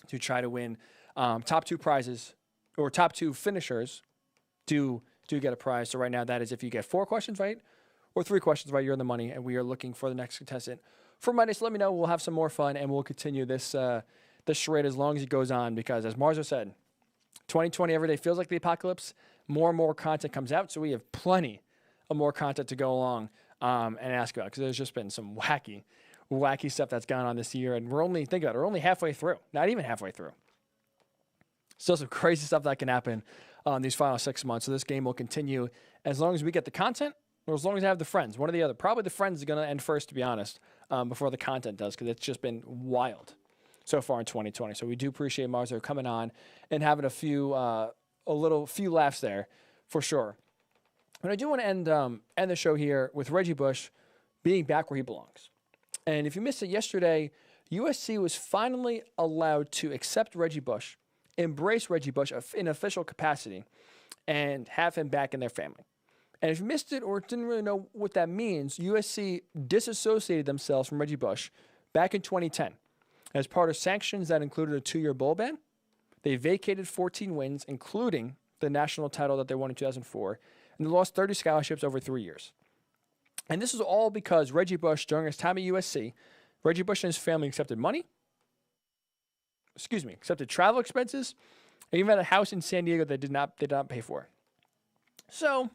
to try to win top 2 prizes, or top 2 finishers do get a prize. So right now, that is if you get 4 questions right or 3 questions right, you're in the money, and we are looking for the next contestant for Monday. So let me know. We'll have some more fun, and we'll continue this charade as long as it goes on, because as Marzo said, 2020 every day feels like the apocalypse. More and more content comes out, so we have plenty of more content to go along and ask about, because there's just been some wacky stuff that's gone on this year, and we're only halfway through, not even halfway through. Still some crazy stuff that can happen these final 6 months, so this game will continue as long as we get the content, or as long as I have the friends, one or the other. Probably the friends is going to end first, to be honest, before the content does, because it's just been wild so far in 2020. So we do appreciate Marzo coming on and having a few laughs there for sure. But I do want to end the show here with Reggie Bush being back where he belongs. And if you missed it yesterday, USC was finally allowed to accept Reggie Bush, embrace Reggie Bush in official capacity, and have him back in their family. And if you missed it or didn't really know what that means, USC disassociated themselves from Reggie Bush back in 2010 as part of sanctions that included a 2-year bowl ban. They vacated 14 wins, including the national title that they won in 2004, and they lost 30 scholarships over 3 years. And this is all because Reggie Bush, during his time at USC, Reggie Bush and his family accepted travel expenses, and even had a house in San Diego that did not pay for. So,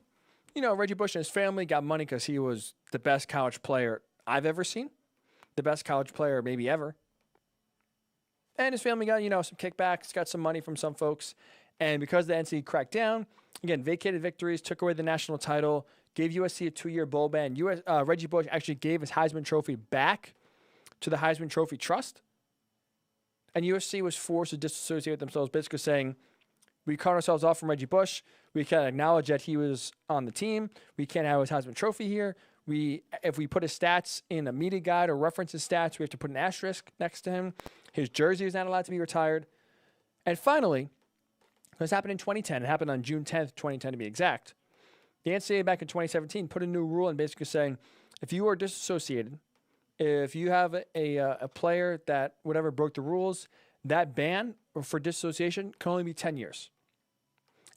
Reggie Bush and his family got money because he was the best college player I've ever seen, the best college player maybe ever. And his family got, some kickbacks, got some money from some folks. And because the NCAA cracked down, again, vacated victories, took away the national title, gave USC a 2-year bowl ban. Reggie Bush actually gave his Heisman Trophy back to the Heisman Trophy Trust. And USC was forced to disassociate themselves, basically saying, we cut ourselves off from Reggie Bush. We can't acknowledge that he was on the team. We can't have his Heisman Trophy here. If we put his stats in a media guide or reference his stats, we have to put an asterisk next to him. His jersey is not allowed to be retired. And finally, this happened in 2010. It happened on June 10th, 2010 to be exact. The NCAA back in 2017 put a new rule in basically saying, if you are disassociated, if you have a player that whatever broke the rules, that ban for disassociation can only be 10 years.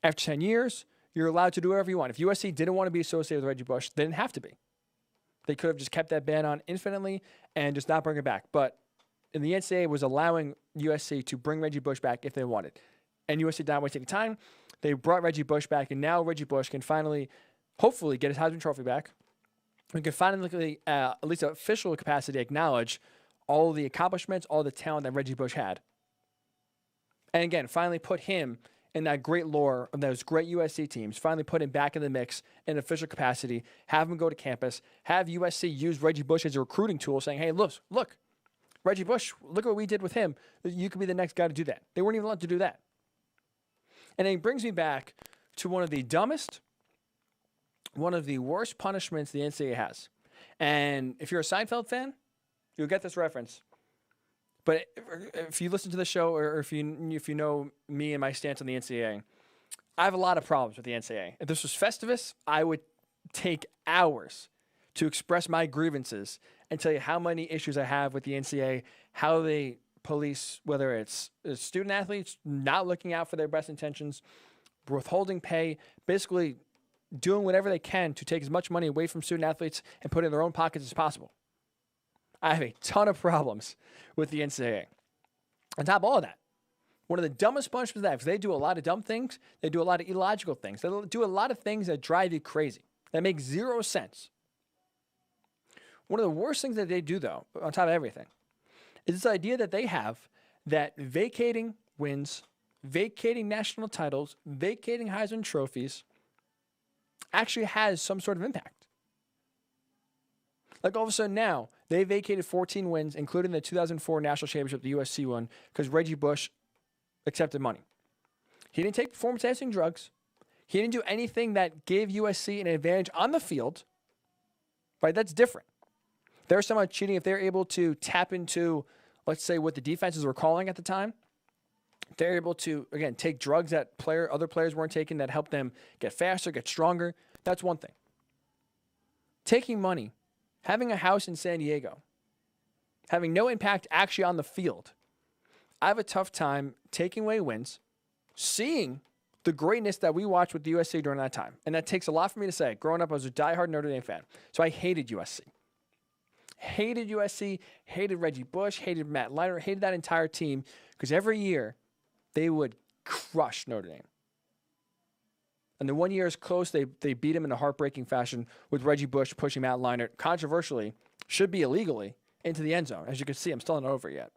After 10 years, you're allowed to do whatever you want. If USC didn't want to be associated with Reggie Bush, they didn't have to be. They could have just kept that ban on infinitely and just not bring it back. But the NCAA was allowing USC to bring Reggie Bush back if they wanted. And USC did not waste any time. They brought Reggie Bush back, and now Reggie Bush can finally, hopefully, get his Heisman Trophy back. We can finally, at least official capacity, acknowledge all the accomplishments, all the talent that Reggie Bush had. And again, finally put him in that great lore of those great USC teams, finally put him back in the mix in official capacity, have him go to campus, have USC use Reggie Bush as a recruiting tool, saying, hey, look, Reggie Bush, look at what we did with him. You could be the next guy to do that. They weren't even allowed to do that. And it brings me back to one of the dumbest, one of the worst punishments the NCAA has. And if you're a Seinfeld fan, you'll get this reference. But if you listen to the show or if you know me and my stance on the NCAA, I have a lot of problems with the NCAA. If this was Festivus, I would take hours to express my grievances and tell you how many issues I have with the NCAA, how they police, whether it's student athletes not looking out for their best intentions, withholding pay, basically doing whatever they can to take as much money away from student athletes and put it in their own pockets as possible. I have a ton of problems with the NCAA. On top of all of that, one of the dumbest punishments they have, because they do a lot of dumb things, they do a lot of illogical things, they do a lot of things that drive you crazy, that make zero sense. One of the worst things that they do, though, on top of everything, is this idea that they have that vacating wins, vacating national titles, vacating Heisman trophies actually has some sort of impact. Like all of a sudden now, they vacated 14 wins, including the 2004 national championship the USC won, because Reggie Bush accepted money. He didn't take performance-enhancing drugs. He didn't do anything that gave USC an advantage on the field. Right? That's different. They're somehow cheating if they're able to tap into, let's say, what the defenses were calling at the time. They're able to, again, take drugs that other players weren't taking that help them get faster, get stronger. That's one thing. Taking money, having a house in San Diego, having no impact actually on the field. I have a tough time taking away wins, seeing the greatness that we watched with the USC during that time. And that takes a lot for me to say. Growing up, I was a diehard Notre Dame fan. So I hated USC. Hated USC, hated Reggie Bush, hated Matt Leiter, hated that entire team because every year they would crush Notre Dame. And the 1 year is close. They beat him in a heartbreaking fashion with Reggie Bush pushing Matt Leiter, controversially, should be illegally, into the end zone. As you can see, I'm still not over yet.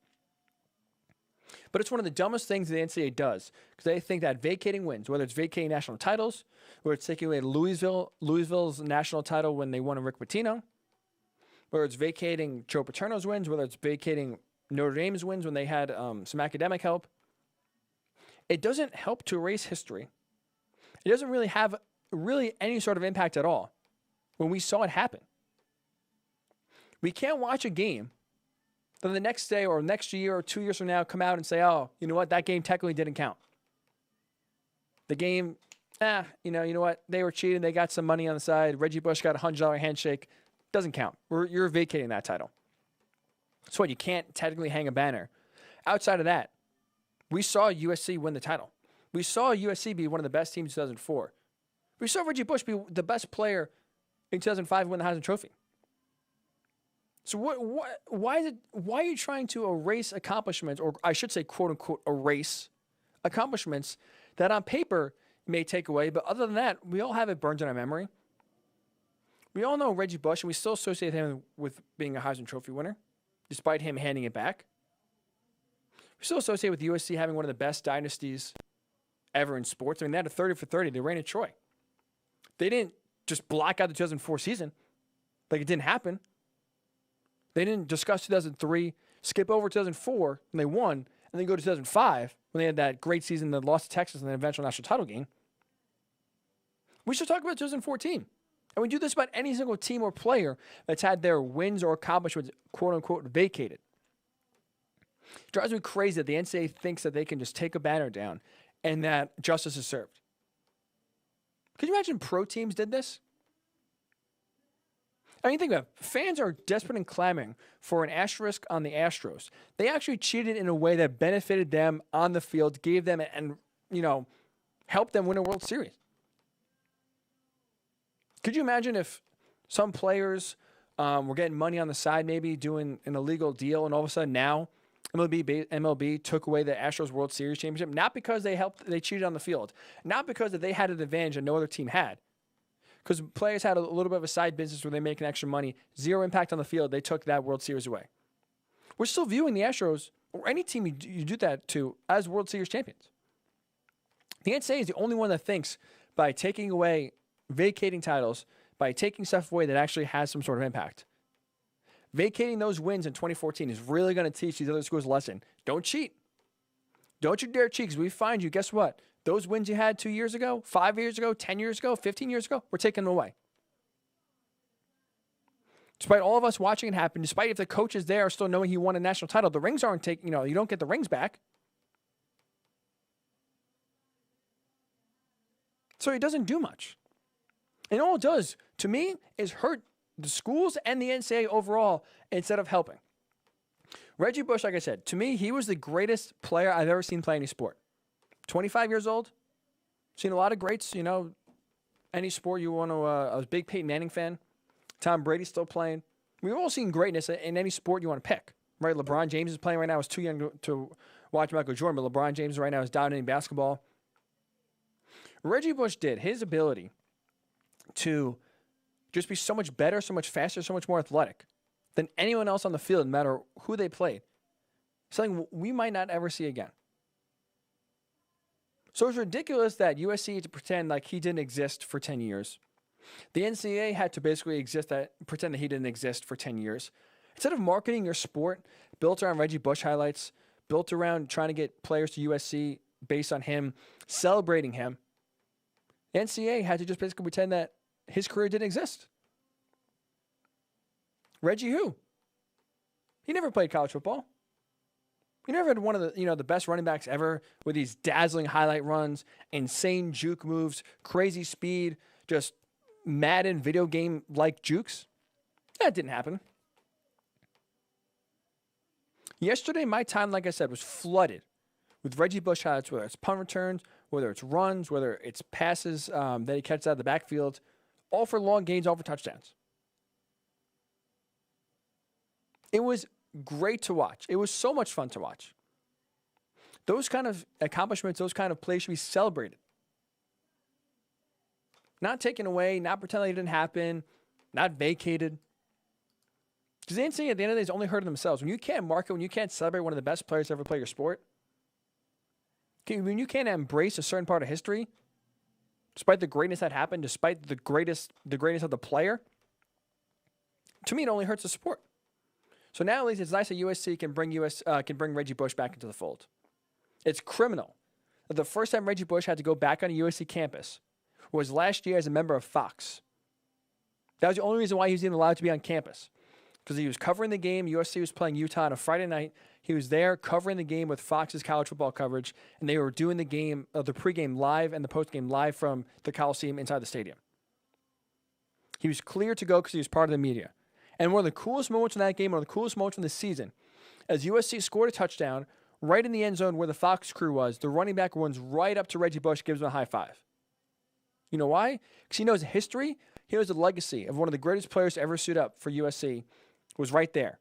But it's one of the dumbest things the NCAA does because they think that vacating wins, whether it's vacating national titles, whether it's taking away Louisville's national title when they won a Rick Pitino, whether it's vacating Joe Paterno's wins, whether it's vacating Notre Dame's wins when they had some academic help, it doesn't help to erase history. It doesn't really have any sort of impact at all when we saw it happen. We can't watch a game, then the next day or next year or 2 years from now come out and say, oh, you know what, that game technically didn't count. The game, you know what, they were cheating, they got some money on the side, Reggie Bush got a $100 handshake, doesn't count. You're vacating that title. So what, you can't technically hang a banner. Outside of that, we saw USC win the title. We saw USC be one of the best teams in 2004. We saw Reggie Bush be the best player in 2005 and win the Heisman Trophy. So why are you trying to erase accomplishments, or I should say, quote unquote, erase accomplishments that on paper may take away, but other than that, we all have it burned in our memory. We all know Reggie Bush, and we still associate him with being a Heisman Trophy winner, despite him handing it back. We still associate with USC having one of the best dynasties ever in sports. I mean, they had a 30 for 30. They ran at Troy. They didn't just block out the 2004 season. Like it didn't happen. They didn't discuss 2003, skip over 2004, and they won, and then go to 2005 when they had that great season that lost to Texas in the eventual national title game. We should talk about 2014. And we do this about any single team or player that's had their wins or accomplishments, quote-unquote, vacated. It drives me crazy that the NCAA thinks that they can just take a banner down and that justice is served. Could you imagine pro teams did this? I mean, think about it. Fans are desperate and clamoring for an asterisk on the Astros. They actually cheated in a way that benefited them on the field, gave them and helped them win a World Series. Could you imagine if some players were getting money on the side, maybe doing an illegal deal, and all of a sudden now MLB took away the Astros World Series championship, not because they cheated on the field, not because they had an advantage that no other team had, because players had a little bit of a side business where they making extra money, zero impact on the field, they took that World Series away. We're still viewing the Astros, or any team you do that to, as World Series champions. The NCAA is the only one that thinks by taking away, vacating titles, by taking stuff away that actually has some sort of impact. Vacating those wins in 2014 is really going to teach these other schools a lesson. Don't cheat. Don't you dare cheat, because we find you, guess what? Those wins you had 2 years ago, 5 years ago, 10 years ago, 15 years ago, we're taking them away. Despite all of us watching it happen, despite if the coaches there are still knowing he won a national title, the rings aren't taken, you don't get the rings back. So it doesn't do much. And all it does, to me, is hurt the schools and the NCAA overall instead of helping. Reggie Bush, like I said, to me, he was the greatest player I've ever seen play any sport. 25 years old, seen a lot of greats, any sport you want to, I was a big Peyton Manning fan. Tom Brady's still playing. We've all seen greatness in any sport you want to pick, right? LeBron James is playing right now. I was too young to watch Michael Jordan, but LeBron James right now is dominating basketball. Reggie Bush did his ability to just be so much better, so much faster, so much more athletic than anyone else on the field, no matter who they played. Something we might not ever see again. So it's ridiculous that USC had to pretend like he didn't exist for 10 years. The NCAA had to basically pretend that he didn't exist for 10 years. Instead of marketing your sport built around Reggie Bush highlights, built around trying to get players to USC based on him, celebrating him, the NCAA had to just basically pretend that his career didn't exist. Reggie who? He never played college football. He never had one of the the best running backs ever with these dazzling highlight runs, insane juke moves, crazy speed, just Madden video game like jukes. That didn't happen. Yesterday, my time, like I said, was flooded with Reggie Bush highlights, whether it's punt returns, whether it's runs, whether it's passes that he catches out of the backfield, all for long gains, all for touchdowns. It was great to watch. It was so much fun to watch. Those kind of accomplishments, those kind of plays should be celebrated. Not taken away, not pretending it didn't happen, not vacated. Because the NCAA at the end of the day is only hurting themselves. When you can't market, when you can't celebrate one of the best players to ever play your sport, when you can't embrace a certain part of history, despite the greatness that happened, despite the greatness of the player, to me it only hurts the sport. So now at least it's nice that USC can bring Reggie Bush back into the fold. It's criminal that the first time Reggie Bush had to go back on a USC campus was last year as a member of Fox. That was the only reason why he was even allowed to be on campus. Because he was covering the game. USC was playing Utah on a Friday night. He was there covering the game with Fox's college football coverage, and they were doing the game, the pregame live and the postgame live from the Coliseum inside the stadium. He was cleared to go because he was part of the media. And one of the coolest moments in that game, one of the coolest moments in the season, as USC scored a touchdown right in the end zone where the Fox crew was, the running back runs right up to Reggie Bush, gives him a high five. You know why? Because he knows history. He knows the legacy of one of the greatest players to ever suit up for USC was right there.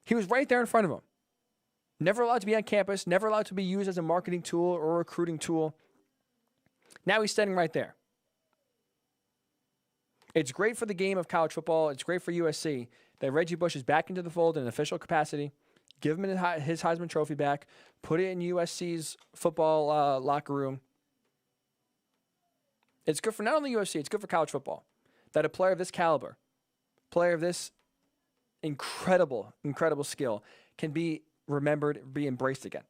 He was right there in front of him. Never allowed to be on campus, never allowed to be used as a marketing tool or a recruiting tool. Now he's standing right there. It's great for the game of college football. It's great for USC that Reggie Bush is back into the fold in an official capacity. Give him his Heisman Trophy back. Put it in USC's football locker room. It's good for not only UFC, it's good for college football. That a player of this caliber, player of this incredible, incredible skill can be remembered, be embraced again.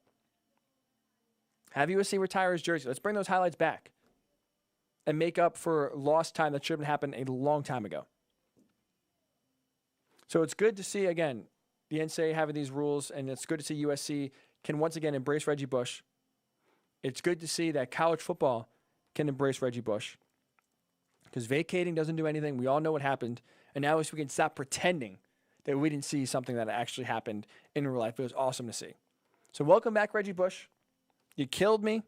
Have USC retire his jersey. Let's bring those highlights back and make up for lost time that should have happened a long time ago. So it's good to see, again, the NCAA having these rules, and it's good to see USC can once again embrace Reggie Bush. It's good to see that college football can embrace Reggie Bush, because vacating doesn't do anything. We all know what happened, and now at least we can stop pretending that we didn't see something that actually happened in real life. It was awesome to see. So welcome back, Reggie Bush. You killed me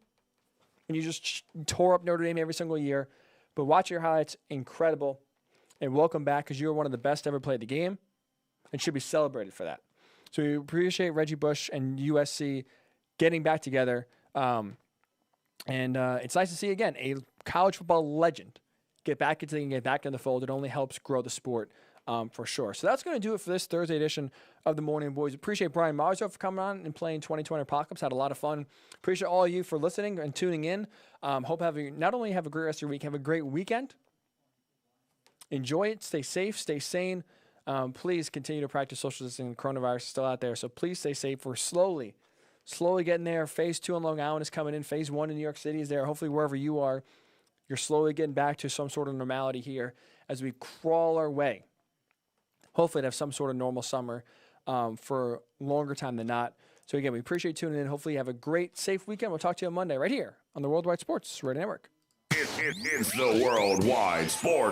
when you just tore up Notre Dame every single year, but watch your highlights. Incredible. And welcome back, because you were one of the best to ever play the game and should be celebrated for that. So we appreciate Reggie Bush and USC getting back together. And it's nice to see, again, a college football legend get back in the fold. It only helps grow the sport for sure. So that's going to do it for this Thursday edition of the Morning Boys. Appreciate Brian Marzo for coming on and playing 2020 Apocalypse. Had a lot of fun. Appreciate all of you for listening and tuning in. Hope not only have a great rest of your week, have a great weekend. Enjoy it. Stay safe. Stay sane. Please continue to practice social distancing. Coronavirus is still out there, so please stay safe. We're slowly getting there. Phase 2 on Long Island is coming in. Phase 1 in New York City is there. Hopefully, wherever you are, you're slowly getting back to some sort of normality here as we crawl our way. Hopefully, to have some sort of normal summer for a longer time than not. So, again, we appreciate tuning in. Hopefully, you have a great, safe weekend. We'll talk to you on Monday right here on the Worldwide Sports Radio Network. It's the Worldwide Sports